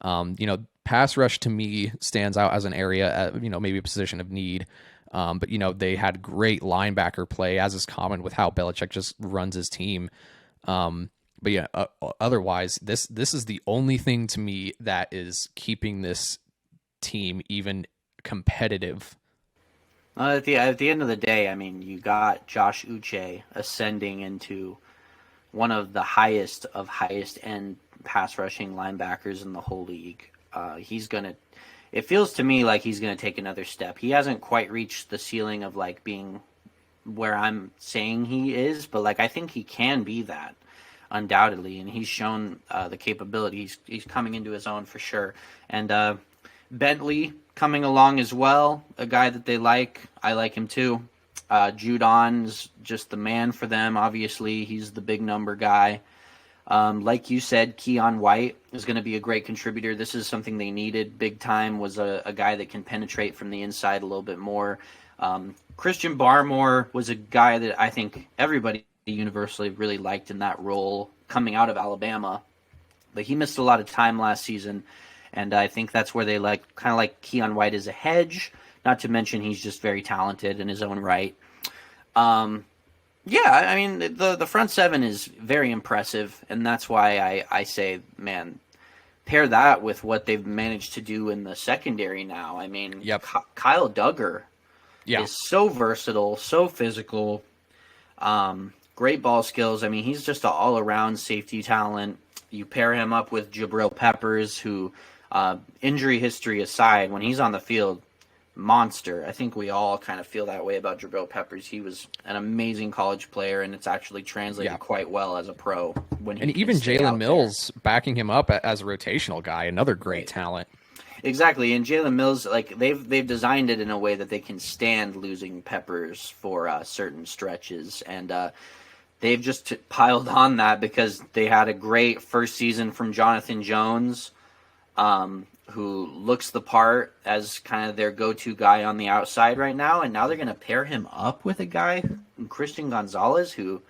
Pass rush to me stands out as an area, maybe a position of need. But they had great linebacker play, as is common with how Belichick just runs his team. Otherwise, this is the only thing to me that is keeping this team even competitive. At the end of the day, I mean, you got Josh Uche ascending into one of the highest end pass rushing linebackers in the whole league. It feels to me like he's gonna take another step. He hasn't quite reached the ceiling of like being where I'm saying he is, but like I think he can be that undoubtedly, and he's shown the capability. He's coming into his own for sure. And Bentley coming along as well, a guy that they like. I like him too. Judon's just the man for them. Obviously, he's the big number guy. Like you said, Keon White is going to be a great contributor. This is something they needed big time, was a guy that can penetrate from the inside a little bit more. Christian Barmore was a guy that I think everybody universally really liked in that role coming out of Alabama. But he missed a lot of time last season, and I think that's where they kind of like Keon White as a hedge, not to mention he's just very talented in his own right. Yeah, I mean, the front seven is very impressive, and that's why I say, man, pair that with what they've managed to do in the secondary now. I mean, Kyle Duggar is so versatile, so physical, great ball skills. I mean, he's just an all-around safety talent. You pair him up with Jabril Peppers, who, injury history aside, when he's on the field, monster. I think we all kind of feel that way about Jabril Peppers. He was an amazing college player, and it's actually translated quite well as a pro. And even Jalen Mills backing him up as a rotational guy, another great talent. Exactly, and Jalen Mills, like they've designed it in a way that they can stand losing Peppers for certain stretches, and they've just piled on that because they had a great first season from Jonathan Jones, who looks the part as kind of their go-to guy on the outside right now, and now they're going to pair him up with a guy, Christian Gonzalez, who,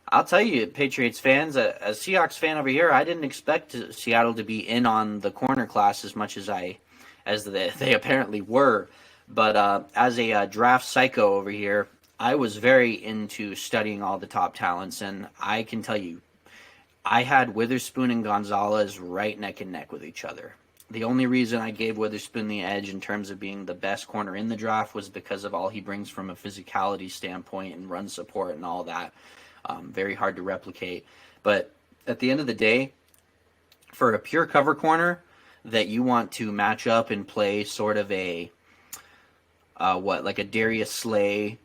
I'll tell you, Patriots fans, a Seahawks fan over here, I didn't expect Seattle to be in on the corner class as much as they apparently were, but as a draft psycho over here, I was very into studying all the top talents, and I can tell you, I had Witherspoon and Gonzalez right neck and neck with each other. The only reason I gave Witherspoon the edge in terms of being the best corner in the draft was because of all he brings from a physicality standpoint and run support and all that. Very hard to replicate. But at the end of the day, for a pure cover corner that you want to match up and play sort of a, like a Darius Slay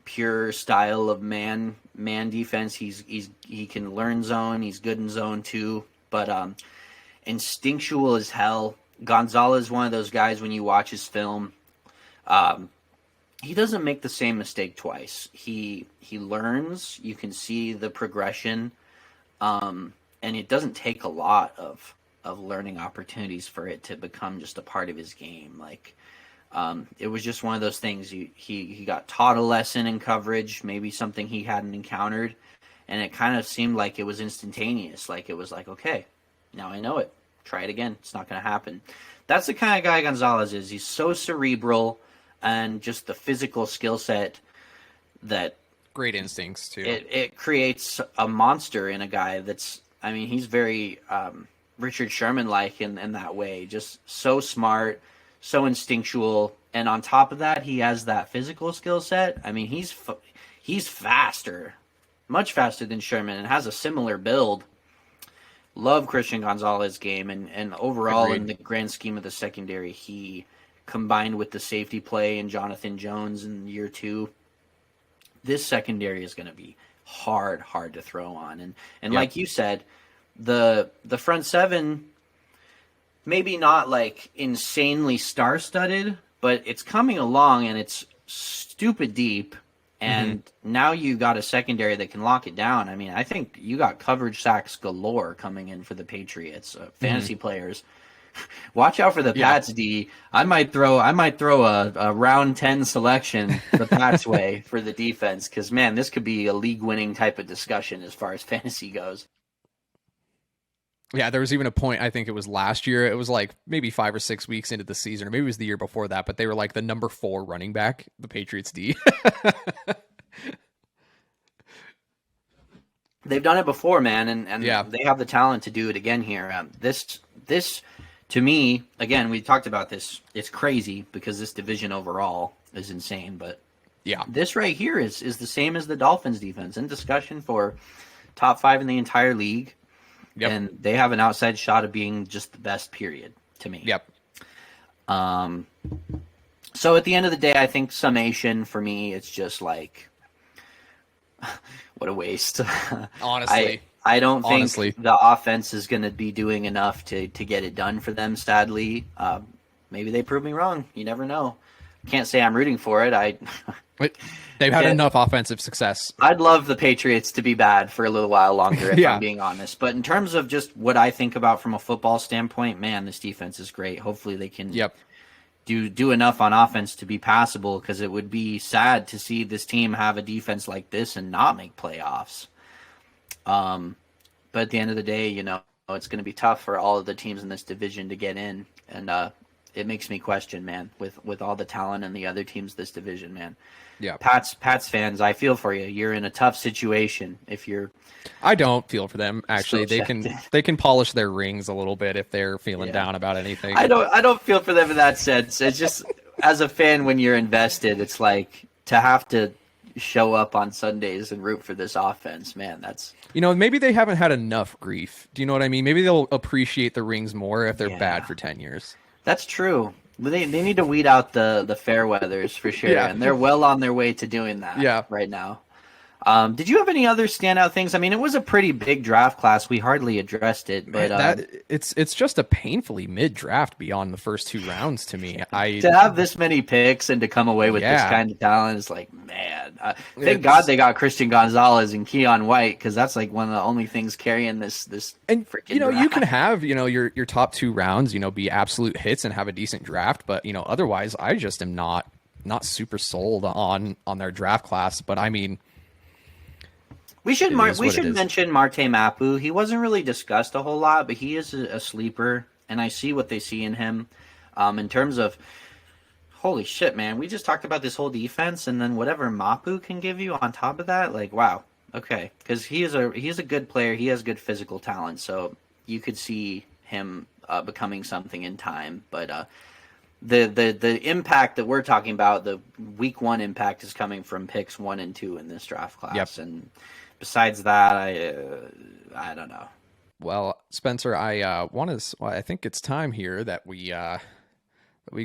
pure style of man defense, he can learn zone, he's good in zone too, but instinctual as hell. Gonzalez, one of those guys, when you watch his film, he doesn't make the same mistake twice. He learns. You can see the progression, and it doesn't take a lot of learning opportunities for it to become just a part of his game. Like, it was just one of those things. He got taught a lesson in coverage, maybe something he hadn't encountered, and it kind of seemed like it was instantaneous. Like, it was like, okay, now I know it. Try it again. It's not going to happen. That's the kind of guy Gonzalez is. He's so cerebral, and just the physical skill set that... Great instincts, too. It creates a monster in a guy that's... I mean, he's very Richard Sherman-like in that way. Just so smart, so instinctual, and on top of that, he has that physical skill set. I mean, he's faster, much faster than Sherman, and has a similar build. Love Christian Gonzalez's game, and overall, in the grand scheme of the secondary, he, combined with the safety play and Jonathan Jones in year 2, this secondary is going to be hard to throw on. And like you said, the front seven, maybe not like insanely star-studded, but it's coming along, and it's stupid deep. And now you got a secondary that can lock it down. I mean, I think you got coverage sacks galore coming in for the Patriots. Fantasy players, watch out for the Pats D. I might throw a round 10 selection the Pats way for the defense, because man, this could be a league-winning type of discussion as far as fantasy goes. Yeah, there was even a point, I think it was last year, it was like maybe 5 or 6 weeks into the season, or maybe it was the year before that, but they were like the number 4 running back, the Patriots D. They've done it before, man, and they have the talent to do it again here. This, to me, again, we talked about this, it's crazy because this division overall is insane, but this right here is the same as the Dolphins defense, in discussion for top 5 in the entire league. Yep. And they have an outside shot of being just the best, period, to me. Yep. So at the end of the day, I think summation for me, it's just like, what a waste. Honestly. I don't think the offense is going to be doing enough to get it done for them, sadly. Maybe they prove me wrong. You never know. Can't say I'm rooting for it. They've had enough offensive success. I'd love the Patriots to be bad for a little while longer, if I'm being honest. But in terms of just what I think about from a football standpoint, man, this defense is great. Hopefully they can do enough on offense to be passable, because it would be sad to see this team have a defense like this and not make playoffs. But at the end of the day, you know, it's going to be tough for all of the teams in this division to get in. And it makes me question, man, with all the talent and the other teams this division, man. Yeah. Pats fans, I feel for you. You're in a tough situation if you're. I don't feel for them. Actually, So they can polish their rings a little bit if they're feeling down about anything. I don't feel for them in that sense. It's just as a fan, when you're invested, it's like to have to show up on Sundays and root for this offense, man. That's maybe they haven't had enough grief. Do you know what I mean? Maybe they'll appreciate the rings more if they're bad for 10 years. That's true. They need to weed out the fair weathers for sure, and they're well on their way to doing that right now. Did you have any other standout things? I mean, it was a pretty big draft class. We hardly addressed it, but it's just a painfully mid-draft beyond the first 2 rounds to me. To have this many picks and to come away with this kind of talent is like, man. Thank God they got Christian Gonzalez and Keon White, because that's like one of the only things carrying this. And freaking you draft. can have your top 2 rounds be absolute hits and have a decent draft, but otherwise I just am not super sold on their draft class. But I mean. We should mention Marte Mapu. He wasn't really discussed a whole lot, but he is a sleeper, and I see what they see in him. In terms of, holy shit, man, we just talked about this whole defense, and then whatever Mapu can give you on top of that, like, wow, okay, because he is a good player. He has good physical talent, so you could see him becoming something in time. But the impact that we're talking about, the week 1 impact, is coming from picks 1 and 2 in this draft class, and besides that, I don't know. Well, Spencer, I think it's time here that we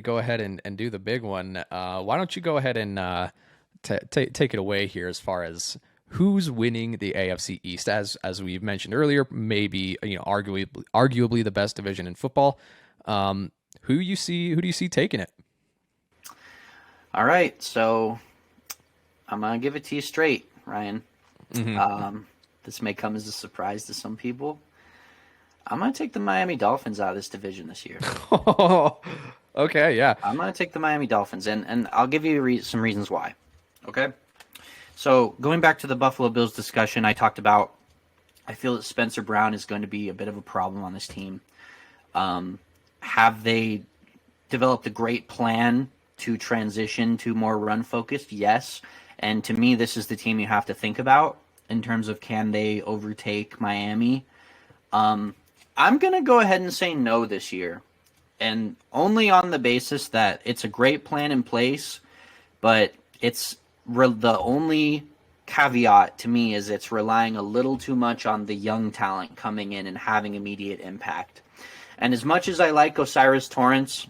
go ahead and do the big one. Why don't you go ahead and take it away here as far as who's winning the AFC East? As we've mentioned earlier, maybe arguably the best division in football. Who do you see taking it? All right, so I'm gonna give it to you straight, Ryan. Mm-hmm. This may come as a surprise to some people. I'm going to take the Miami Dolphins out of this division this year. Okay, yeah. I'm going to take the Miami Dolphins, and I'll give you some reasons why. Okay? So, going back to the Buffalo Bills discussion I talked about, I feel that Spencer Brown is going to be a bit of a problem on this team. Have they developed a great plan to transition to more run-focused? Yes. And to me, this is the team you have to think about in terms of, can they overtake Miami? I'm going to go ahead and say no this year, and only on the basis that it's a great plan in place, but it's the only caveat to me is it's relying a little too much on the young talent coming in and having immediate impact. And as much as I like Osiris Torrance,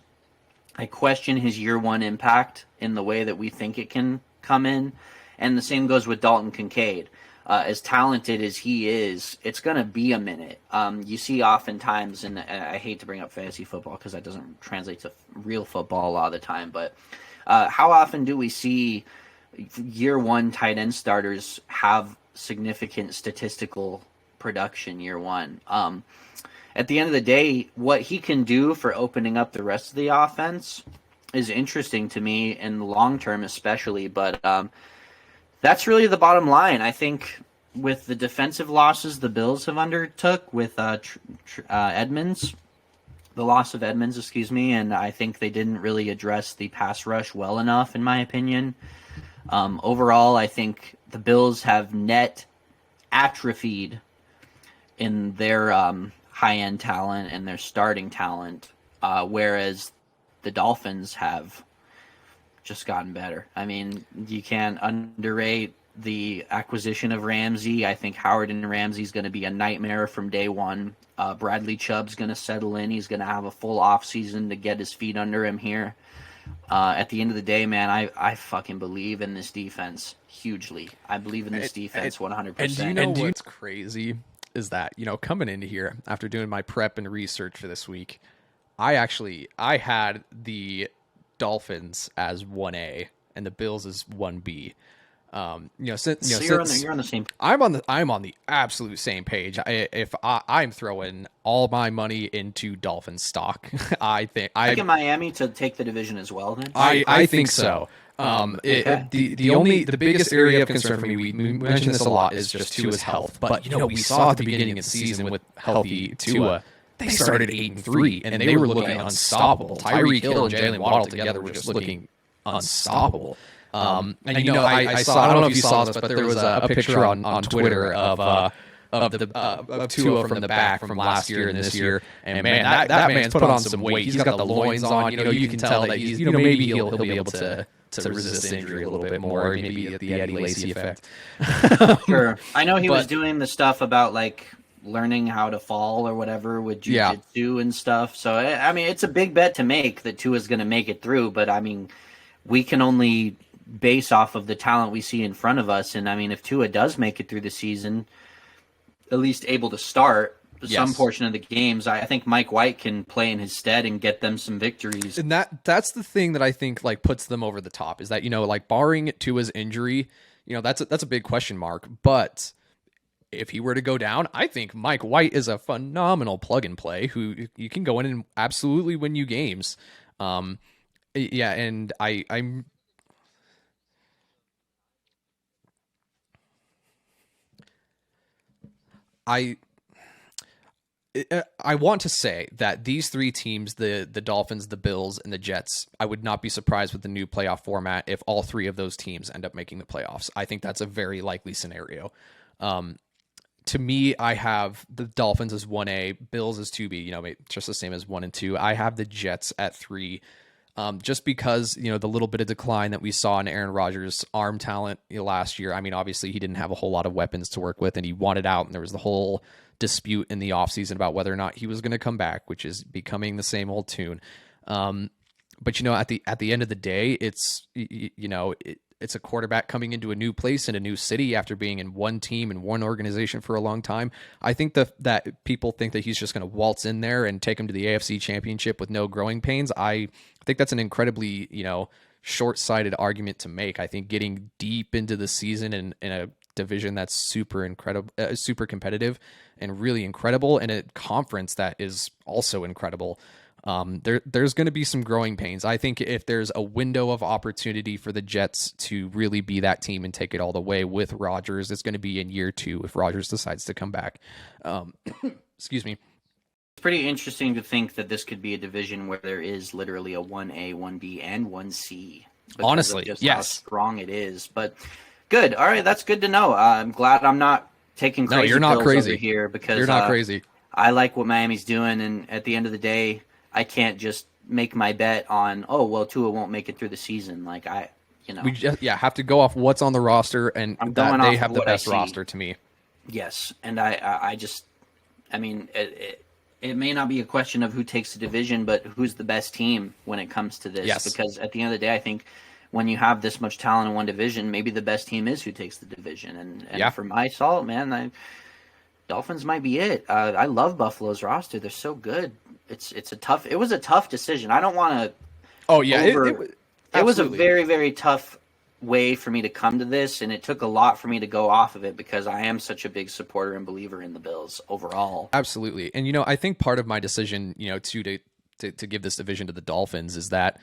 I question his year 1 impact in the way that we think it can come in, and the same goes with Dalton Kincaid. As talented as he is, it's going to be a minute. You see oftentimes, and I hate to bring up fantasy football because that doesn't translate to real football a lot of the time, but how often do we see year 1 tight end starters have significant statistical production year 1? At the end of the day, what he can do for opening up the rest of the offense is interesting to me in the long term, especially. But that's really the bottom line. I think with the defensive losses the Bills have undertook with Edmonds, the loss of Edmonds, and I think they didn't really address the pass rush well enough, in my opinion. Overall, I think the Bills have net atrophied in their high-end talent and their starting talent, whereas the Dolphins have just gotten better. I mean, you can't underrate the acquisition of Ramsey. I think Howard and Ramsey is going to be a nightmare from day 1. Bradley Chubb's going to settle in. He's going to have a full offseason to get his feet under him here. At the end of the day, man, I fucking believe in this defense hugely. I believe in this defense 100%. And do you know what's crazy is that, coming into here after doing my prep and research for this week, I had the Dolphins as 1A and the Bills as 1B. You're on the same. I'm on the absolute same page. I'm throwing all my money into Dolphins stock. I think get Miami to take the division as well. Then I think so. The biggest area of concern for me, we mentioned this a lot, is just Tua's health. But we saw at the beginning of the season with healthy Tua they started 8-3, and they were looking unstoppable. Tyreek Hill and Jalen Waddle together were just looking unstoppable. And I saw, I don't know if you saw this, but there was a picture on Twitter of Tua from the back from last year and this year, and man, that man's put on some weight. He's got the loins on. You can tell that he's, maybe he'll be able to resist injury a little bit more, maybe get the Eddie Lacy effect. Sure, I know he was doing the stuff about like learning how to fall or whatever with jiu-jitsu and stuff. So I mean, it's a big bet to make that Tua's going to make it through, but I mean, we can only base off of the talent we see in front of us. And I mean, if Tua does make it through the season, at least able to start some portion of the games, I think Mike White can play in his stead and get them some victories. And that's the thing that I think like puts them over the top is that, like barring Tua's injury, that's a big question mark. But if he were to go down, I think Mike White is a phenomenal plug and play who you can go in and absolutely win you games. And I want to say that these three teams, the Dolphins, the Bills, and the Jets, I would not be surprised with the new playoff format if all three of those teams end up making the playoffs. I think that's a very likely scenario. To me, I have the Dolphins as 1A, Bills as 2B, just the same as 1 and 2. I have the Jets at 3. Just because, the little bit of decline that we saw in Aaron Rodgers' arm talent last year. I mean, obviously he didn't have a whole lot of weapons to work with and he wanted out, and there was the whole dispute in the offseason about whether or not he was going to come back, which is becoming the same old tune. But at the end of the day, it's a quarterback coming into a new place in a new city after being in one team and one organization for a long time. I think that people think that he's just going to waltz in there and take him to the AFC Championship with no growing pains. I think that's an incredibly, short-sighted argument to make. I think getting deep into the season in a division that's super incredible, super competitive and really incredible, and a conference that is also incredible, there's going to be some growing pains. I think if there's a window of opportunity for the Jets to really be that team and take it all the way with Rodgers, it's going to be in year 2 if Rodgers decides to come back. Excuse me. It's pretty interesting to think that this could be a division where there is literally a 1A, 1B, and 1C. Honestly, just yes. How strong it is. But good. All right, that's good to know. I'm glad I'm not taking crazy you're not pills crazy over here because you're not crazy. I like what Miami's doing, and at the end of the day, I can't just make my bet on, Tua won't make it through the season. Like we just have to go off what's on the roster, and that they have the best roster to me. Yes, and I mean, it may not be a question of who takes the division, but who's the best team when it comes to this. Yes. Because at the end of the day, I think when you have this much talent in one division, maybe the best team is who takes the division. And for my salt, man, Dolphins might be it. I love Buffalo's roster; they're so good. It was a tough decision. I don't want to. Oh yeah, it was a very, very tough way for me to come to this, and it took a lot for me to go off of it because I am such a big supporter and believer in the Bills overall. Absolutely, and I think part of my decision, to give this division to the Dolphins is that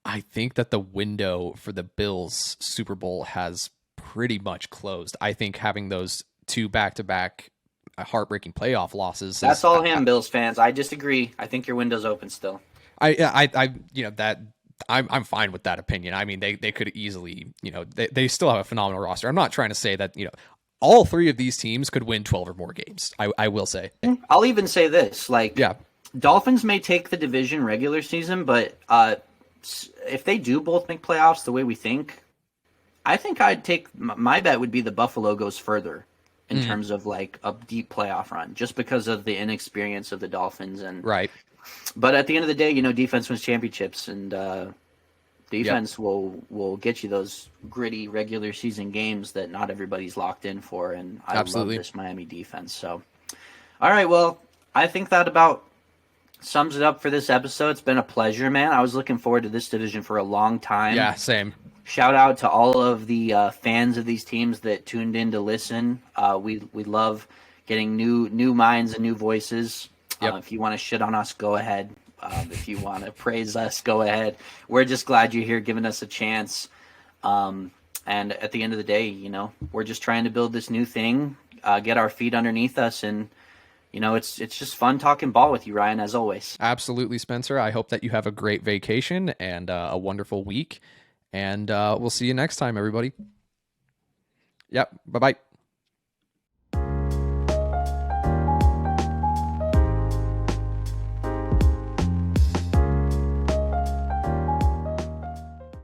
I think that the window for the Bills Super Bowl has pretty much closed. I think having those 2 back-to-back heartbreaking playoff losses. That's all him, Bills fans. I disagree. I think your window's open still. I'm fine with that opinion. I mean, they could easily, they still have a phenomenal roster. I'm not trying to say that, all 3 of these teams could win 12 or more games. I will say. I'll even say this, Dolphins may take the division regular season, but if they do both make playoffs the way we think, I think I'd take my bet would be the Buffalo goes further in terms of like a deep playoff run, just because of the inexperience of the Dolphins and right. But at the end of the day, defense wins championships, and defense will get you those gritty regular season games that not everybody's locked in for. And I love this Miami defense. So, all right, well, I think that about sums it up for this episode. It's been a pleasure, man. I was looking forward to this division for a long time. Yeah, same. Shout out to all of the fans of these teams that tuned in to listen. We love getting new minds and new voices. Yep. If you want to shit on us, go ahead. If you want to praise us, go ahead. We're just glad you're here giving us a chance. And at the end of the day, we're just trying to build this new thing, get our feet underneath us, and it's just fun talking ball with you, Ryan, as always. Absolutely, Spencer. I hope that you have a great vacation and a wonderful week. And we'll see you next time, everybody. Yep. Bye-bye.